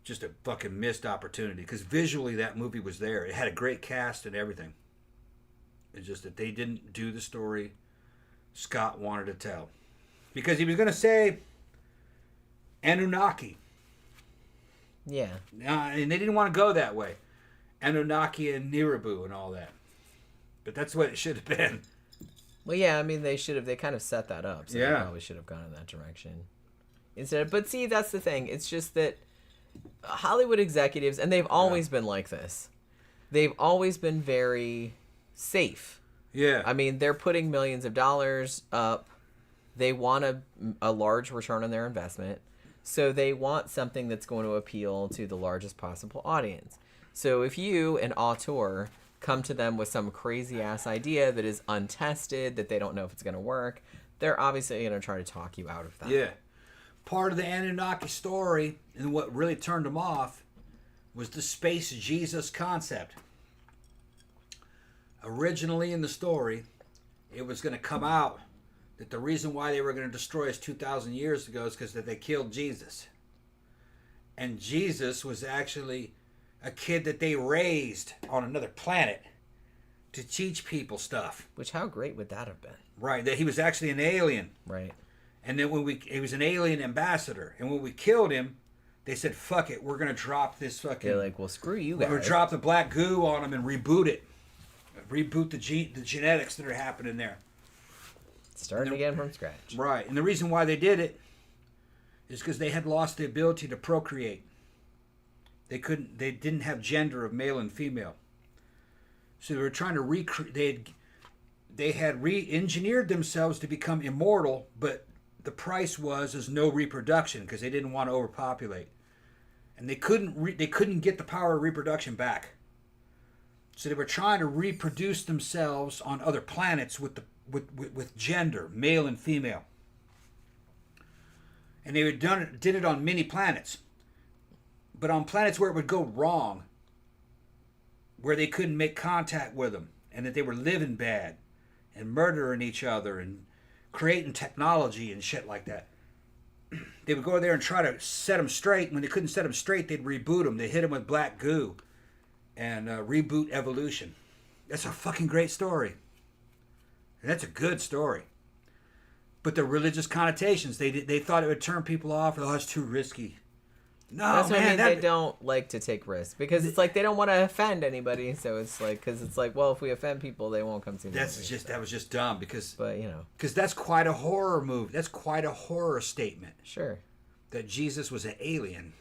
Just a fucking missed opportunity. Because visually that movie was there. It had a great cast and everything. It's just that they didn't do the story Scott wanted to tell. Because he was going to say Anunnaki. Yeah. And they didn't want to go that way. Anunnaki and Nibiru and all that. But that's what it should have been. Well, yeah, I mean, they kind of set that up. So Yeah. They probably should have gone in that direction. But see, that's the thing. It's just that Hollywood executives, and they've always been like this. They've always been very safe. Yeah. I mean, they're putting millions of dollars up. They want a large return on their investment. So they want something that's going to appeal to the largest possible audience. So if you, an auteur, come to them with some crazy-ass idea that is untested, that they don't know if it's going to work, they're obviously going to try to talk you out of that. Yeah. Part of the Anunnaki story, and what really turned them off, was the space Jesus concept. Originally in the story, it was going to come out that the reason why they were going to destroy us 2,000 years ago is because they killed Jesus. And Jesus was actually a kid that they raised on another planet to teach people stuff. Which, how great would that have been? Right, that he was actually an alien. Right. And then he was an alien ambassador. And when we killed him, They said, fuck it, we're going to drop this fucking... They're like, well, screw you guys. We're going to drop the black goo on them and reboot it. Reboot the genetics that are happening there. Starting again from scratch. Right. And the reason why they did it is because they had lost the ability to procreate. They didn't have gender of male and female. So they were trying to recreate... They had re-engineered themselves to become immortal, but the price was no reproduction because they didn't want to overpopulate, and they couldn't get the power of reproduction back. So they were trying to reproduce themselves on other planets with gender, male and female, and they did it on many planets, but on planets where it would go wrong, where they couldn't make contact with them, and that they were living bad and murdering each other and creating technology and shit like that. They would go there and try to set them straight. When they couldn't set them straight, they'd reboot them. They'd hit them with black goo and reboot evolution. That's a fucking great story. And that's a good story. But the religious connotations, they thought it would turn people off. Oh, that's too risky. No, that's what man, I mean. They don't like to take risks because it's like they don't want to offend anybody. So it's like, because it's like, well, if we offend people, they won't come see the movie. That was just dumb because. But you know, because that's quite a horror movie. That's quite a horror statement. Sure. That Jesus was an alien.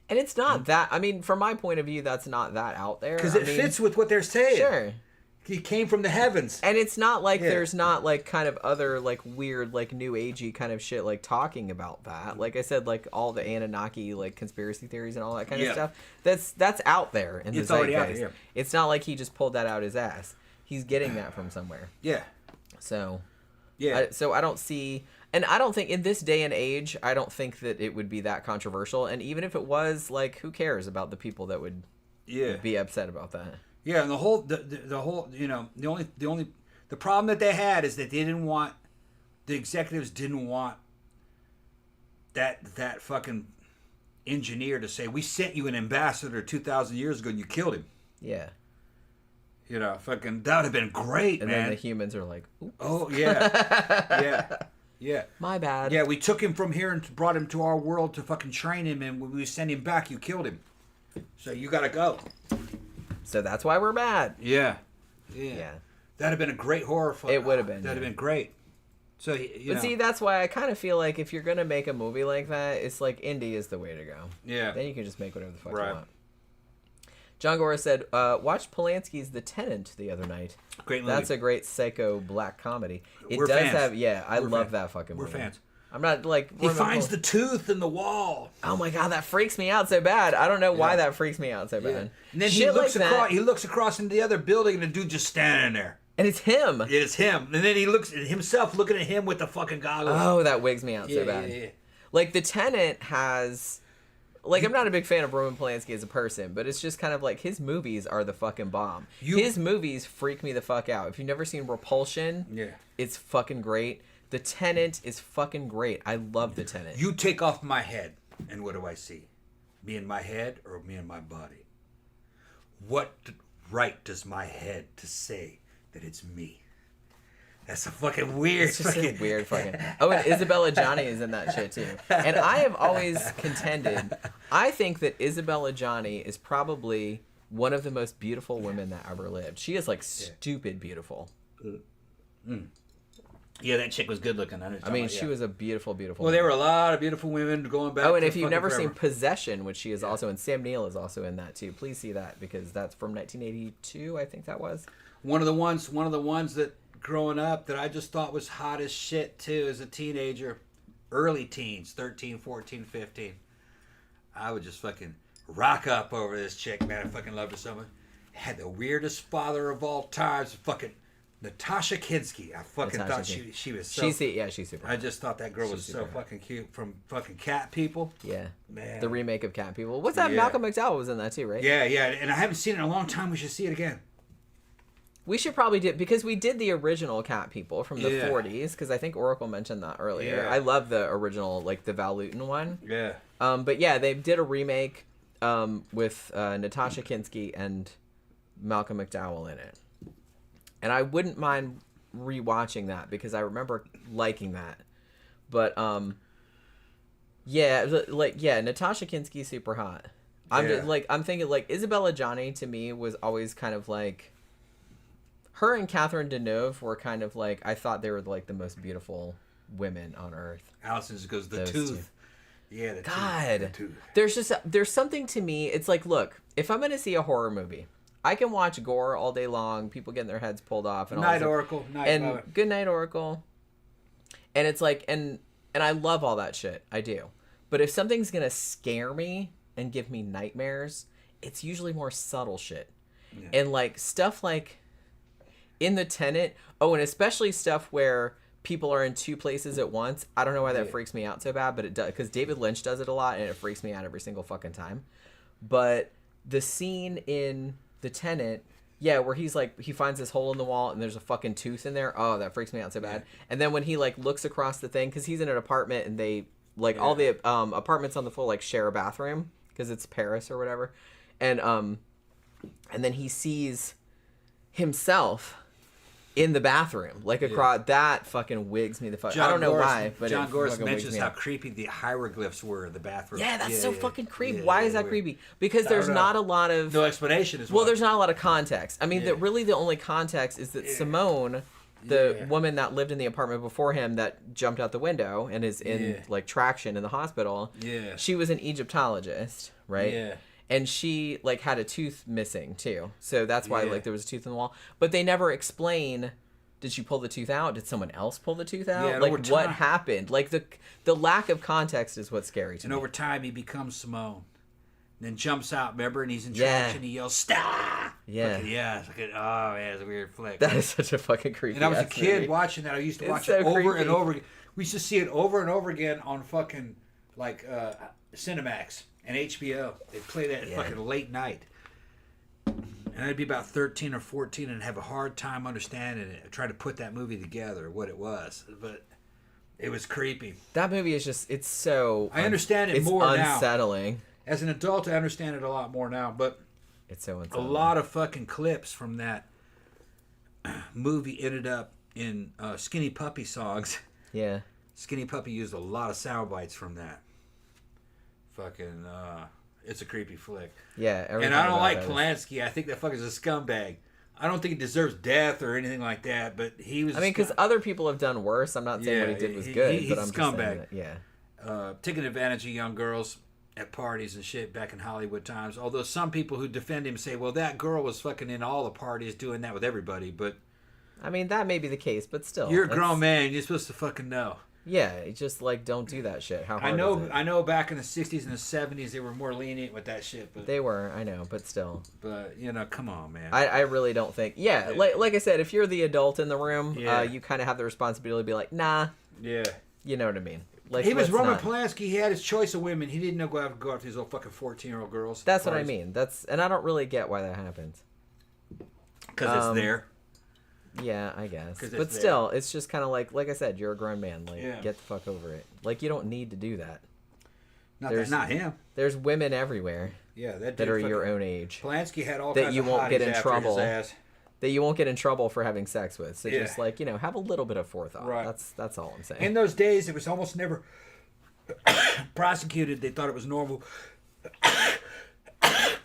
And it's not that. I mean, from my point of view, that's not that out there. Because it fits with what they're saying. Sure. He came from the heavens. And it's not like there's not like kind of other like weird like new agey kind of shit like talking about that. Like I said, like all the Anunnaki like conspiracy theories and all that kind of stuff. That's out there in the It's already out zeitgeist. there. It's not like he just pulled that out his ass. He's getting that from somewhere. Yeah. So yeah. So I don't see, and I don't think in this day and age, I don't think that it would be that controversial. And even if it was, like, who cares about the people that would be upset about that? Yeah, and the whole, you know, the problem that they had is that they didn't want, the executives didn't want that fucking engineer to say, we sent you an ambassador 2,000 years ago and you killed him. Yeah. You know, fucking, that would have been great, and man. And then the humans are like, oops. Oh, yeah. Yeah. My bad. Yeah, we took him from here and brought him to our world to fucking train him, and when we sent him back, you killed him. So you gotta go. So that's why we're mad. Yeah. Yeah. That'd have been a great horror film. It would have been. That'd have been great. So, you know. See, that's why I kind of feel like if you're gonna make a movie like that, it's like indie is the way to go. Yeah. Then you can just make whatever the fuck you want. John Gora said, watched Polanski's The Tenant the other night. Great movie. That's a great psycho black comedy. It We're does fans. have, I We're love fans. that fucking movie. We're fans. I'm not like... He finds the tooth in the wall. Oh my god, that freaks me out so bad. I don't know why that freaks me out so bad. Yeah. And then he looks across into the other building and the dude just standing there. And it's him. It is him. And then he looks at himself looking at him with the fucking goggles. Oh, that wigs me out so bad. Yeah. Like, The Tenant has... Like, I'm not a big fan of Roman Polanski as a person, but it's just kind of like his movies are the fucking bomb. His movies freak me the fuck out. If you've never seen Repulsion, it's fucking great. The Tenant is fucking great. I love The Tenant. You take off my head, and what do I see? Me and my head or me and my body? What right does my head to say that it's me? That's a fucking weird. It's just a weird fucking. Oh, and Isabella Johnny is in that shit too. And I have always contended, I think that Isabella Johnny is probably one of the most beautiful women that ever lived. She is like stupid beautiful. Yeah, that chick was good looking. I mean, she was a beautiful, beautiful. Well, there were a lot of beautiful women going back. Oh, and if you've never seen Possession, which she is also in, Sam Neill is also in that too. Please see that because that's from 1982. I think that was one of the ones that. Growing up that I just thought was hot as shit too as a teenager, early teens, 13, 14, 15. I would just fucking rock up over this chick, man. I fucking loved her so much. Had the weirdest father of all times, fucking Natasha Kinski. I fucking thought she was so... She's super. I just thought that girl was so fucking cute from fucking Cat People. Yeah. Man. The remake of Cat People. What's that? Malcolm McDowell was in that too, right? Yeah, and I haven't seen it in a long time. We should see it again. We should probably do, because we did the original Cat People from the 40s, because I think Oracle mentioned that earlier. Yeah. I love the original, like the Val Lewton one. Yeah. But yeah, they did a remake with Natasha Kinski and Malcolm McDowell in it. And I wouldn't mind rewatching that, because I remember liking that. But Yeah, like Natasha Kinski's super hot. I'm Yeah. just, like I'm thinking like Isabella Johnny to me was always kind of like her and Catherine Deneuve were kind of like I thought they were like the most beautiful women on earth. Allison just goes the Those tooth. Yeah, the God, tooth. The tooth. there's something to me. It's like, look, if I'm gonna see a horror movie, I can watch gore all day long, people getting their heads pulled off, and all Night this Oracle. Night and Mother. Good Night Oracle. And it's like, and I love all that shit. I do. But if something's gonna scare me and give me nightmares, it's usually more subtle shit. Yeah. And like stuff like in The Tenant. Oh, and especially stuff where people are in two places at once. I don't know why that freaks me out so bad, but it does, because David Lynch does it a lot, and it freaks me out every single fucking time. But the scene in The Tenant, yeah, where he's like, he finds this hole in the wall and there's a fucking tooth in there. Oh, that freaks me out so bad. And then when he like looks across the thing, because he's in an apartment and they like all the apartments on the floor like share a bathroom because it's Paris or whatever, and then he sees himself in the bathroom, like across that fucking wigs me the fuck. I don't know why, but John Gores mentions mentions how creepy the hieroglyphs were in the bathroom. Yeah, that's so fucking creepy. Why is that creepy? Because there's not a lot of no explanation as well. Well, there's not a lot of context. I mean, really the only context is that Simone, the woman that lived in the apartment before him that jumped out the window and is in like traction in the hospital. Yeah, she was an Egyptologist, right? Yeah. And she like had a tooth missing too, so that's why like there was a tooth in the wall. But they never explain. Did she pull the tooth out? Did someone else pull the tooth out? Yeah, like what happened? Like the lack of context is what's scary to me. And over time he becomes Simone, and then jumps out. Remember, and he's in traction. He yells, "Stop!" Yeah, it's like oh man, it's a weird flick. That is such a fucking creepy. And I was a kid movie. watching that. I used to watch it over and over again. We used to see it over and over again on fucking like Cinemax and HBO. They play that fucking late night. And I'd be about 13 or 14 and have a hard time understanding it. Try to put that movie together, what it was. But it was creepy. That movie is just, it's so... I understand it more now. It's unsettling. As an adult, I understand it a lot more now. But it's so unsettling. A lot of fucking clips from that movie ended up in Skinny Puppy songs. Yeah. Skinny Puppy used a lot of sound bites from that. Fucking, it's a creepy flick. Yeah, and I don't like Polanski. I think that fucker's a scumbag. I don't think he deserves death or anything like that, but he was... I mean, because other people have done worse. I'm not saying what he did was good, but I'm just saying that, yeah. Taking advantage of young girls at parties and shit back in Hollywood times. Although some people who defend him say, well, that girl was fucking in all the parties doing that with everybody, but... I mean, that may be the case, but still. You're a grown man. You're supposed to fucking know. Yeah, just like don't do that shit. How hard is it? I know back in the 60s and the 70s they were more lenient with that shit, but they were, I know, but still. But you know, come on, man. I really don't think. Yeah, like I said, if you're the adult in the room, you kind of have the responsibility to be like, nah. Yeah. You know what I mean? Like he was Roman Polanski. He had his choice of women. He didn't know go after these little fucking 14-year-old girls. That's what I mean. And I don't really get why that happens. Because it's there. Yeah, I guess. But still, it's just kind of like I said, you're a grown man. Like, get the fuck over it. Like, you don't need to do that. Not him. There's women everywhere. Yeah, that are your own age. Polanski had all that kinds you of won't get in after trouble. his ass. That you won't get in trouble for having sex with. So just like have a little bit of forethought. Right. That's all I'm saying. In those days, it was almost never prosecuted. They thought it was normal.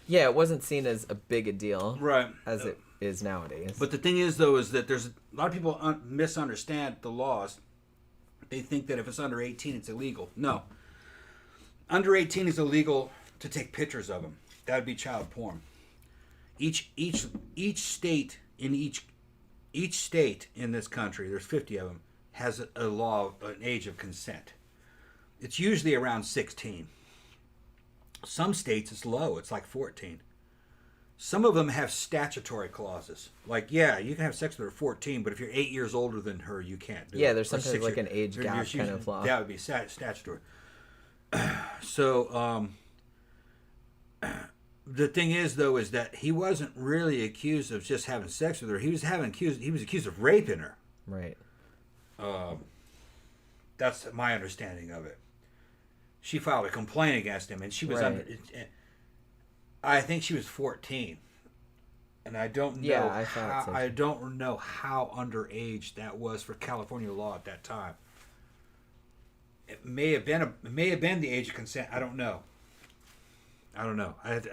Yeah, it wasn't seen as a big a deal. Right. As it is nowadays. But the thing is, though, is that there's a lot of people misunderstand the laws. They think that if it's under 18, it's illegal. No. Under 18 is illegal to take pictures of them. That would be child porn. Each state in this country, there's 50 of them, has a law, an age of consent. It's usually around 16. Some states it's low. It's like 14. Some of them have statutory clauses. Like, yeah, you can have sex with her at 14, but if you're 8 years older than her, you can't do it. Yeah, there's sometimes like an age gap kind of law. That would be statutory. So, the thing is, though, is that he wasn't really accused of just having sex with her. He was accused of raping her. Right. That's my understanding of it. She filed a complaint against him, and she was under... I think she was 14, and I don't know. Yeah, I don't know how underage that was for California law at that time. It may have been the age of consent. I don't know. I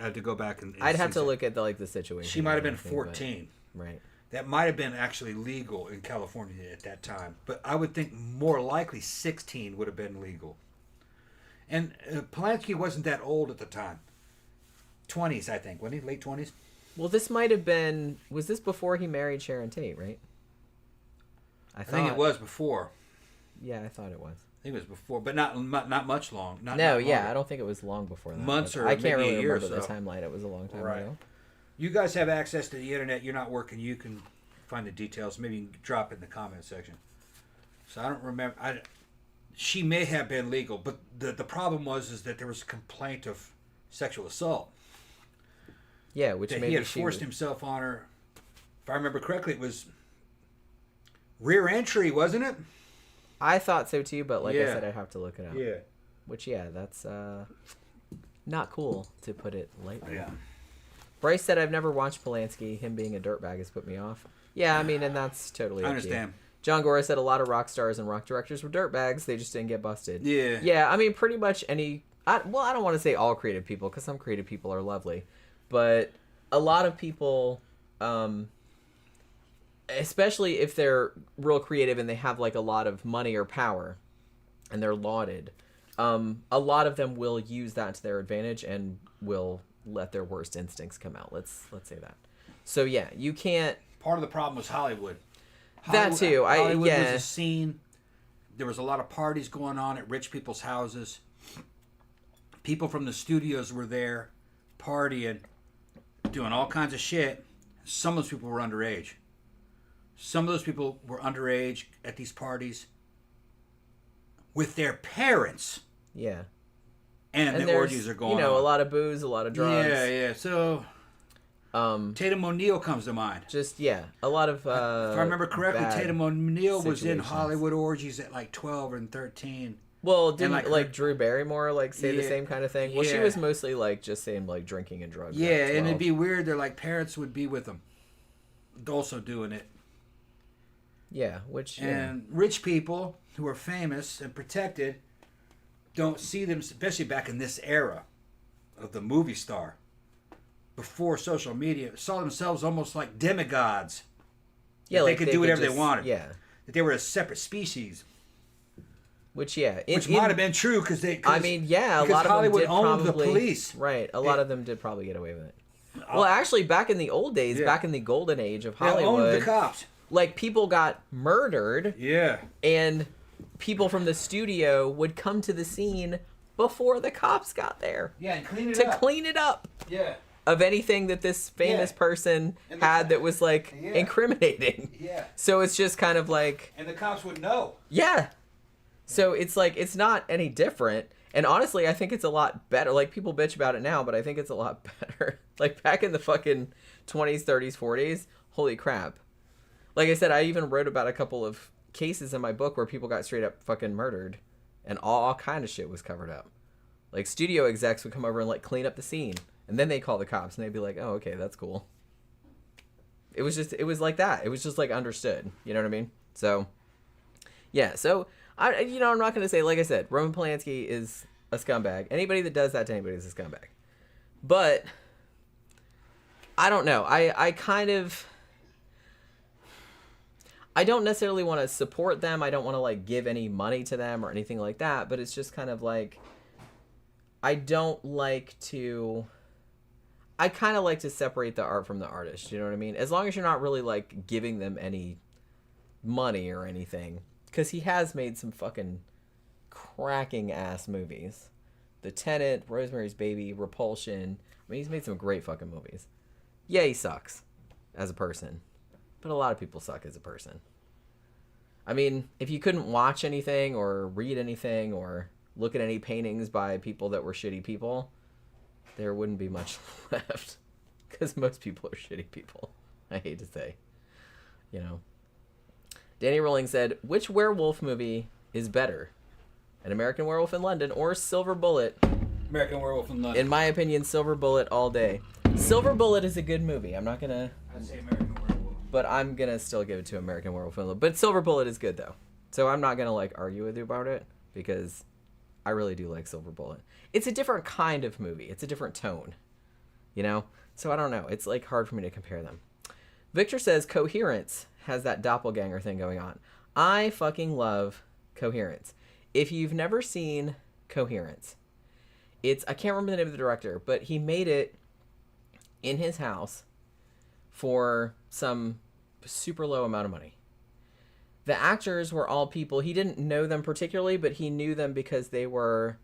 had to go back and I'd have see to look at the situation. She might have been and everything, 14. but- right. That might have been actually legal in California at that time. But I would think more likely 16 would have been legal. And Polanski wasn't that old at the time. 20s, I think. Wasn't he? Late 20s? Well, this might have been... Was this before he married Sharon Tate, right? I think it was before. Yeah, I thought it was. I think it was before, but not much long. Not yeah, longer. I don't think it was long before that. Months or I can't maybe really a year remember or the so. timeline. It was a long time Right. ago. You guys have access to the internet. You're not working. You can find the details. Maybe you can drop it in the comment section. So I don't remember. She may have been legal, but the problem was that there was a complaint of sexual assault. Yeah, which That maybe he had she forced would- himself on her. If I remember correctly, it was rear entry, wasn't it? I thought so too, but like I Yeah. said, I'd have to look it up. Yeah. Which, yeah, that's not cool, to put it lightly. Yeah. Bryce said, I've never watched Polanski. Him being a dirtbag has put me off. Yeah, I mean, and that's totally I up to you. understand. John Gora said a lot of rock stars and rock directors were dirtbags. They just didn't get busted. Yeah. Yeah, I mean, pretty much any... I don't want to say all creative people, because some creative people are lovely. But a lot of people... especially if they're real creative and they have like a lot of money or power and they're lauded, a lot of them will use that to their advantage and will let their worst instincts come out. Let's say that. So yeah, you can't... Part of the problem was Hollywood. That too. Hollywood yeah. was a scene. There was a lot of parties going on at rich people's houses. People from the studios were there partying, doing all kinds of shit. Some of those people were underage. Some of those people were underage at these parties with their parents. Yeah. And the there's, orgies are going on. a lot of booze, a lot of drugs. Yeah. So Tatum O'Neal comes to mind. Just, yeah, a lot of if I remember correctly, bad Tatum O'Neal was in situations. Hollywood orgies at like 12 and 13. Well, didn't like like her- Drew Barrymore say the Yeah, same kind of thing? Well, she yeah. was mostly like just saying like drinking and drugs. Yeah, at and 12. it'd be weird. They're like parents would be with them, also doing it. Yeah, which And rich people who are famous and protected don't see them, especially back in this era of the movie star, before social media, saw themselves almost like demigods. yeah, That like they could do whatever just, they wanted. Yeah, That they were a separate species, which yeah, which might have been true because they. I mean, yeah, a because lot of Hollywood them did owned probably, the police. Right, a lot of them did probably get away with it. Well, actually, back in the old days, Yeah. back in the golden age of They owned the Hollywood, cops. like people got murdered, Yeah. and people from the studio would come to the scene before the cops got there Yeah, and clean it to up. clean it up Yeah. of anything that this famous Yeah. person And the had co- that was like Yeah. incriminating. Yeah. So it's just kind of like, And the cops would know. yeah. So it's like, it's not any different. And honestly, I think it's a lot better. Like, people bitch about it now, but I think it's a lot better. Like, back in the fucking 20s, 30s, 40s, holy crap. Like I said, I even wrote about a couple of cases in my book where people got straight up fucking murdered. And all kind of shit was covered up. Like, studio execs would come over and, like, clean up the scene. And then they call the cops, and they'd be like, oh, okay, that's cool. It was like that. It was just, like, understood. You know what I mean? So, yeah. So, I'm not going to say, like I said, Roman Polanski is a scumbag. Anybody that does that to anybody is a scumbag. But, I don't know. I don't necessarily want to support them. I don't want to, like, give any money to them or anything like that. But it's just kind of like, I don't like to... I kind of like to separate the art from the artist. You know what I mean? As long as you're not really, like, giving them any money or anything. Because he has made some fucking cracking ass movies. The Tenant, Rosemary's Baby, Repulsion. I mean, he's made some great fucking movies. Yeah, he sucks as a person. But a lot of people suck as a person. I mean, if you couldn't watch anything or read anything or look at any paintings by people that were shitty people, there wouldn't be much left. Because most people are shitty people. I hate to say. You know. Danny Rowling said, which werewolf movie is better? An American Werewolf in London or Silver Bullet? American Werewolf in London. In my opinion, Silver Bullet all day. Silver Bullet is a good movie. I'm not going to... I'd say American Werewolf. But I'm going to still give it to American Werewolf in London. But Silver Bullet is good, though. So I'm not going to, like, argue with you about it. because I really do like Silver Bullet. It's a different kind of movie. It's a different tone, you know? So I don't know. It's like hard for me to compare them. Victor says Coherence has that doppelganger thing going on. I fucking love Coherence. If you've never seen Coherence, I can't remember the name of the director, but he made it in his house for some super low amount of money. The actors were all people, he didn't know them particularly, but he knew them because they were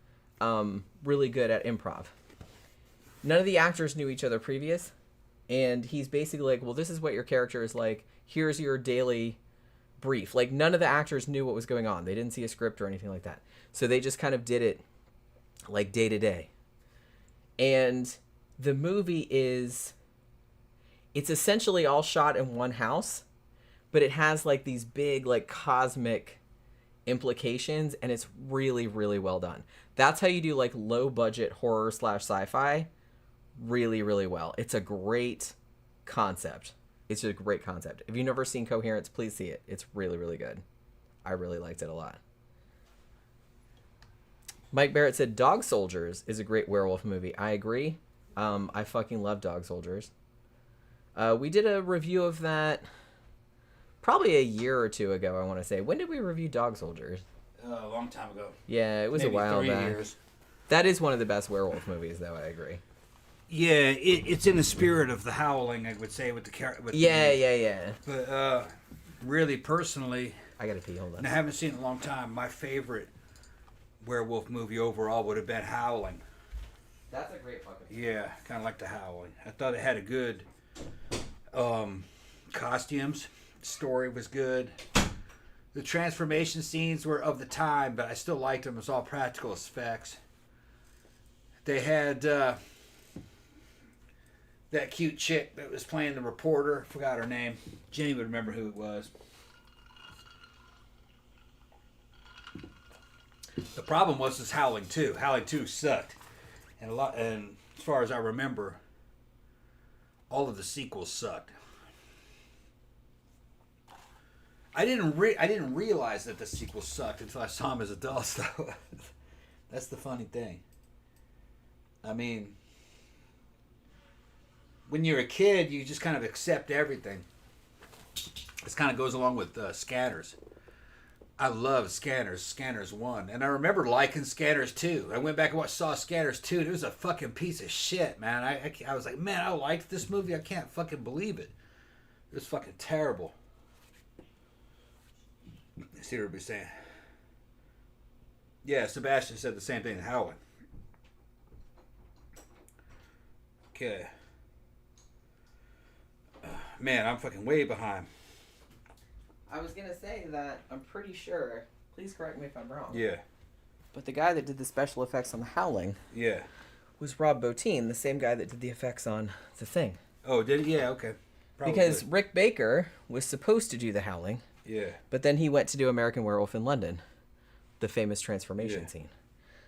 really good at improv. None of the actors knew each other previous, and he's basically like, well, this is what your character is like. Here's your daily brief. Like, none of the actors knew what was going on. They didn't see a script or anything like that. So they just kind of did it like day to day. And the movie it's essentially all shot in one house, but it has like these big like cosmic implications, and it's really, really well done. That's how you do like low budget horror / sci-fi really, really well. It's a great concept. It's a great concept. If you've never seen Coherence, please see it. It's really, really good. I really liked it a lot. Mike Barrett said Dog Soldiers is a great werewolf movie. I agree. I fucking love Dog Soldiers. We did a review of that probably a year or two ago, I want to say. When did we review Dog Soldiers? A long time ago. Yeah, it was Maybe a while 3 back. years. That is one of the best werewolf movies, though. I agree. Yeah, it's in the spirit of The Howling, I would say, with the character. Yeah. But really, personally, I gotta pee. Hold on. and I haven't seen it in a long time. My favorite werewolf movie overall would have been Howling. That's a great fucking. Yeah, kind of like The Howling. I thought it had a good costumes. Story was good. The transformation scenes were of the time, but I still liked them. It was all practical effects. They had that cute chick that was playing the reporter. Forgot her name. Jenny would remember who it was. The problem was this Howling 2. Howling 2 sucked. And as far as I remember, all of the sequels sucked. I didn't realize that the sequels sucked until I saw them as adults, though. That's the funny thing. I mean, when you're a kid, you just kind of accept everything. This kind of goes along with Scanners. I love Scanners. Scanners 1. And I remember liking Scanners 2. I went back and saw Scanners 2, and it was a fucking piece of shit, man. I was like, man, I liked this movie. I can't fucking believe it. It was fucking terrible. Let's see what everybody's saying. Yeah, Sebastian said the same thing. Howling. Okay. Man, I'm fucking way behind. I was gonna say that I'm pretty sure. Please correct me if I'm wrong. Yeah. But the guy that did the special effects on The Howling. Yeah. Was Rob Bottin, the same guy that did the effects on The Thing. Oh, did he? Yeah, okay. Probably. Because Rick Baker was supposed to do The Howling. Yeah. But then he went to do American Werewolf in London, the famous transformation scene.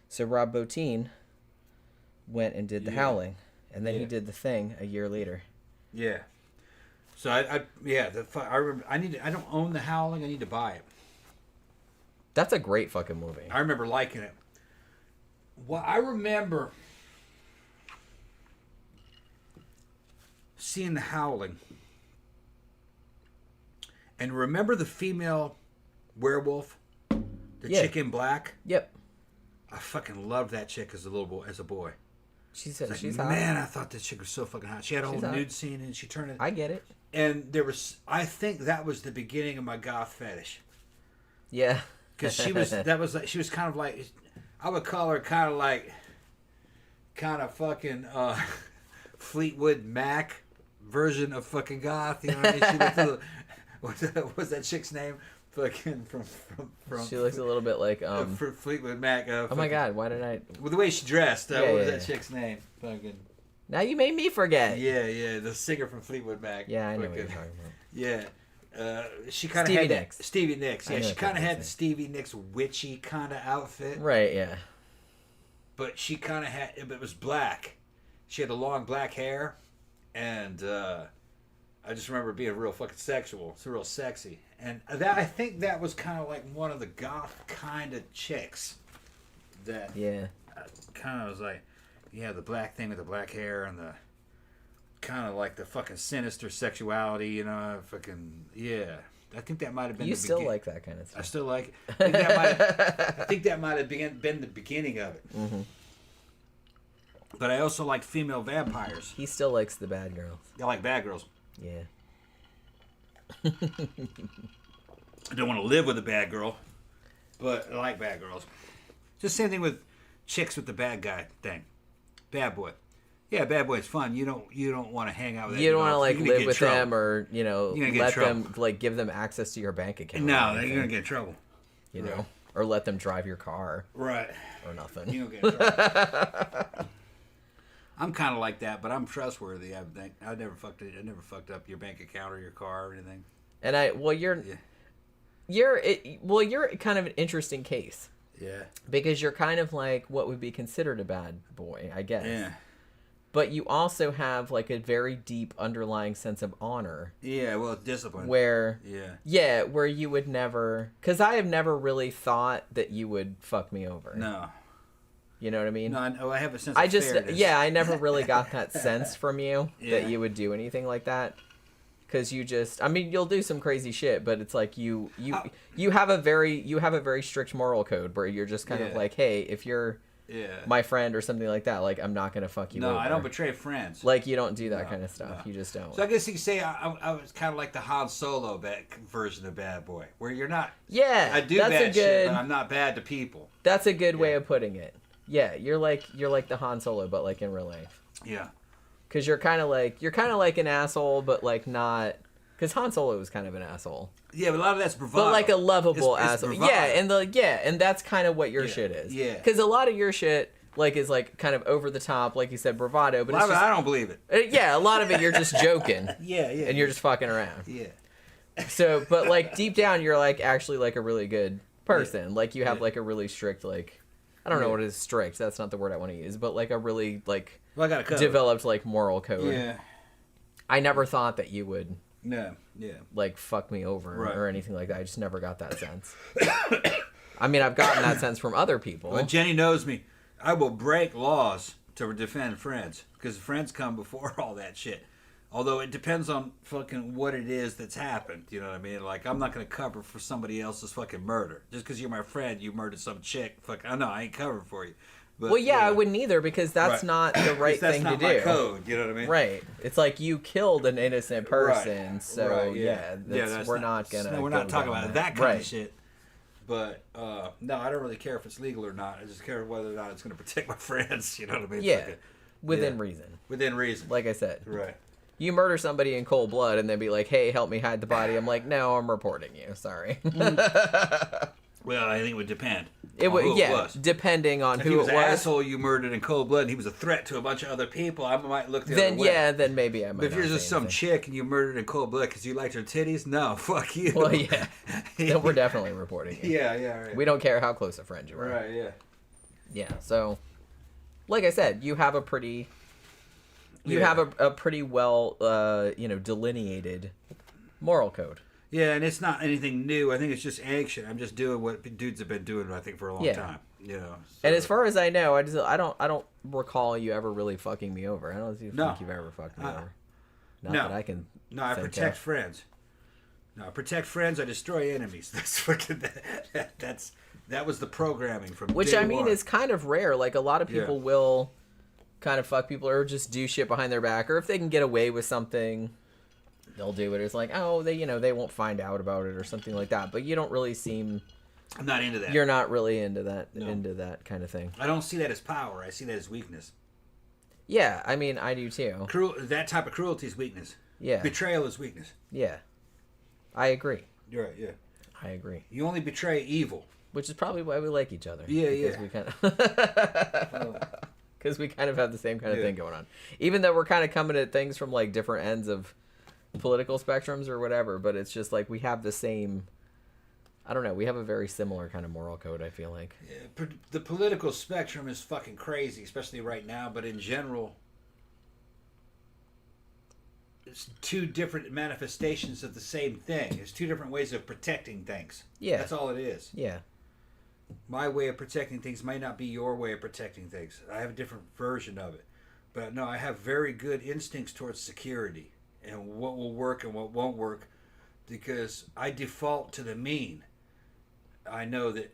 So Rob Bottin went and did The Howling, and then he did The Thing a year later. Yeah. So I remember. I don't own The Howling. I need to buy it. That's a great fucking movie. I remember liking it. Well, I remember seeing The Howling. And remember the female werewolf? The chick in black? Yep. I fucking loved that chick as a little boy, as a boy. She's hot. Man, I thought this chick was so fucking hot. She had a whole nude scene and she turned it. I get it. And I think that was the beginning of my goth fetish. Yeah. Because she was kind of like, I would call her kind of fucking Fleetwood Mac version of fucking goth. You know what I mean? She looked a little, what's that chick's name? Fucking from she looks a little bit like Fleetwood Mac. Oh my god, why did I? Well, the way she dressed. What was that chick's name? Fucking. Now you made me forget. Yeah, the singer from Fleetwood Mac. Yeah, I know what you're talking about. Yeah, she kind of had Nicks. Stevie Nicks. Yeah, she kind of had the Stevie Nicks witchy kind of outfit. Right. Yeah. But she kind of had. It was black. She had the long black hair, and I just remember it being real fucking sexual. It's real sexy. And I think that was kind of like one of the goth kind of chicks. That kind of was like, the black thing with the black hair and the kind of like the fucking sinister sexuality, you know, fucking, I think that might have been You still like that kind of stuff. I still like it. I think that might have been the beginning of it. Mm-hmm. But I also like female vampires. He still likes the bad girls. I like bad girls. Yeah. I don't want to live with a bad girl, but I like bad girls. Just same thing with chicks with the bad guy thing. Bad boy. Yeah, bad boy's fun. You don't want to hang out with that. You don't want to like live with trouble. them or, you know, let them like give them access to your bank account. No, you're going to get in trouble. You know, or let them drive your car. Right. Or nothing. You don't get in trouble. I'm kind of like that, but I'm trustworthy. I think I never fucked up your bank account or your car or anything. And you're kind of an interesting case. Yeah. Because you're kind of like what would be considered a bad boy, I guess. Yeah. But you also have like a very deep underlying sense of honor. Yeah, well, it's discipline. Where where you would never, because I have never really thought that you would fuck me over. No. You know what I mean? No, I have a sense of fairness. I never really got that sense from you that you would do anything like that. Because you just, I mean, you'll do some crazy shit, but it's like you have a very strict moral code where you're just kind of like, hey, if you're my friend or something like that, like I'm not gonna fuck you over. No, I don't betray friends. Like you don't do that kind of stuff. No. You just don't. So I guess you could say I was kind of like the Han Solo version of bad boy, where you're not. Yeah, I do bad shit, but I'm not bad to people. That's a good way of putting it. Yeah, you're like the Han Solo, but like in real life. Yeah. Because you're kind of like an asshole, but like not. Because Han Solo was kind of an asshole. Yeah, but a lot of that's bravado. But like a lovable asshole. Bravado. Yeah, and that's kind of what your shit is. Yeah. Because a lot of your shit like is like kind of over the top, like you said, bravado. But it's just, I don't believe it. Yeah, a lot of it you're just joking. Yeah. And you're just fucking around. Yeah. So, but like deep down, you're like actually like a really good person. Like you have like a really strict like. I don't know what is strict. That's not the word I want to use. But like a really like developed like moral code. Yeah. I never thought that you would. No. Yeah. Like fuck me over or anything like that. I just never got that sense. I mean, I've gotten that sense from other people. Well, Jenny knows me. I will break laws to defend friends because friends come before all that shit. Although it depends on fucking what it is that's happened. You know what I mean? Like, I'm not going to cover for somebody else's fucking murder. Just because you're my friend, you murdered some chick. Fuck, I know, I ain't covering for you. But, well, yeah, I wouldn't either because that's not the right thing to do. That's not my code, you know what I mean? Right. It's like you killed an innocent person, so we're not going to No, we're not talking about that kind of shit. But, no, I don't really care if it's legal or not. I just care whether or not it's going to protect my friends, you know what I mean? Yeah, within reason. Within reason. Like I said. Right. You murder somebody in cold blood and then be like, hey, help me hide the body. I'm like, no, I'm reporting you. Sorry. Well, I think it would depend. It would, depending on who it was. If he was an asshole you murdered in cold blood and he was a threat to a bunch of other people, I might look the other way. Then maybe I might. But if you're just some chick and you murdered in cold blood because you liked her titties, no, fuck you. Well, yeah. Then we're definitely reporting you. Yeah, right. We don't care how close a friend you are. Right, yeah. Yeah, so, like I said, you have a pretty... You have a pretty well, delineated moral code. Yeah, and it's not anything new. I think it's just action. I'm just doing what dudes have been doing, I think, for a long time. You know. So. And as far as I know, I don't recall you ever really fucking me over. I don't think you've ever fucked me over. Not that I can. No, I protect friends. No, I protect friends. I destroy enemies. That's fucking. That was the programming from. Which day I mean one. is kind of rare. Like a lot of people will. Kind of fuck people or just do shit behind their back, or if they can get away with something, they'll do it. It's like, oh, they won't find out about it or something like that. But you don't really seem. I'm not into that. You're not really into that kind of thing. I don't see that as power. I see that as weakness. Yeah, I mean, I do too. That type of cruelty is weakness. Yeah. Betrayal is weakness. Yeah. I agree. You're right. Yeah. I agree. You only betray evil. Which is probably why we like each other. Yeah, because we kind of. Because we kind of have the same kind of thing going on. Even though we're kind of coming at things from, like, different ends of political spectrums or whatever, but it's just, like, we have the same... I don't know. We have a very similar kind of moral code, I feel like. Yeah, the political spectrum is fucking crazy, especially right now, but in general... it's two different manifestations of the same thing. It's two different ways of protecting things. Yeah. That's all it is. Yeah. My way of protecting things might not be your way of protecting things. I have a different version of it. But no, I have very good instincts towards security and what will work and what won't work because I default to the mean. I know that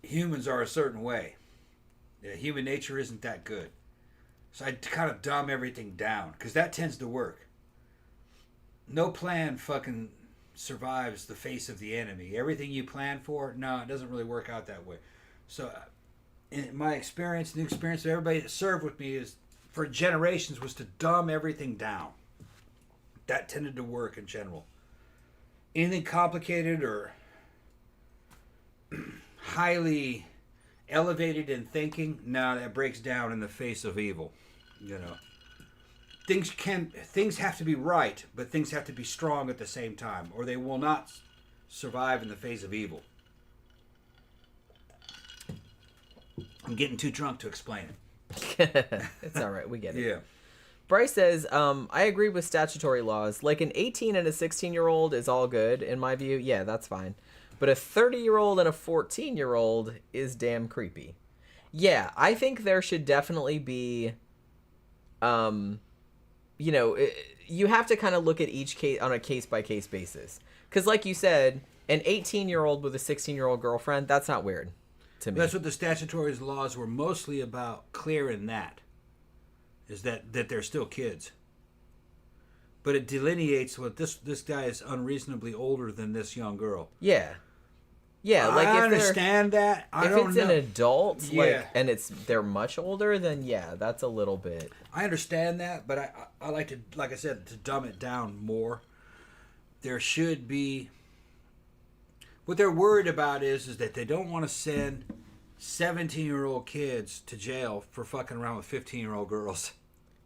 humans are a certain way. Human nature isn't that good. So I kind of dumb everything down because that tends to work. No plan fucking survives the face of the enemy. Everything you plan for, no, it doesn't really work out that way. So in my experience, the experience of everybody that served with me is for generations was to dumb everything down. That tended to work in general. Anything complicated or highly elevated in thinking, no, that breaks down in the face of evil. You know, things have to be right, but things have to be strong at the same time, or they will not survive in the face of evil. I'm getting too drunk to explain it. It's all right. We get it. Yeah. Bryce says, I agree with statutory laws. Like an 18 and a 16-year-old is all good, in my view. Yeah, that's fine. But a 30-year-old and a 14-year-old is damn creepy. Yeah, I think there should definitely be, you know, you have to kind of look at each case on a case-by-case basis. Because like you said, an 18-year-old with a 16-year-old girlfriend, that's not weird to me. That's what the statutory laws were mostly about, clearing that. Is that they're still kids. But it delineates what this guy is unreasonably older than this young girl. Yeah. Yeah, like I understand that. If it's an adult, Yeah. like, and they're much older, then yeah, that's a little bit. I understand that, but I like to, like I said, to dumb it down more. There should be. What they're worried about is that they don't want to send 17-year-old kids to jail for fucking around with 15-year-old girls.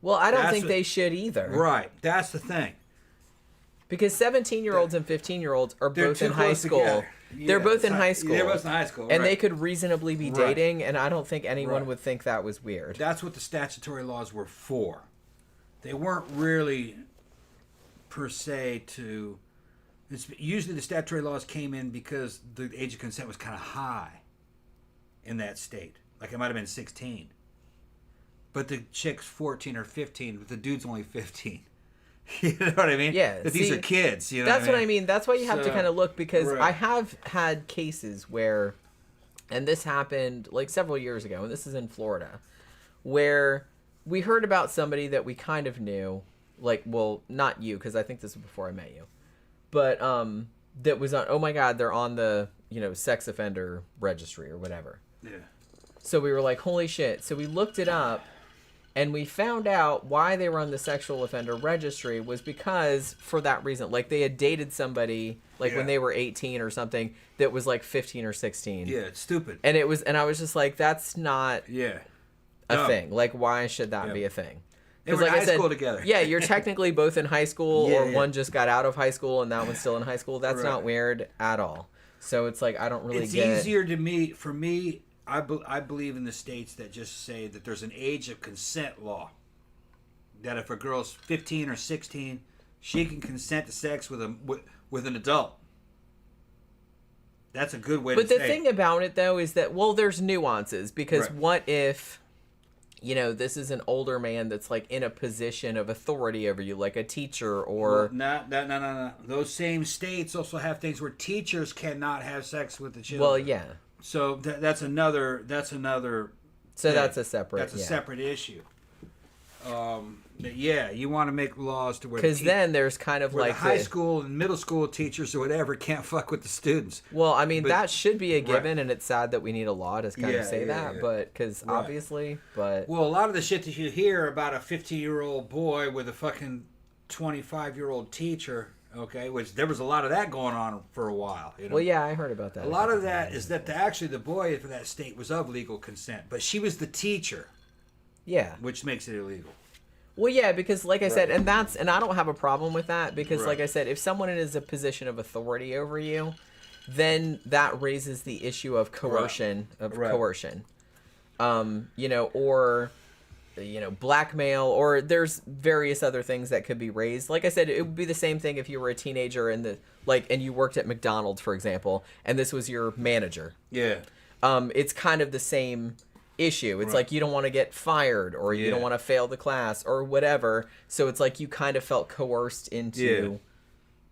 Well, I don't think they should either. Right, that's the thing. Because 17-year-olds and 15-year-olds are They're both too in high close school. together. They're Yeah, both in high school. They're both in high school, and right. they could reasonably be Right. dating, and I don't think anyone Right. would think that was weird. That's what the statutory laws were for. They weren't really, per se, to... usually the statutory laws came in because the age of consent was kind of high in that state. Like it might have been 16. But the chick's 14 or 15, but the dude's only 15. You know what I mean? Yeah. That these are kids. You know That's what I mean. That's why you have to So, kind of look, because right. I have had cases where, and this happened like several years ago, and this is in Florida, where we heard about somebody that we kind of knew, like, well, not you, because I think this was before I met you, but that was on, oh my God, they're on the, you know, sex offender registry or whatever. Yeah. So we were like, holy shit. So we looked it up, and we found out why they were on the sexual offender registry was because, for that reason, like they had dated somebody like when they were 18 or something that was like 15 or 16. Yeah, it's stupid. And it was, and I was just like, that's not Yeah. a thing. Like, why should that be a thing? They were in high school together. Yeah, you're technically both in high school, Yeah, or yeah. one just got out of high school and that one's still in high school. That's Right. not weird at all. So it's like, I don't really It's get. easier to me, for me, I believe in the states that just say that there's an age of consent law. That if a girl's 15 or 16, she can consent to sex with an adult. That's a good way to say it. But the thing about it, though, is that, well, there's nuances, because Right. what if, you know, this is an older man that's like in a position of authority over you, like a teacher or... No. Those same states also have things where teachers cannot have sex with the children. Well, yeah. So that's another. So thing. that's a separate... That's a yeah. separate issue. Yeah, you want to make laws to where Because then there's kind of where like the high school and middle school teachers or whatever can't fuck with the students. Well, I mean, But- that should be a right. given, and it's sad that we need a law to kind Yeah, of say yeah, that, yeah. but because Right. obviously, but Well, a lot of the shit that you hear about a 50-year-old boy with a fucking 25-year-old teacher, okay, which there was a lot of that going on for a while. You know? well, yeah, I heard about that. A lot of that is that actually the boy for that state was of legal consent, but she was the teacher, Yeah. which makes it illegal. Well, yeah, because like I said, and I don't have a problem with that, because Right. like I said, if someone is a position of authority over you, then that raises the issue of coercion, Right. You know, or blackmail, or there's various other things that could be raised. Like I said, it would be the same thing if you were a teenager and you worked at McDonald's, for example, and this was your manager. Yeah. It's kind of the same issue. It's like you don't want to get fired, or you don't want to fail the class or whatever. So it's like you kind of felt coerced into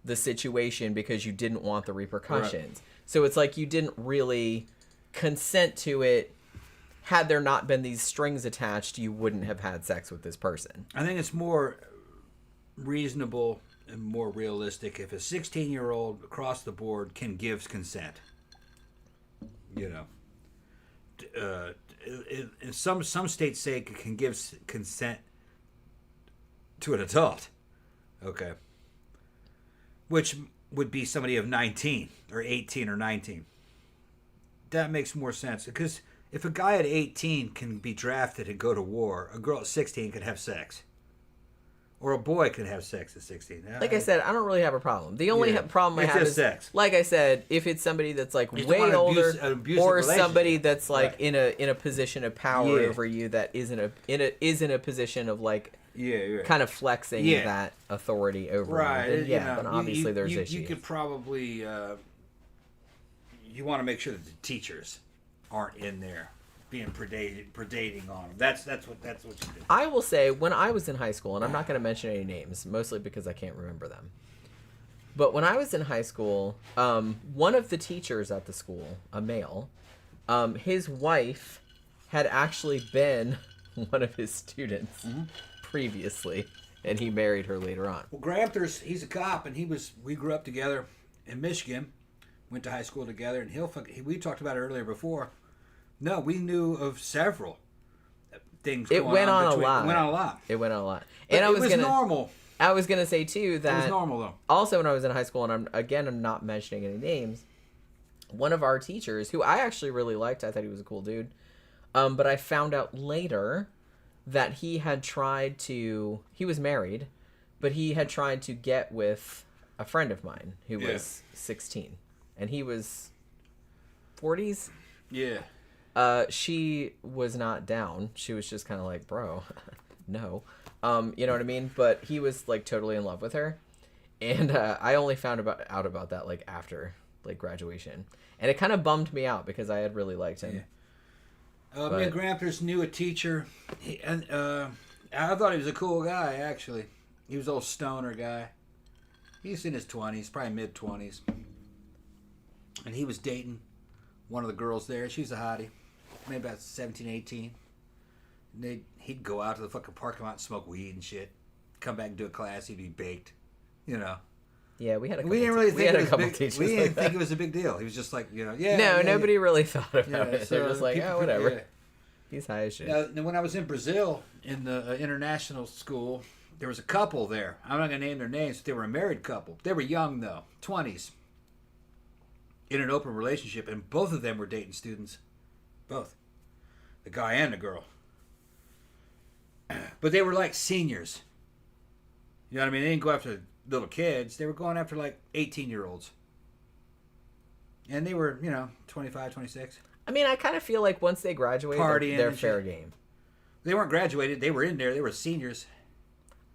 the situation because you didn't want the repercussions. Right. So it's like you didn't really consent to it. Had there not been these strings attached, you wouldn't have had sex with this person. I think it's more reasonable and more realistic if a 16-year-old across the board can give consent. In some states say it can give consent to an adult. Okay. Which would be somebody of 19 or 18 or 19. That makes more sense because if a guy at 18 can be drafted and go to war, a girl at 16 could have sex. Or a boy could have sex at 16. Like I said, I don't really have a problem. The only problem I have is, sex. Like I said, if it's somebody that's like way older, or somebody that's like in a position of power over you that is in a position of like kind of flexing that authority over you. Then, but obviously there's issues. You could probably you want to make sure that the teachers aren't in there being predating on them. That's what you do. I will say, when I was in high school, and I'm not going to mention any names, mostly because I can't remember them. But when I was in high school, one of the teachers at the school, a male, his wife had actually been one of his students previously, and he married her later on. Well, Gramthars, he's a cop, and we grew up together in Michigan, went to high school together, and we talked about it earlier before. No, we knew of several things going on. It went on a lot. And it was normal. I was going to say, too, that... It was normal, though. Also, when I was in high school, and I'm not mentioning any names, one of our teachers, who I actually really liked, I thought he was a cool dude, but I found out later that he had tried to... He was married, but he had tried to get with a friend of mine who was 16. And he was 40s? Yeah. She was not down. She was just kind of like, bro, no. You know what I mean? But he was like totally in love with her. And I only found out about that like after like graduation. And it kind of bummed me out because I had really liked him. Yeah. Me and Gramthars knew a teacher. I thought he was a cool guy, actually. He was an old stoner guy. He's in his 20s, probably mid-20s. And he was dating one of the girls there. She was a hottie. Maybe about 17, 18. And he'd go out to the fucking parking lot and smoke weed and shit. Come back and do a class. He'd be baked. Yeah, we had a couple, we didn't really think it was teachers we didn't like think it was a big deal. He was just like, nobody really thought about it. So They're just like, whatever. Yeah. He's high as shit. Now, when I was in Brazil in the international school, there was a couple there. I'm not going to name their names, but they were a married couple. They were young, though, 20s, in an open relationship, and both of them were dating students. Both. The guy and the girl. But they were like seniors. You know what I mean? They didn't go after little kids. They were going after like 18-year-olds. And they were, 25, 26. I mean, I kind of feel like once they graduate, they're fair game. They weren't graduated. They were in there. They were seniors.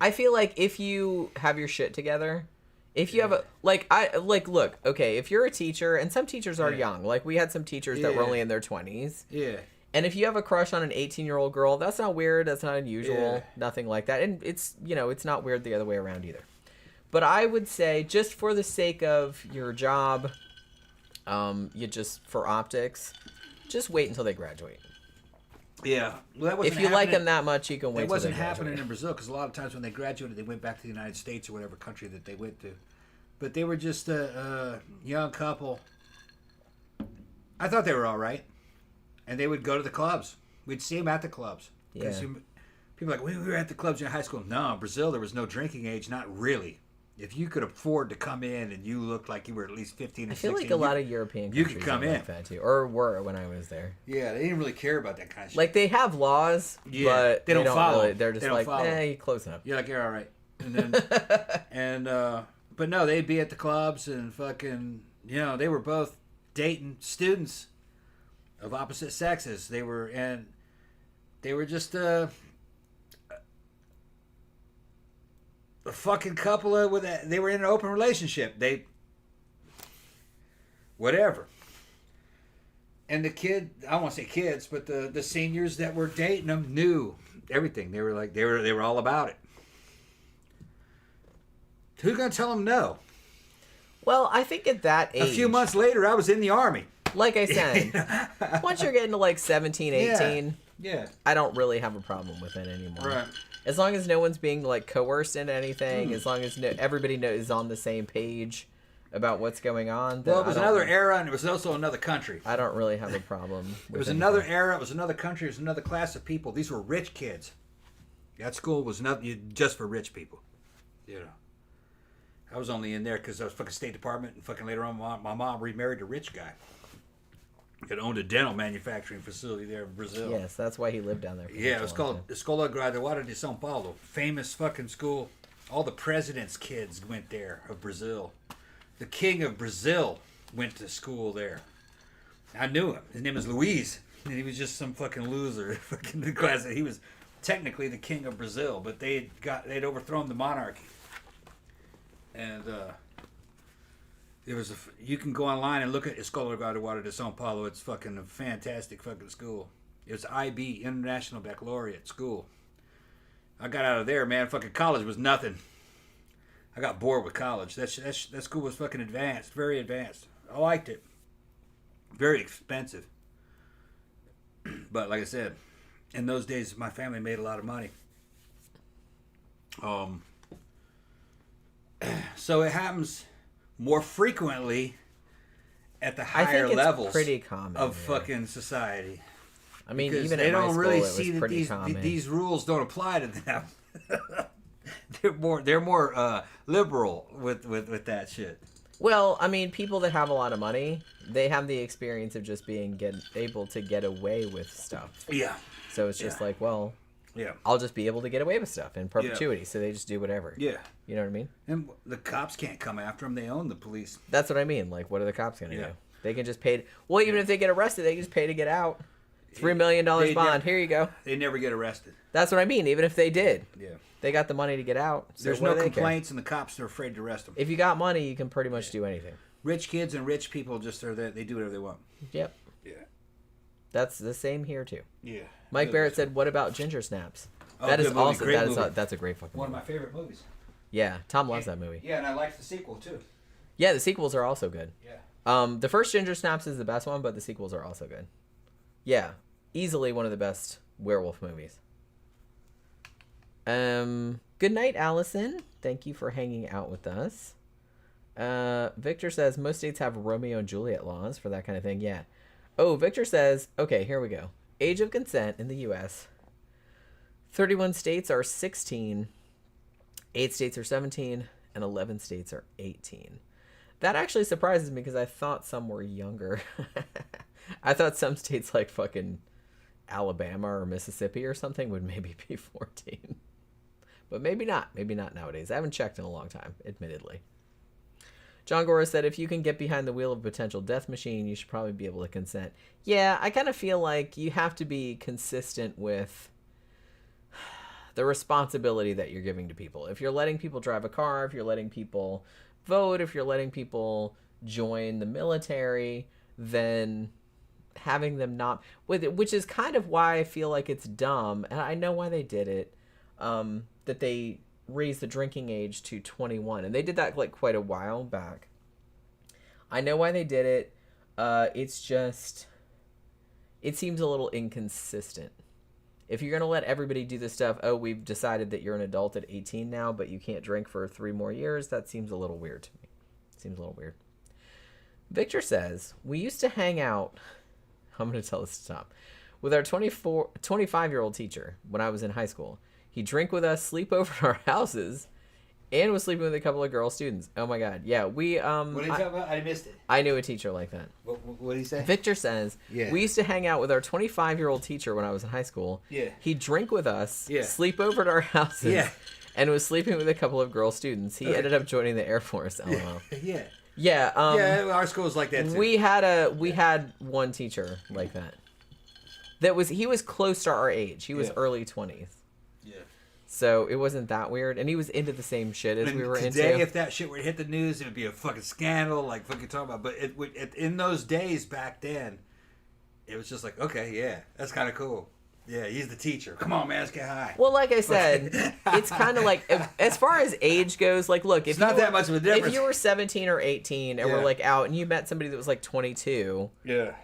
I feel like if you have your shit together, if you have a look, okay, if you're a teacher, and some teachers are young, like we had some teachers that were only in their 20s. Yeah. And if you have a crush on an 18-year-old girl, that's not weird, that's not unusual, nothing like that. And it's, it's not weird the other way around either. But I would say, just for the sake of your job, for optics, just wait until they graduate. Yeah. Well, that wasn't if you like them that much, you can wait. It wasn't happening in Brazil because a lot of times when they graduated, they went back to the United States or whatever country that they went to. But they were just a young couple. I thought they were all right. And they would go to the clubs. We'd see them at the clubs. Yeah. People are like, we were at the clubs in high school. No, in Brazil, there was no drinking age. Not really. If you could afford to come in and you looked like you were at least 15 or 16. I feel like a lot of European countries you could come in. Like that too, or were when I was there. Yeah, they didn't really care about that kind of shit. Like, they have laws, but they don't follow. Really, they're just you're close enough. You're like, you're all right. And then, but no, they'd be at the clubs and fucking, they were both dating students of opposite sexes. They were just, a fucking couple they were in an open relationship. Whatever. And the kid, I won't say kids, but the seniors that were dating them knew everything. They were all about it. Who's gonna tell them no? Well, I think at that age, a few months later, I was in the army. Like I said, once you're getting to like 17, 18, yeah. I don't really have a problem with it anymore. Right. As long as no one's being like coerced into anything, as long as everybody is on the same page about what's going on. Well, it was another era, and it was also another country. I don't really have a problem with It was anything. another era, it was another country, it was another class of people. These were rich kids. That school was not just for rich people. You know. I was only in there because I was fucking State Department, and fucking later on, my mom remarried a rich guy that owned a dental manufacturing facility there in Brazil. Yes, that's why he lived down there. Yeah, it was called Escola Graduada de São Paulo. Famous fucking school. All the president's kids went there of Brazil. The king of Brazil went to school there. I knew him. His name was Luiz, and he was just some fucking loser. Fucking the class. He was technically the king of Brazil, but they'd overthrown the monarchy. And you can go online and look at Escola Graduada de São Paulo. It's fucking a fantastic fucking school. It was IB, International Baccalaureate School. I got out of there, man. Fucking college was nothing. I got bored with college. That school was fucking advanced, very advanced. I liked it. Very expensive. But like I said, in those days, my family made a lot of money. So it happens more frequently at the higher levels pretty common, of fucking society. I mean, Because even they at my don't school, really it was see that pretty common. these rules don't apply to them. they're more liberal with that shit. Well, I mean, people that have a lot of money, they have the experience of just being able to get away with stuff. Yeah. So it's just like, well, yeah, I'll just be able to get away with stuff in perpetuity. So they just do whatever. Yeah. You know what I mean? And the cops can't come after them. They own the police. That's what I mean. Like, what are the cops going to Yeah. do? They can just pay. Well, even if they get arrested, they can just pay to get out. $3 million bond. Here you go. They never get arrested. That's what I mean. Even if they did. Yeah. They got the money to get out. So There's what no do they care? complaints, and the cops are afraid to arrest them. If you got money, you can pretty much do anything. Rich kids and rich people just are there. They do whatever they want. Yep. Yeah. That's the same here too. Yeah. Mike Barrett said, "What about Ginger Snaps?" Oh, That is good movie, also great movie. that's a great fucking One of movie. my favorite movies. Yeah, Tom loves that movie. Yeah, and I liked the sequel too. Yeah, the sequels are also good. Yeah. The first Ginger Snaps is the best one, but the sequels are also good. Yeah, easily one of the best werewolf movies. Good night, Allison. Thank you for hanging out with us. Victor says most states have Romeo and Juliet laws for that kind of thing. Yeah. Oh, Victor says, okay, here we go. Age of consent in the U.S. 31 states are 16, 8 states are 17, and 11 states are 18. That actually surprises me because I thought some were younger. I thought some states like fucking Alabama or Mississippi or something would maybe be 14. But maybe not. Maybe not nowadays. I haven't checked in a long time, admittedly. John Gora said, if you can get behind the wheel of a potential death machine, you should probably be able to consent. Yeah, I kind of feel like you have to be consistent with the responsibility that you're giving to people. If you're letting people drive a car, if you're letting people vote, if you're letting people join the military, then having them not with it, which is kind of why I feel like it's dumb, and I know why they did it, that they raised the drinking age to 21, and they did that like quite a while back. I know why they did it. It's just, it seems a little inconsistent. If you're gonna let everybody do this stuff, oh, we've decided that you're an adult at 18 now, but you can't drink for 3 more years, that seems a little weird to me. Seems a little weird. Victor says, we used to hang out, I'm gonna tell this to Tom, with our 25-year-old teacher when I was in high school. He'd drink with us, sleep over at our houses, and was sleeping with a couple of girl students. Oh my god. Yeah, we What are you talking about? I missed it. I knew a teacher like that. What did he say? Victor says, Yeah. we used to hang out with our 25-year-old teacher when I was in high school. Yeah. He'd drink with us, Yeah. sleep over at our houses, Yeah. and was sleeping with a couple of girl students. He ended up joining the Air Force. LOL. Yeah. Yeah. Yeah, our school was like that too. We had one teacher like that. He was close to our age. He was Yeah. early 20s. Yeah. So it wasn't that weird, and he was into the same shit as we were today, into. if that shit were to hit the news, it would be a fucking scandal, like fucking talking about. But in those days back then, it was just like, okay, yeah, that's kind of cool. Yeah, he's the teacher. Come on, man, let's get high. Well, like I said, it's kind of like, as far as age goes, like, look, it's not that much of a difference. If you were 17 or 18 and were like out and you met somebody that was like 22,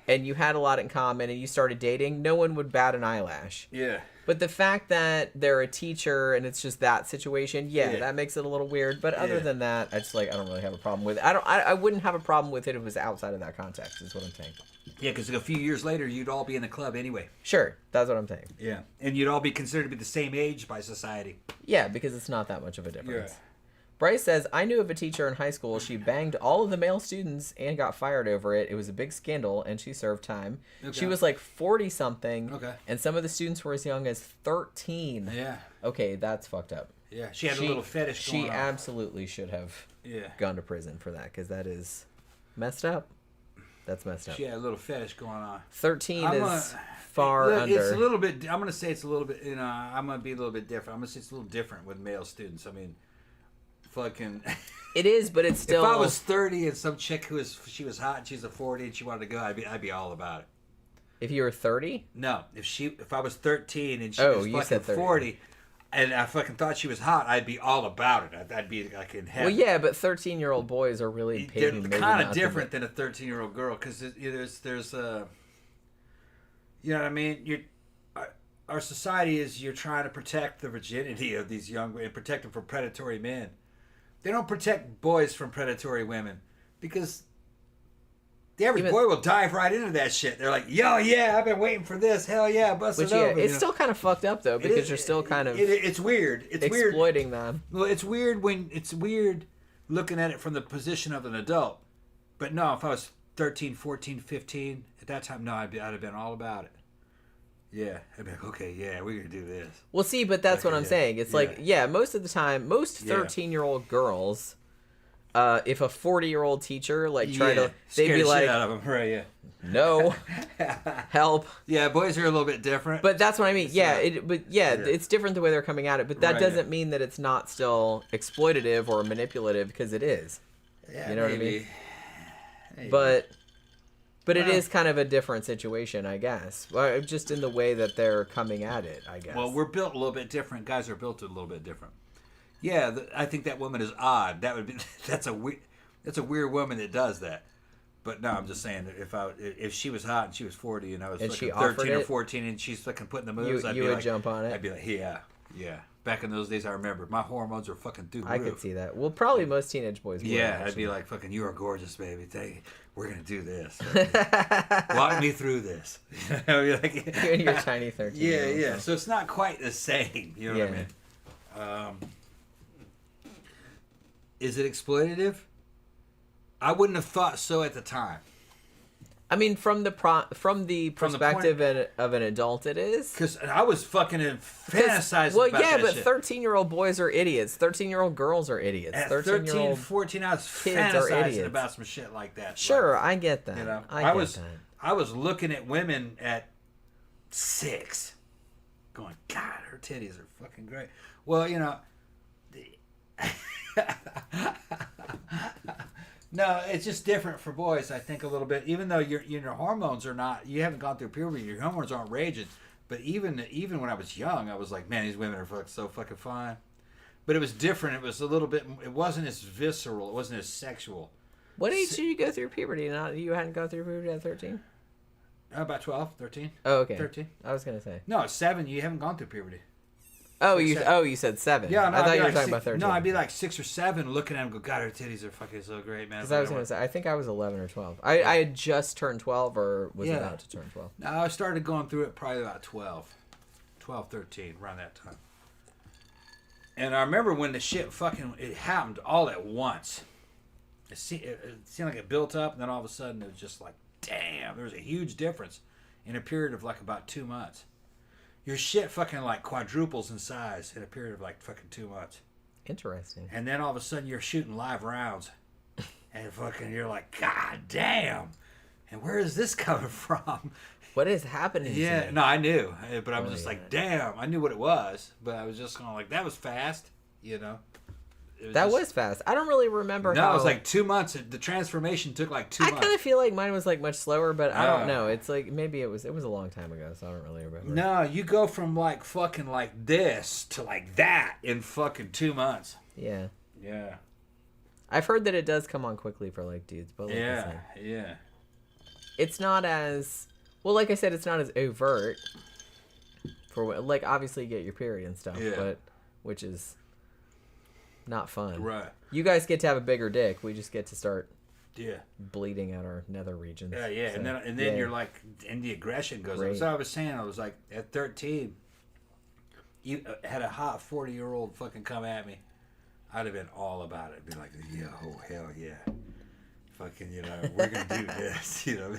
and you had a lot in common and you started dating, no one would bat an eyelash. Yeah. But the fact that they're a teacher and it's just that situation, that makes it a little weird. But other than that, I don't really have a problem with it. I wouldn't have a problem with it if it was outside of that context, is what I'm saying. Yeah, because a few years later, you'd all be in the club anyway. Sure, that's what I'm saying. Yeah, and you'd all be considered to be the same age by society. Yeah, because it's not that much of a difference. Yeah. Bryce says, I knew of a teacher in high school. She banged all of the male students and got fired over it. It was a big scandal, and she served time. Okay. She was like 40-something, and some of the students were as young as 13. Yeah. Okay, that's fucked up. Yeah, she had a little fetish going on. She absolutely should have gone to prison for that, because that is messed up. That's messed up. She had a little fetish going on. 13 is far under. It's a little bit, I'm going to say it's a little bit, I'm going to be a little bit different. I'm going to say it's a little different with male students. I mean, fucking... It is, but it's still... If I was 30 and some chick she was hot and she's a 40 and she wanted to go, I'd be all about it. If you were 30? No, if I was 13 and she was fucking 40... And I fucking thought she was hot, I'd be all about it. I'd be like in heaven. Well, yeah, but 13-year-old boys are really they're kind of different than a 13-year-old girl, because there's you know what I mean. Our society is, you're trying to protect the virginity of these young and protect them from predatory men. They don't protect boys from predatory women, because the average boy will dive right into that shit. They're like, yo, yeah, I've been waiting for this. Hell yeah, bust it over. It's still kind of fucked up, though, because you're still kind of... It's weird. It's exploiting them. Well, it's weird looking at it from the position of an adult. But no, if I was 13, 14, 15, at that time, no, I'd have been all about it. Yeah. I'd be like, okay, yeah, we're going to do this. Well, see, but that's what I'm saying. It's like, most of the time, most 13-year-old girls... if a 40-year-old teacher they'd be like, shit out of them. Right, no, help. Yeah, boys are a little bit different. But that's what I mean. It's different the way they're coming at it. But that doesn't mean that it's not still exploitative or manipulative, because it is. Yeah, you know what I mean? Maybe. But it is kind of a different situation, I guess. Just in the way that they're coming at it, I guess. Well, we're built a little bit different. Guys are built a little bit different. Yeah, I think that woman is odd. That's a weird woman that does that. But no, I'm just saying that if she was hot and she was 40 and I was fucking 13 or 14 and she's fucking putting the moves, you would jump on it. I'd be like, yeah. Back in those days, I remember my hormones were fucking through the roof. I could see that. Well, probably most teenage boys would. Yeah, I'd be like, fucking, you are gorgeous, baby. We're gonna do this. Walk me through this. I'd be like, you're in your tiny 13. Yeah. So it's not quite the same. You know what I mean? Is it exploitative? I wouldn't have thought so at the time. I mean, from the perspective of an adult, it is. Because I was fucking fantasizing about that but shit. 13-year-old boys are idiots. 13-year-old girls are idiots. At 13, 14, I was fantasizing about some shit like that. Sure, I get that. You know, I was looking at women at 6, going, God, her titties are fucking great. Well, you know... No, it's just different for boys, I think, a little bit. Even though your hormones are not, you haven't gone through puberty, your hormones aren't raging. But even when I was young, I was like, man, these women are so fucking fine. But it was different. It was a little bit. It wasn't as visceral. It wasn't as sexual. What age did you go through puberty? You hadn't gone through puberty at 13? About 12, 13. Oh, okay. 13. I was gonna say. No, 7. You haven't gone through puberty. You said 7. Yeah, no, I thought you were like talking about 13. No, I'd be like 6 or 7, looking at them, go, God, her titties are fucking so great, man. Because I was gonna say, I think I was 11 or 12. I had just turned 12, or was about to turn 12. No, I started going through it probably about 12, 13, around that time. And I remember when the shit it happened all at once. It seemed like it built up, and then all of a sudden it was just like, damn, there was a huge difference in a period of like about 2 months. Your shit fucking like quadruples in size in a period of like fucking 2 months. Interesting. And then all of a sudden you're shooting live rounds. And fucking you're like, God damn. And where is this coming from? what is happening? Yeah, to me? no, I knew, but I was Oh, just yeah. like, damn, I knew what it was, but I was just kind of like, that was fast, you know. That was fast. I don't really remember No, how. it was like 2 months. The transformation took like 2 I months. kind of feel like mine was like much slower, but I don't Oh. know. It's like maybe it was a long time ago, so I don't really remember. No, you go from like fucking like this to like that in fucking 2 months. Yeah. Yeah. I've heard that it does come on quickly for like dudes, but like I Yeah. said, Yeah. it's not as well. Like I said, it's not as overt. For like obviously you get your period and stuff, Yeah. but which is not fun. Right. You guys get to have a bigger dick. We just get to start Yeah. bleeding out our nether regions. Yeah. Yeah. So, And then yeah. you're like, and the aggression goes. Great. So I was saying, I was like, at 13, you had a hot 40-year-old fucking come at me. I'd have been all about it. Be like, yeah, oh hell yeah, fucking, you know, we're gonna do this, you know.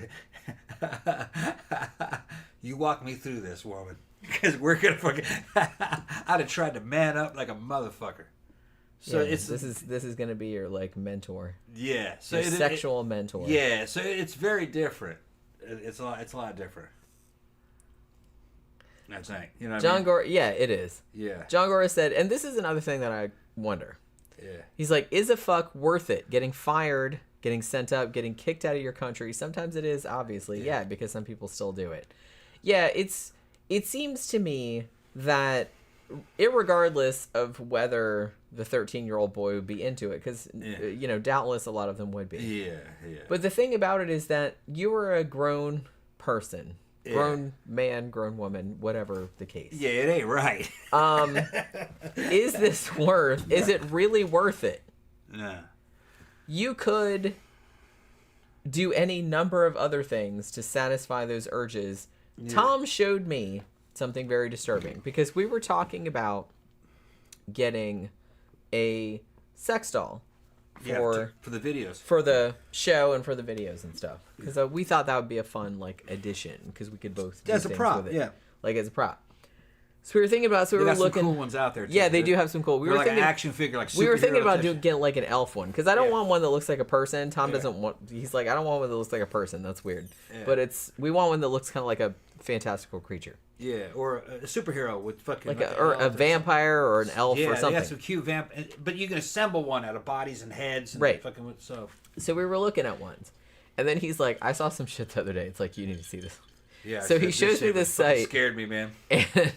You walk me through this, woman, because we're gonna fucking. I'd have tried to man up like a motherfucker. So Yeah, it's this is gonna be your like mentor, yeah. So your sexual mentor. yeah. So it's very different. It's a lot different. I think, you know. What I John mean? Gore, yeah, it is. Yeah. John Gore said, and this is another thing that I wonder. Yeah. He's like, is a fuck worth it? Getting fired, getting sent up, getting kicked out of your country. Sometimes it is, obviously, yeah, because some people still do it. Yeah, it seems to me that irregardless of whether the 13-year-old boy would be into it, because you know, doubtless a lot of them would be. Yeah. Yeah. But the thing about it is that you are a grown person. Grown man, grown woman, whatever the case. Yeah, it ain't right. Is this worth? Is it really worth it? No. You could do any number of other things to satisfy those urges. Yeah. Tom showed me something very disturbing because we were talking about getting a sex doll for the videos, for the show and for the videos and stuff, because we thought that would be a fun like addition because we could both do as a things prop, with it. yeah, like as a prop. So we were thinking about. So we they were got looking. some cool ones out there. Too. Yeah, they do have some cool. We They're were like thinking an action figure, like we were thinking about superhero getting like an elf one because I don't Yeah. want one that looks like a person. Tom Yeah. doesn't want. He's like, I don't want one that looks like a person. That's weird. Yeah. But we want one that looks kind of like a fantastical creature, Yeah, or a superhero with fucking like or a vampire or an elf yeah, or they something. got some cute but you can assemble one out of bodies and heads, and Right. Fucking so. So we were looking at ones, and then he's like, I saw some shit the other day. It's like, you need to see this. Yeah. So he shows me shit this fucking site. Scared me, man. And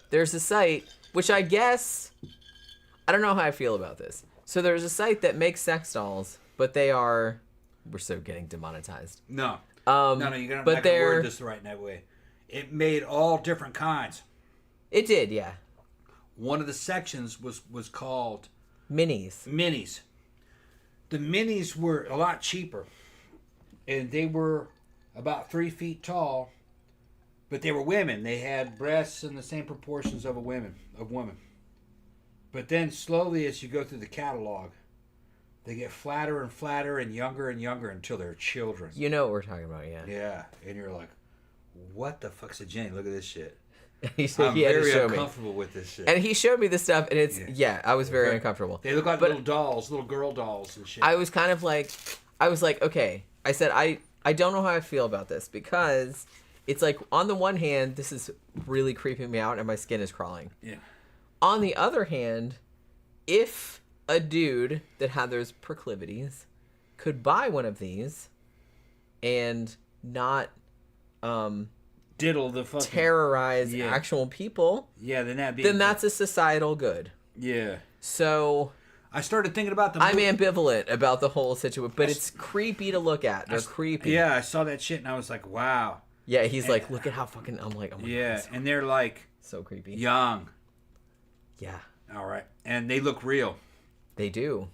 there's a site, which I guess, I don't know how I feel about this. So there's a site that makes sex dolls, but we're so getting demonetized. No. No, You gotta but not gonna they're, word this right in that way. It made all different kinds. it did, yeah. One of the sections was called Minis. minis. The minis were a lot cheaper, and they were about 3 feet tall, but they were women. They had breasts in the same proportions of women. But then slowly, as you go through the catalog, they get flatter and flatter and younger until they're children. You know what we're talking about, yeah. Yeah, and you're like, what the fuck's a Jenny? Look at this shit. He said I'm he had to very show me. uncomfortable with this shit. And he showed me this stuff, and it's, Yeah. I was very Okay. uncomfortable. They look like But little dolls, little girl dolls and shit. I was kind of like, okay. I said, I don't know how I feel about this, because it's like, on the one hand, this is really creeping me out, and my skin is crawling. Yeah. On the other hand, if a dude that had those proclivities could buy one of these and not Diddle the fucking terrorize actual people, Yeah, then that's a societal good. Yeah. So I started thinking about the I'm ambivalent about the whole situation, but it's creepy to look at. They're creepy. Yeah, I saw that shit and I was like, wow. Yeah, he's like, look at how fucking. I'm like, oh my Yeah, God, and they're like so creepy. young. Yeah, All right. And they look real. they do.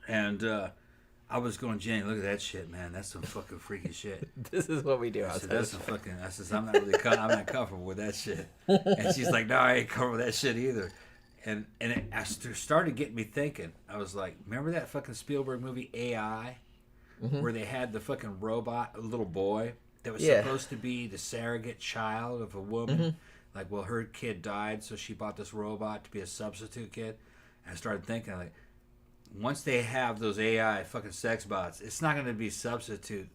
And I was going, Jenny, look at that shit, man. That's some fucking freaky shit. This is what we do I said, outside. that's some fucking. I said, I'm not really, I'm not comfortable with that shit. And she's like, no, I ain't comfortable with that shit either. And started getting me thinking. I was like, remember that fucking Spielberg movie AI, where they had the fucking robot, a little boy that was supposed to be the surrogate child of a woman. Like, well, her kid died, so she bought this robot to be a substitute kid. And I started thinking, like, once they have those AI fucking sex bots, it's not going to be substitute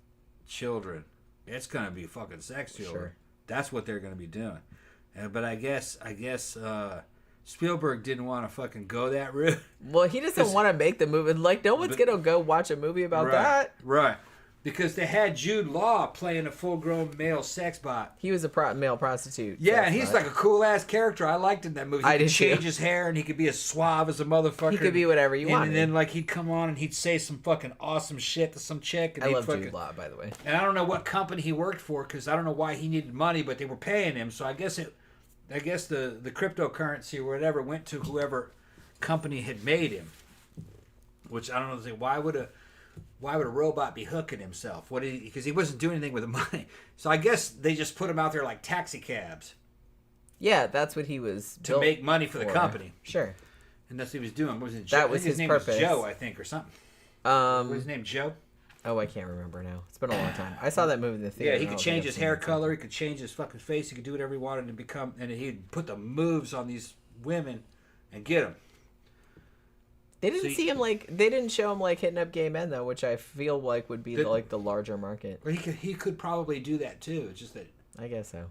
children. It's gonna be fucking sexy. Sure. That's what they're gonna be doing. But I guess Spielberg didn't want to fucking go that route. Well, he doesn't want to make the movie. Like, no one's gonna go watch a movie about that. Right. Because they had Jude Law playing a full-grown male sex bot. He was a male prostitute. Yeah, and he's like a cool-ass character. I liked in that movie. He could change his hair, and he could be as suave as a motherfucker. He could be whatever you want. And then, like, he'd come on, and he'd say some fucking awesome shit to some chick. And I love Jude Law, by the way. And I don't know what company he worked for, because I don't know why he needed money, but they were paying him. So I guess the cryptocurrency or whatever went to whoever company had made him. Which I don't know. Why would a robot be hooking himself? Because he wasn't doing anything with the money. So I guess they just put him out there like taxi cabs. Yeah, that's what he was to make money for the company. Sure. And that's what he was doing. What was it? That was his name purpose. Was Joe, I think, or something. What was his name? Joe? Oh, I can't remember now. It's been a long time. I saw that movie in the theater. Yeah, he could change his hair color. He could change his fucking face. He could do whatever he wanted to become. And he'd put the moves on these women and get them. They didn't they didn't show him like hitting up gay men though, which I feel like would be the larger market. But he could probably do that too. It's just that I guess so.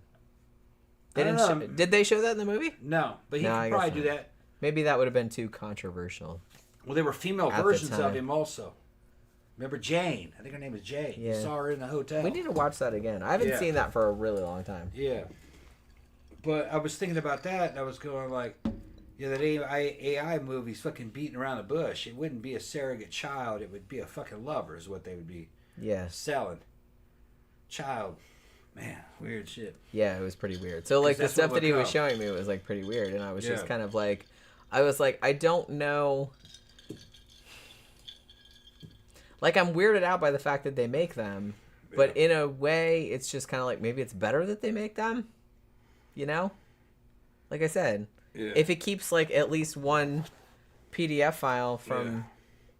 Did they show that in the movie? No, but he could probably do that. Maybe that would have been too controversial. Well, there were female versions of him also. Remember Jane? I think her name was Jane. Yeah. You saw her in the hotel. We need to watch that again. I haven't seen that for a really long time. Yeah. But I was thinking about that, and I was going like, yeah, that AI movie's fucking beating around the bush. It wouldn't be a surrogate child. It would be a fucking lover is what they would be selling. Child. Man, weird shit. Yeah, it was pretty weird. So, like, the stuff that he was showing me was, like, pretty weird. And I was just kind of like, I don't know. Like, I'm weirded out by the fact that they make them. But in a way, it's just kind of like, maybe it's better that they make them. You know? Like I said. Yeah. If it keeps like at least one PDF file from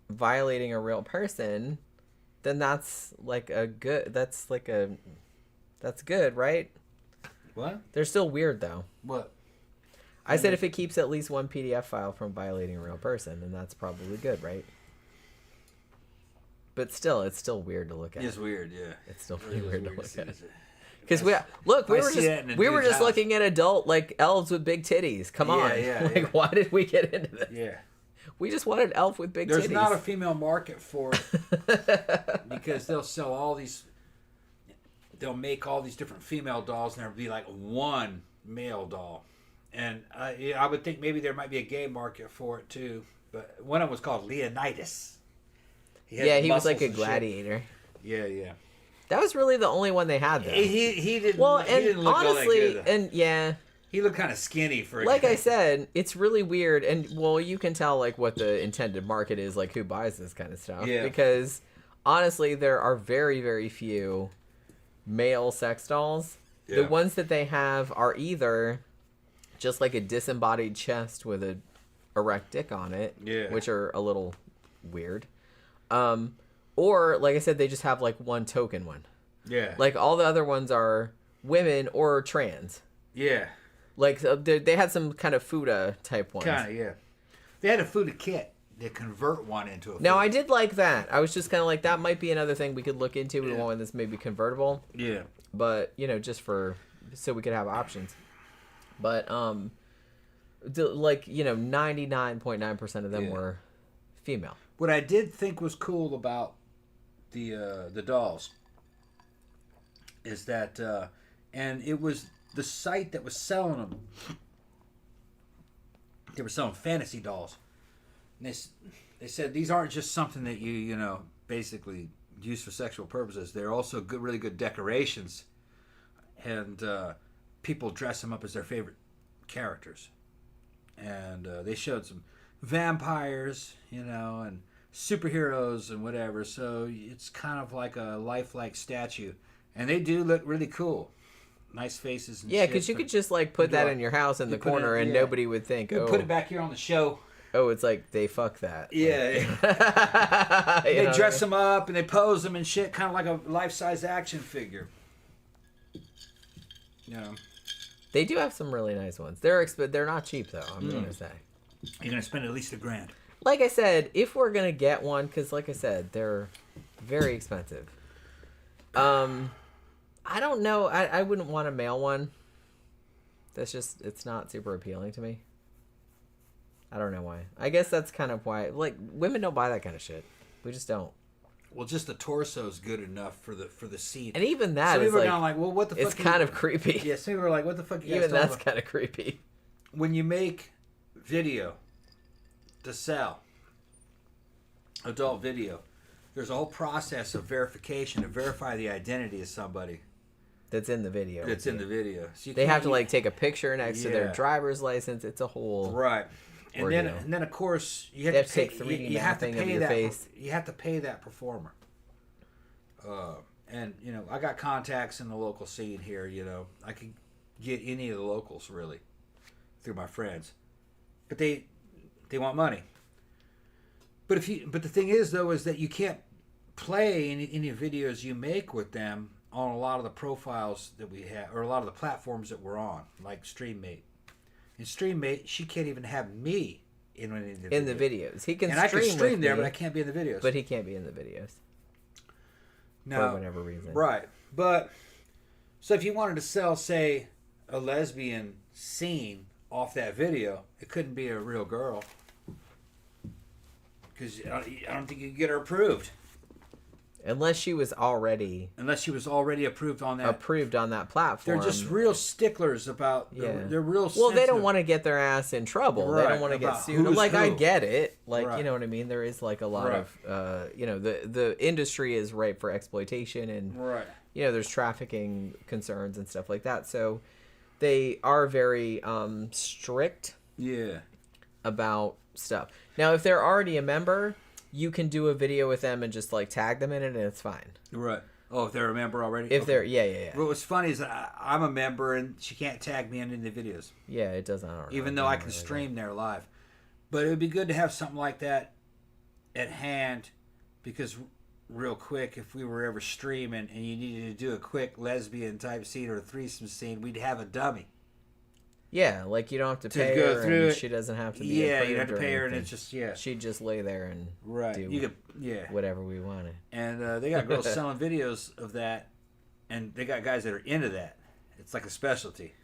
violating a real person, then that's good, right? What? They're still weird though. What? I said if it keeps at least one PDF file from violating a real person, then that's probably good, right? But still, it's still weird to look at. It's weird, yeah. It's still pretty weird to look at. Because we were just looking at adult like elves with big titties. Come on, why did we get into this? Yeah, we just wanted elf with big titties. There's not a female market for it because they'll sell all these. They'll make all these different female dolls, and there'll be like one male doll. And I would think maybe there might be a gay market for it too. But one of them was called Leonidas. He was like a gladiator. Shit. Yeah. That was really the only one they had, though. He didn't. Well, he didn't look honestly, all that good. He looked kind of skinny for. Like I said, it's really weird, and well, you can tell like what the intended market is, like who buys this kind of stuff. Yeah. Because honestly, there are very, very few male sex dolls. Yeah. The ones that they have are either just like a disembodied chest with a erect dick on it, which are a little weird. Or, like I said, they just have, like, one token one. Yeah. Like, all the other ones are women or trans. Yeah. Like, they had some kind of Fuda type ones. Kind of, yeah. They had a Fuda kit. They convert one into a Fuda. Now, I did like that. I was just kind of like, that might be another thing we could look into. We want one that's maybe convertible. Yeah. But, just so we could have options. But, 99.9% of them were female. What I did think was cool about the dolls is that and it was the site that was selling them. They were selling fantasy dolls, and they said these aren't just something that you basically use for sexual purposes. They're also really good decorations, and people dress them up as their favorite characters. And they showed some vampires, and superheroes and whatever, so it's kind of like a lifelike statue, and they do look really cool. Nice faces and shit. Because you could just like put that in your house in the corner and nobody would think, put it back here on the show. Oh, it's like they fuck that. Yeah. They dress them up and they pose them and shit, kind of like a life-size action figure. They do have some really nice ones. They're not cheap though, I'm gonna say. You're gonna spend at least $1,000. Like I said, if we're gonna get one, because like I said, they're very expensive. I don't know. I wouldn't want a male one. That's just, it's not super appealing to me. I don't know why. I guess that's kind of why, like, women don't buy that kind of shit. We just don't. Well, just the torso is good enough for the scene. And even that some is people like, are kind of like, well, what the fuck? it's kind of creepy. Yeah, some people are like, what the fuck? You guys Even talking that's about? kind of creepy. When you make video to sell, adult video, there's a whole process of verification to verify the identity of somebody That's in the video. that's in the video. So They have to like take a picture next to their driver's license. It's a whole right. And ordeal. then of course you have They to have to pay, take 3D you have to mapping of pay your that face. You have to pay that performer. And you know, I got contacts in the local scene here. You know, I could get any of the locals really through my friends, but they want money. But the thing is though is that you can't play any videos you make with them on a lot of the profiles that we have, or a lot of the platforms that we're on, like StreamMate. In StreamMate, she can't even have me in any of the in the videos. He can and I stream can stream with there, me, but I can't be in the videos. But he can't be in the videos. No, For whatever reason. right. But so if you wanted to sell, say, a lesbian scene off that video, it couldn't be a real girl because I don't think you could get her approved Unless she was already unless she was already approved on that. approved on that platform. They're just real sticklers about. Yeah. They're real. Well, they don't sensitive. want to get their ass in trouble. They Right, don't want to get about sued. who's Like, I who. get it. Like, Right. you know what I mean? There is, like, a lot Right. of, you know, the industry is ripe for exploitation and, Right. you know, there's trafficking concerns and stuff like that. So they are very strict Yeah. about stuff. Now, if they're already a member, you can do a video with them and just, like, tag them in it and it's fine. Right. Oh, if they're a member already. If Okay. they're, yeah. Well, what's funny is that I'm a member and she can't tag me in any videos, Yeah, it doesn't. I don't know. even though I can stream there live. But it would be good to have something like that at hand, because real quick, if we were ever streaming and you needed to do a quick lesbian type scene or a threesome scene, we'd have a dummy. Yeah, like, you don't have to To pay go her through and it. she doesn't have to be Yeah, you approved have to or pay her, and anything. it's just She'd just lay there and right. do You could whatever we wanted. And they got girls selling videos of that, and they got guys that are into that. It's like a specialty.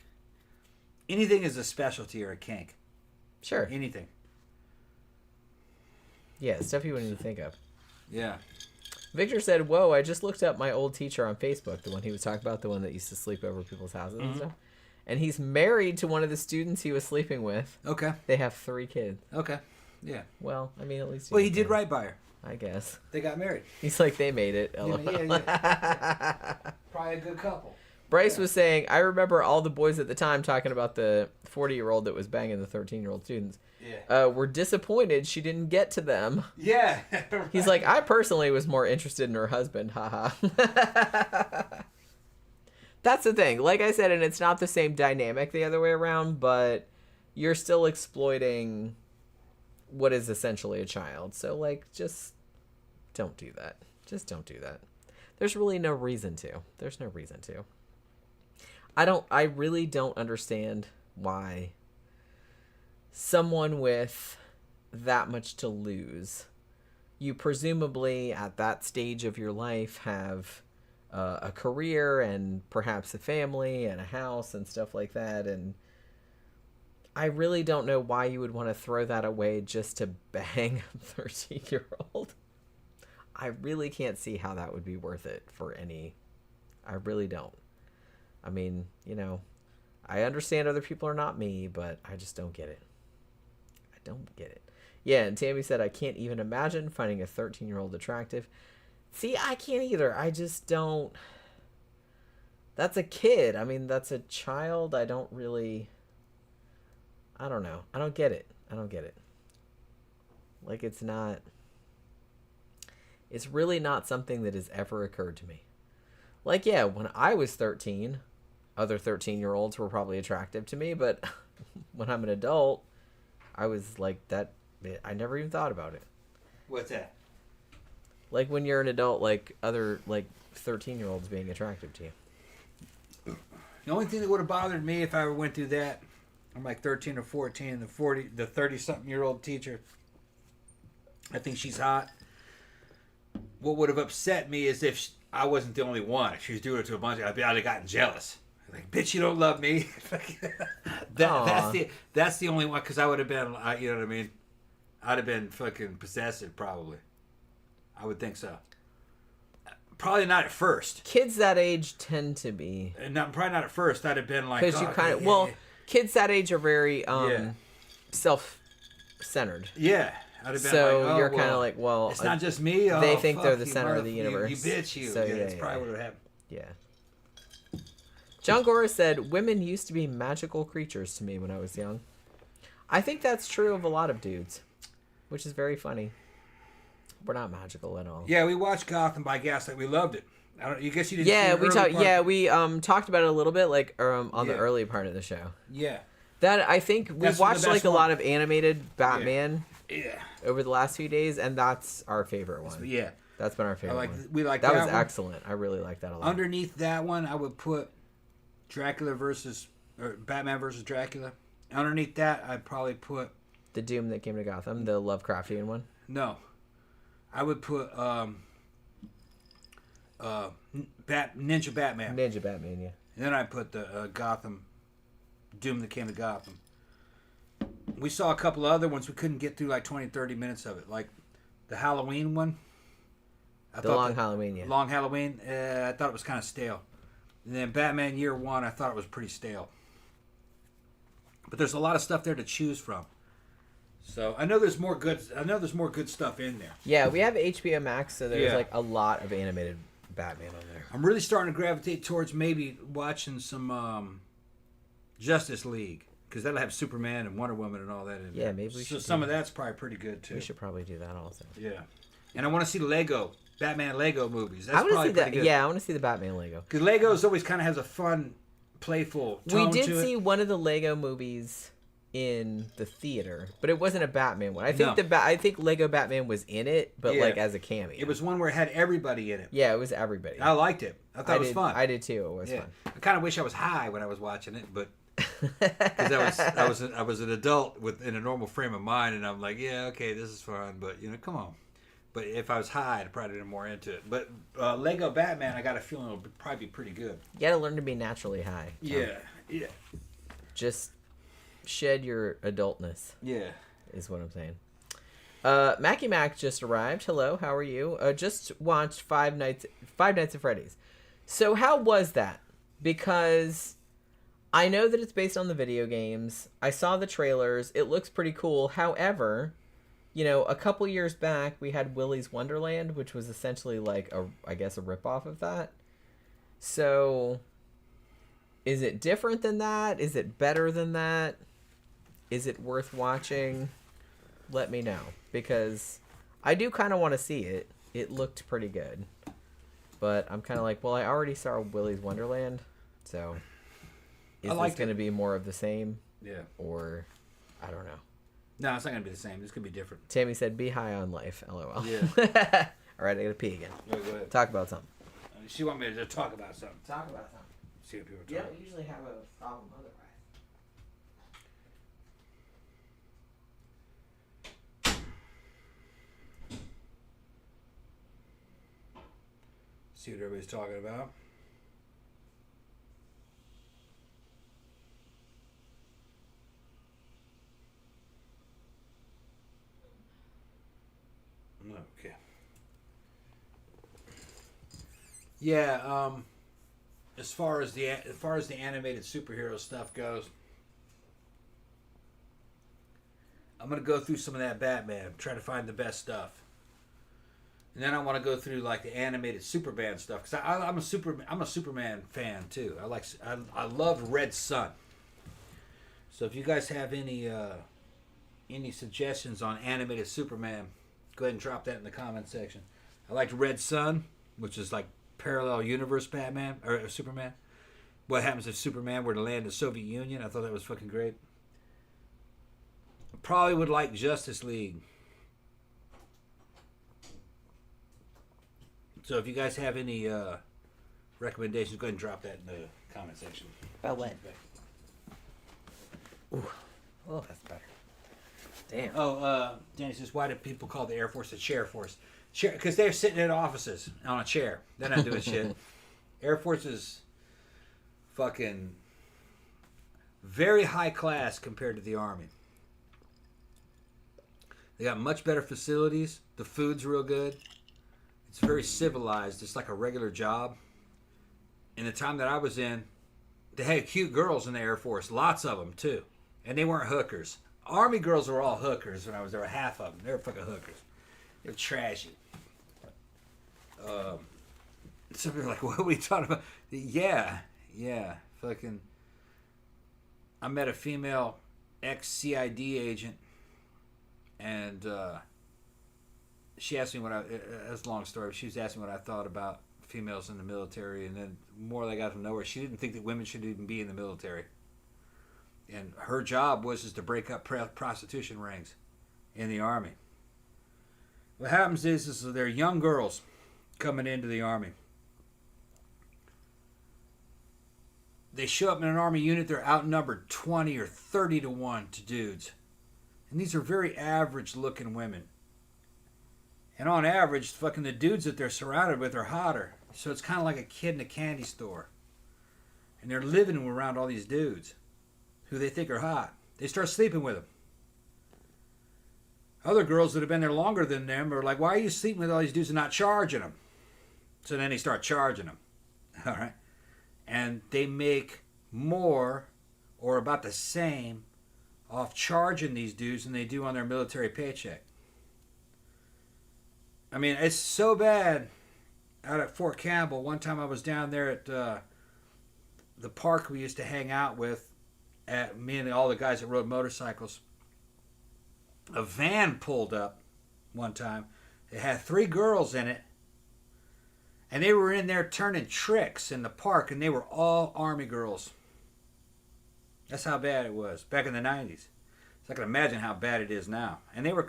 Anything is a specialty or a kink. Sure. Anything. Yeah, stuff you wouldn't even think of. Yeah. Victor said, "Whoa, I just looked up my old teacher on Facebook, the one he was talking about, the one that used to sleep over people's houses and stuff. And he's married to one of the students he was sleeping with. Okay. They have 3 kids. Okay. Yeah. Well, I mean, at least Well, he was did there, right by her. I guess. They got married. He's like, they made it. LOL. Yeah. Probably a good couple. Bryce was saying, I remember all the boys at the time talking about the 40-year-old that was banging the 13-year-old students. Yeah. Were disappointed she didn't get to them. Yeah. He's like, I personally was more interested in her husband. Haha. That's the thing. Like I said, and it's not the same dynamic the other way around, but you're still exploiting what is essentially a child. So, like, just don't do that. Just don't do that. There's really no reason to. There's no reason to. I really don't understand why someone with that much to lose, you presumably at that stage of your life have a career and perhaps a family and a house and stuff like that, and I really don't know why you would want to throw that away just to bang a 13-year-old. I really can't see how that would be worth it for any. I really don't. I mean, you know, I understand other people are not me, but I just don't get it. I don't get it. Yeah, and Tammy said, I can't even imagine finding a 13-year-old attractive. See, I can't either. I just don't. That's a kid. I mean, that's a child. I don't really. I don't know. I don't get it. I don't get it. Like, it's not. It's really not something that has ever occurred to me. Like, yeah, when I was 13, other 13-year-olds were probably attractive to me, but when I'm an adult, I was like that. I never even thought about it. What's that? Like, when you're an adult, like, other, like, 13-year-olds being attractive to you. The only thing that would have bothered me if I ever went through that, I'm like 13 or 14, the 30-something-year-old teacher, I think she's hot. What would have upset me is if I wasn't the only one. If she was doing it to a bunch, I'd have gotten jealous. Like, bitch, you don't love me. That's the only one, because I would have been, you know what I mean? I'd have been fucking possessive, probably. I would think so. Probably not at first. Kids that age tend to be. Probably not at first. I'd have been like, because you kind of kids that age are very self-centered. Yeah. I'd have been so you're kind of like, well, it's not just me. They think they're the center of the universe. You bitch, you. So, That's probably what would happen. Yeah. John Gora said, women used to be magical creatures to me when I was young. I think that's true of a lot of dudes, which is very funny. We're not magical at all. Yeah, we watched Gotham by Gaslight. We loved it. You guess you didn't. Yeah, we talked. Yeah, we talked about it a little bit, like on the early part of the show. Yeah. That I think we've watched like a lot of animated Batman. Yeah. Over the last few days, and that's our favorite one. Yeah. That's been our favorite one. We like that was one. excellent. I really like that a lot. Underneath that one, I would put Batman versus Dracula. Underneath that, I'd probably put The Doom That Came to Gotham, the Lovecraftian one. No, I would put Ninja Batman. Ninja Batman, yeah. And then I put the Gotham Doom That Came to Gotham. We saw a couple of other ones. We couldn't get through like 20, 30 minutes of it. Like the Halloween one. Halloween, yeah. Long Halloween. I thought it was kind of stale. And then Batman Year One, I thought it was pretty stale. But there's a lot of stuff there to choose from. So I know there's more good. Stuff in there. Yeah, we have HBO Max, so there's like a lot of animated Batman on there. I'm really starting to gravitate towards maybe watching some Justice League. Because that'll have Superman and Wonder Woman and all that in there. Yeah, maybe we should. So some of that's probably pretty good, too. We should probably do that also. Yeah. And I want to see the Batman Lego movies. That's I want to see that. good. Yeah, I want to see the Batman Lego. Because Legos always kind of has a fun, playful tone We did to see it. one of the Lego movies in the theater, but it wasn't a Batman one. I think Lego Batman was in it, but like as a cameo. It was one where it had everybody in it. Yeah, it was everybody. I liked it. I thought it was fun. I did too. It was fun. I kind of wish I was high when I was watching it, but because I was an adult in a normal frame of mind, and I'm like, yeah, okay, this is fun, but come on. But if I was high, I'd probably be more into it. But Lego Batman, I got a feeling it'll probably be pretty good. You gotta learn to be naturally high. Yeah. Just shed your adultness. Yeah. Is what I'm saying. Mackie Mac just arrived. Hello, how are you? Just watched Five Nights at Freddy's. So how was that? Because I know that it's based on the video games. I saw the trailers. It looks pretty cool. However, a couple years back, we had Willy's Wonderland, which was essentially like a ripoff of that. So, is it different than that? Is it better than that? Is it worth watching? Let me know, because I do kind of want to see it. It looked pretty good. But I'm kind of like, well, I already saw Willy's Wonderland, so is this going to be more of the same? Yeah. Or, I don't know. No, it's not going to be the same. It's going to be different. Tammy said, be high on life, LOL. Yeah. All right, I got to pee again. Go ahead. Talk about something. She want me to talk about something. Talk about something. See what people are You talking. don't usually have a problem otherwise. See what everybody's talking about. Okay. Yeah, as far as the animated superhero stuff goes, I'm gonna go through some of that Batman, try to find the best stuff. And then I want to go through like the animated Superman stuff, because I'm a Superman fan too. I love Red Sun. So if you guys have any suggestions on animated Superman, go ahead and drop that in the comment section. I liked Red Sun, which is like parallel universe Batman or Superman. What happens if Superman were to land in the Soviet Union? I thought that was fucking great. Probably would like Justice League. So if you guys have any recommendations, go ahead and drop that in the comment section. About what? Ooh. Oh, that's better. Damn. Oh, Danny says, why do people call the Air Force the Chair Force? Because they're sitting in offices on a chair. They're not doing shit. Air Force is fucking very high class compared to the Army. They got much better facilities. The food's real good. It's very civilized. It's like a regular job. In the time that I was in, they had cute girls in the Air Force. Lots of them, too. And they weren't hookers. Army girls were all hookers when I was there. Half of them. They were fucking hookers. They were trashy. Some people are like, what are we talking about? Yeah. Fucking. I met a female ex-CID agent. And she asked me that's a long story. She was asking me what I thought about females in the military. And then more I got to know her, she didn't think that women should even be in the military. And her job was to break up prostitution rings in the Army. What happens is they're young girls coming into the Army. They show up in an Army unit, they're outnumbered 20 or 30 to 1 to dudes. And these are very average looking women. And on average, fucking the dudes that they're surrounded with are hotter. So it's kind of like a kid in a candy store. And they're living around all these dudes who they think are hot. They start sleeping with them. Other girls that have been there longer than them are like, why are you sleeping with all these dudes and not charging them? So then they start charging them. All right? And they make more or about the same off charging these dudes than they do on their military paycheck. I mean, it's so bad out at Fort Campbell. One time I was down there at the park we used to hang out with, at me and all the guys that rode motorcycles. A van pulled up one time. It had 3 girls in it. And they were in there turning tricks in the park, and they were all Army girls. That's how bad it was back in the 90s. So I can imagine how bad it is now. And they were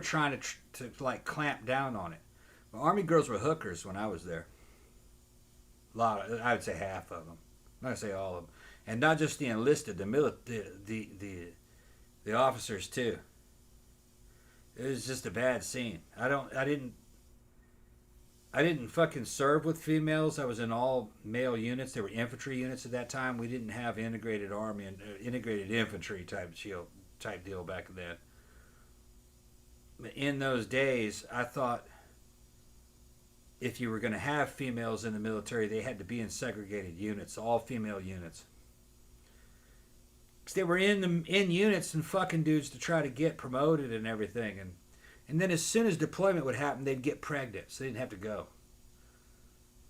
trying to like clamp down on it. But Army girls were hookers when I was there. I would say half of them. I'm not gonna say all of them. And not just the enlisted, the officers too. It was just a bad scene. I didn't fucking serve with females. I was in all male units. They were infantry units at that time. We didn't have integrated army and integrated infantry type deal back then. In those days, I thought if you were going to have females in the military, they had to be in segregated units, all female units. Because they were in units and fucking dudes to try to get promoted and everything. And then as soon as deployment would happen, they'd get pregnant, so they didn't have to go.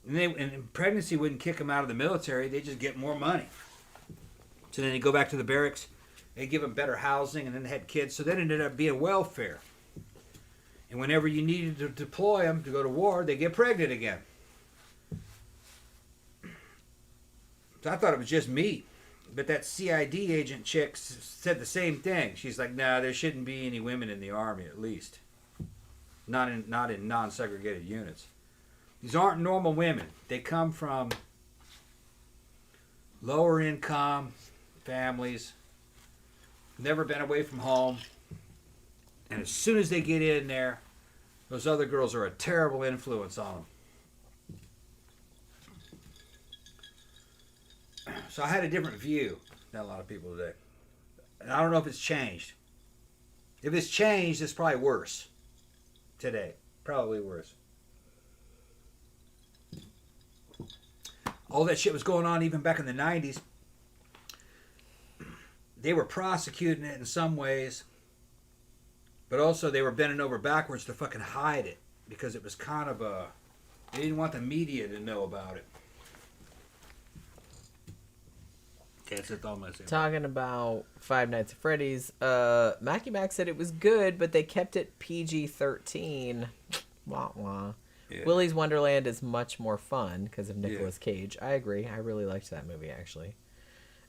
And pregnancy wouldn't kick them out of the military. They'd just get more money. So then they'd go back to the barracks. They'd give them better housing, and then they had kids. So that ended up being welfare. And whenever you needed to deploy them to go to war, they get pregnant again. So I thought it was just me. But that CID agent chick said the same thing. She's like, nah, there shouldn't be any women in the Army, at least. Not in non-segregated units. These aren't normal women. They come from lower income families, never been away from home. And as soon as they get in there, those other girls are a terrible influence on them. So I had a different view than a lot of people today. And I don't know if it's changed. If it's changed, it's probably worse today. Probably worse. All that shit was going on even back in the 90s. They were prosecuting it in some ways. But also they were bending over backwards to fucking hide it. Because it was kind of a... They didn't want the media to know about it. Talking about Five Nights at Freddy's, Mackie Mac said it was good, but they kept it PG-13. Wah wah. Yeah. Willy's Wonderland is much more fun because of Nicolas Cage. I agree. I really liked that movie, actually.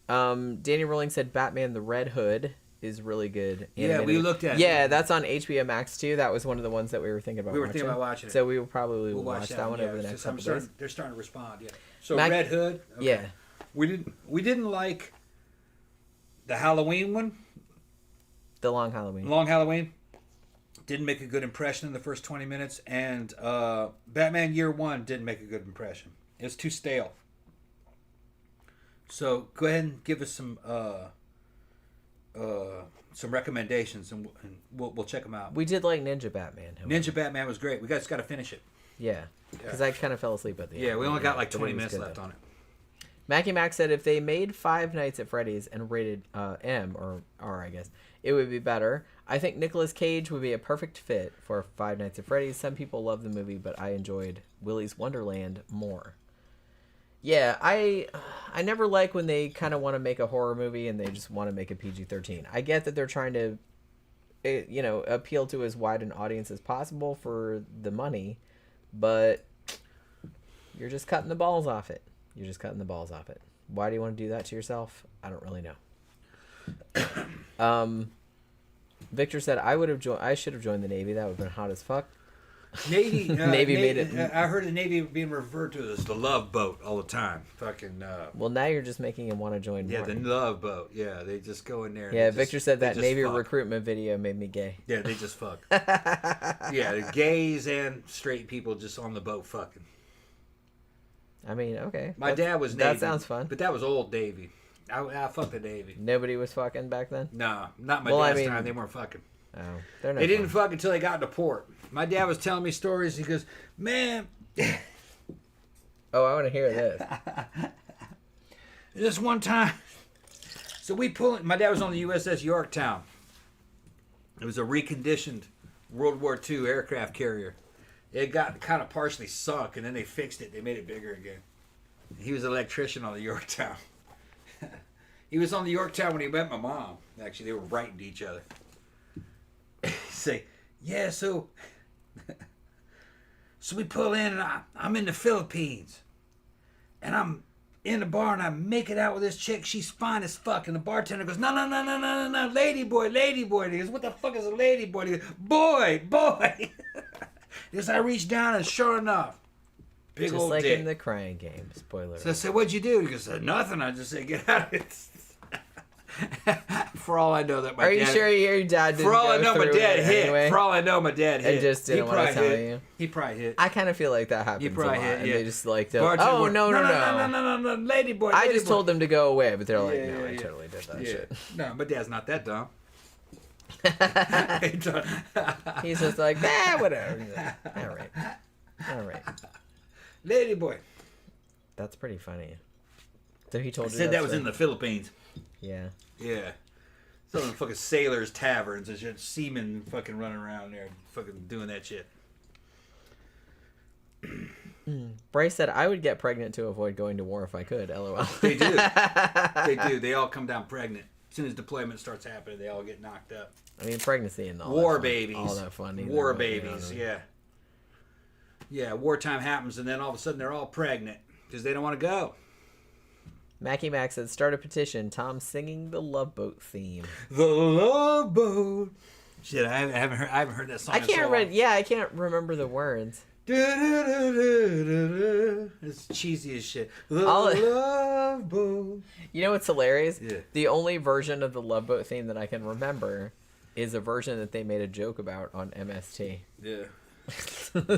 Danny Rowling said Batman the Red Hood is really good. Yeah, we looked at it. Yeah, that's on HBO Max, too. That was one of the ones that we were thinking about watching. We were thinking about watching it. So we will probably watch that one over the next couple days. They're starting to respond, yeah. So Red Hood? Okay. Yeah. We didn't like the Halloween one. The Long Halloween. Long Halloween. didn't make a good impression in the first 20 minutes, and Batman Year One didn't make a good impression. It was too stale. So go ahead and give us some recommendations, and we'll check them out. We did like Ninja Batman. However. Ninja Batman was great. We just got to finish it. Yeah, because I kind of fell asleep at the end. Yeah, we only got like But it 20 was minutes good, left though. on it. Mackie Mac said if they made Five Nights at Freddy's and rated M or R, I guess, it would be better. I think Nicolas Cage would be a perfect fit for Five Nights at Freddy's. Some people love the movie, but I enjoyed Willy's Wonderland more. Yeah, I never like when they kind of want to make a horror movie and they just want to make a PG-13. I get that they're trying to, appeal to as wide an audience as possible for the money, but you're just cutting the balls off it. You're just cutting the balls off it. Why do you want to do that to yourself? I don't really know. Victor said I should have joined the Navy. That would have been hot as fuck. Navy made it. I heard the Navy being referred to as the love boat all the time. Fucking. Well, now you're just making him want to join more. Yeah, the love boat. Yeah, they just go in there. Yeah, Victor said that Navy fuck. recruitment video made me gay. Yeah, they just fuck. Yeah, the gays and straight people just on the boat fucking. I mean, okay. My dad was Navy. That sounds fun. But that was old Navy. I fucked the Navy. Nobody was fucking back then? No, not my dad's time. They weren't fucking. Oh, they're not. They didn't fuck until they got into port. My dad was telling me stories. He goes, man. Oh, I want to hear this. This one time. So we pull it. My dad was on the USS Yorktown. It was a reconditioned World War II aircraft carrier. It got kind of partially sunk, and then they fixed it. They made it bigger again. He was an electrician on the Yorktown. He was on the Yorktown when he met my mom. Actually, they were writing to each other. Say, yeah, so we pull in, and I'm in the Philippines. And I'm in the bar, and I make it out with this chick. She's fine as fuck. And the bartender goes, no, lady boy. And he goes, what the fuck is a lady boy? And he goes, boy. Because I reached down, and sure enough, big just old like dick. In the Crying Game. Spoiler. So I said, what'd you do? He goes, nothing. I just said, get out of it. For all I know that my Are dad... you sure your dad didn't For all I know, my dad hit. anyway? For all I know, my dad hit. And just didn't want to tell you? He probably hit. I kind of feel like that happens a lot. hit, And yeah. they just like, No, no. lady boy. I just told them to go away, but they're like, Yeah, no, I yeah. totally did that shit. No, my dad's not that dumb. He's just like, whatever. All right. Lady boy. That's pretty funny. So he told you Said that was story? in the Philippines. Yeah. Yeah. Some of the fucking sailors' taverns and shit. Seamen fucking running around there fucking doing that shit. Bryce said, I would get pregnant to avoid going to war if I could. LOL. They do. They do. They all come down pregnant. As soon as deployment starts happening, they all get knocked up. I mean, pregnancy and all War that babies. All that fun. either War way, babies, you know. yeah. Yeah, wartime happens, and then all of a sudden they're all pregnant because they don't want to go. Mackie Mac said, start a petition. Tom singing the Love Boat theme. The Love Boat. Shit, I haven't heard that song. I can't remember. Yeah, I can't remember the words. It's cheesy as shit. The Love Boat. You know what's hilarious? Yeah. The only version of the Love Boat theme that I can remember is a version that they made a joke about on MST. Yeah.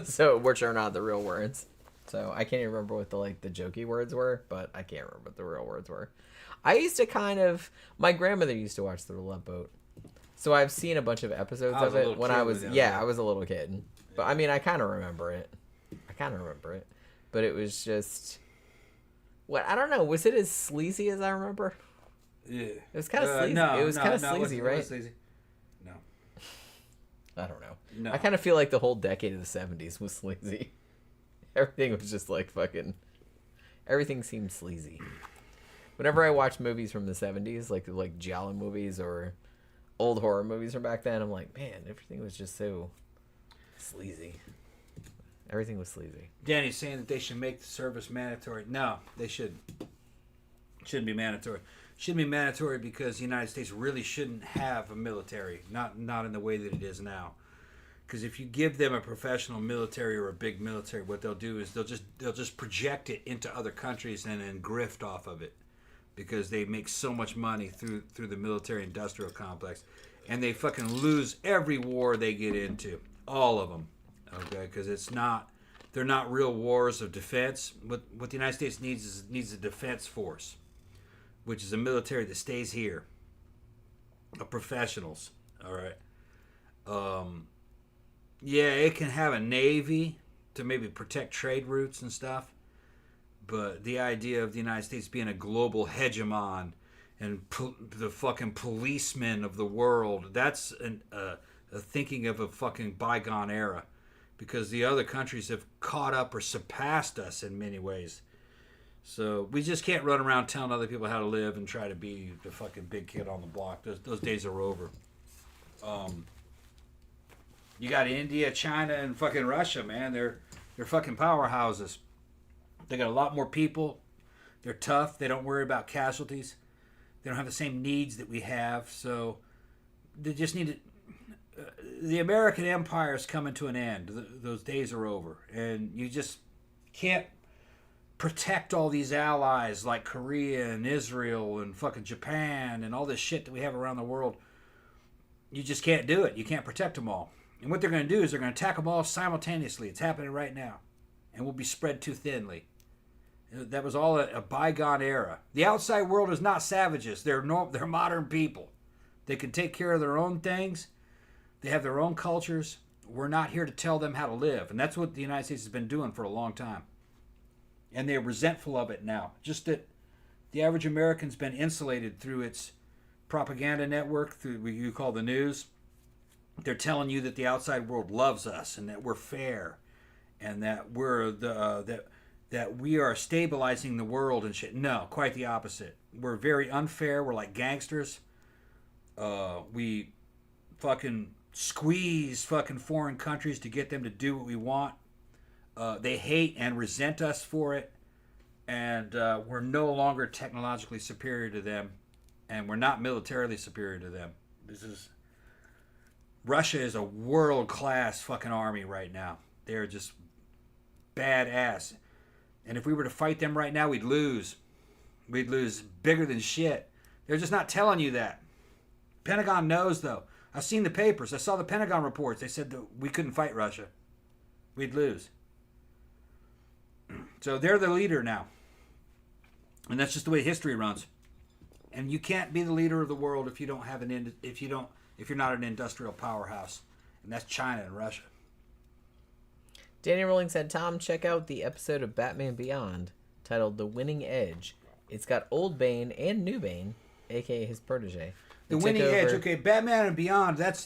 So, which are not the real words. So I can't even remember what the jokey words were, but I can't remember what the real words were. I used to my grandmother used to watch The Love Boat. So I've seen a bunch of episodes of it when I was, I was a little kid. But I mean, I kind of remember it. But it was just, I don't know, was it as sleazy as I remember? Yeah. It was kind of sleazy. No, it was kind of no, sleazy, it right? was sleazy. No. I don't know. No. I kind of feel like the whole decade of the 70s was sleazy. Everything was just like fucking... Everything seemed sleazy. Whenever I watch movies from the 70s, like Giallo movies or old horror movies from back then, I'm like, man, everything was just so sleazy. Everything was sleazy. Danny's saying that they should make the service mandatory. No, they shouldn't. Shouldn't be mandatory. Shouldn't be mandatory because the United States really shouldn't have a military. Not in the way that it is now. Because if you give them a professional military or a big military, what they'll do is they'll just project it into other countries and then grift off of it, because they make so much money through the military industrial complex. And they fucking lose every war they get into. All of them. Okay? Because they're not real wars of defense. What the United States needs a defense force, which is a military that stays here, of professionals. All right. Yeah, it can have a navy to maybe protect trade routes and stuff, but the idea of the United States being a global hegemon and the fucking policeman of the world, that's a thinking of a fucking bygone era, because the other countries have caught up or surpassed us in many ways. So we just can't run around telling other people how to live and try to be the fucking big kid on the block. Those days are over. You got India, China, and fucking Russia, man. They're fucking powerhouses. They got a lot more people. They're tough. They don't worry about casualties. They don't have the same needs that we have. So they just need to... the American Empire is coming to an end. Those days are over. And you just can't protect all these allies like Korea and Israel and fucking Japan and all this shit that we have around the world. You just can't do it. You can't protect them all. And what they're going to do is they're going to attack them all simultaneously. It's happening right now. And we'll be spread too thinly. That was all a bygone era. The outside world is not savages. They're modern people. They can take care of their own things. They have their own cultures. We're not here to tell them how to live. And that's what the United States has been doing for a long time. And they're resentful of it now. Just that the average American's been insulated through its propaganda network, through what you call the news. They're telling you that the outside world loves us and that we're fair and that that we are stabilizing the world and shit. No, quite the opposite. We're very unfair. We're like gangsters. We fucking squeeze fucking foreign countries to get them to do what we want. They hate and resent us for it. And we're no longer technologically superior to them. And we're not militarily superior to them. Russia is a world-class fucking army right now. They're just badass. And if we were to fight them right now, we'd lose. We'd lose bigger than shit. They're just not telling you that. Pentagon knows, though. I've seen the papers. I saw the Pentagon reports. They said that we couldn't fight Russia. We'd lose. So they're the leader now. And that's just the way history runs. And you can't be the leader of the world if you don't have if you're not an industrial powerhouse. And that's China and Russia. Danny Rowling said, Tom, check out the episode of Batman Beyond titled The Winning Edge. It's got Old Bane and New Bane, aka his protege. The Winning Edge, okay, Batman and Beyond, that's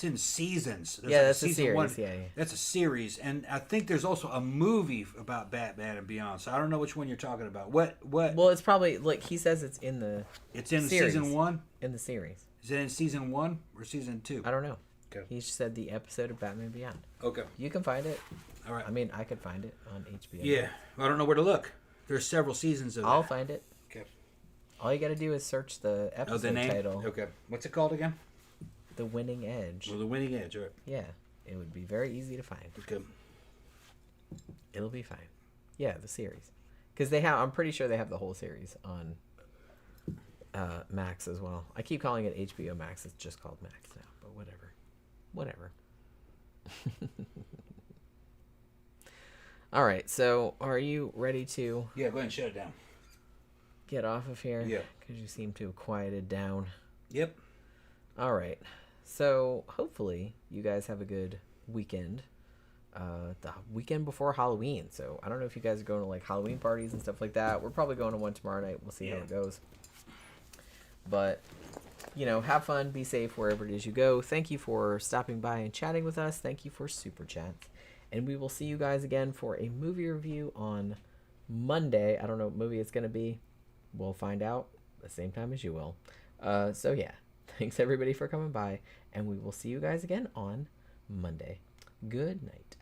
in seasons. That's a series, one. yeah. That's a series, and I think there's also a movie about Batman and Beyond, so I don't know which one you're talking about. What? Well, it's probably, like, he says it's in the It's in series. season 1? In the series. Is it in season 1 or season 2? I don't know. Okay. He said the episode of Batman Beyond. Okay. You can find it. All right. I mean, I could find it on HBO. Yeah, I don't know where to look. There's several seasons of I'll that. find it. Okay. All you got to do is search the episode the name? title. Okay. What's it called again? The Winning Edge. Well, The Winning Edge, all right. Yeah. It would be very easy to find. Okay. It'll be fine. Yeah, the series. Because they have, I'm pretty sure they have the whole series on Max as well. I keep calling it HBO Max. It's just called Max now, but whatever. Whatever. All right, so are you ready to Yeah, go ahead and shut it down. get off of here? Yeah. Because you seem to have quieted down. Yep. All right. So hopefully you guys have a good weekend. The weekend before Halloween. So I don't know if you guys are going to like Halloween parties and stuff like that. We're probably going to one tomorrow night. We'll see how it goes. But, you know, have fun. Be safe wherever it is you go. Thank you for stopping by and chatting with us. Thank you for super chats. And we will see you guys again for a movie review on Monday. I don't know what movie it's going to be. We'll find out the same time as you will. So yeah, thanks everybody for coming by, and we will see you guys again on Monday. Good night.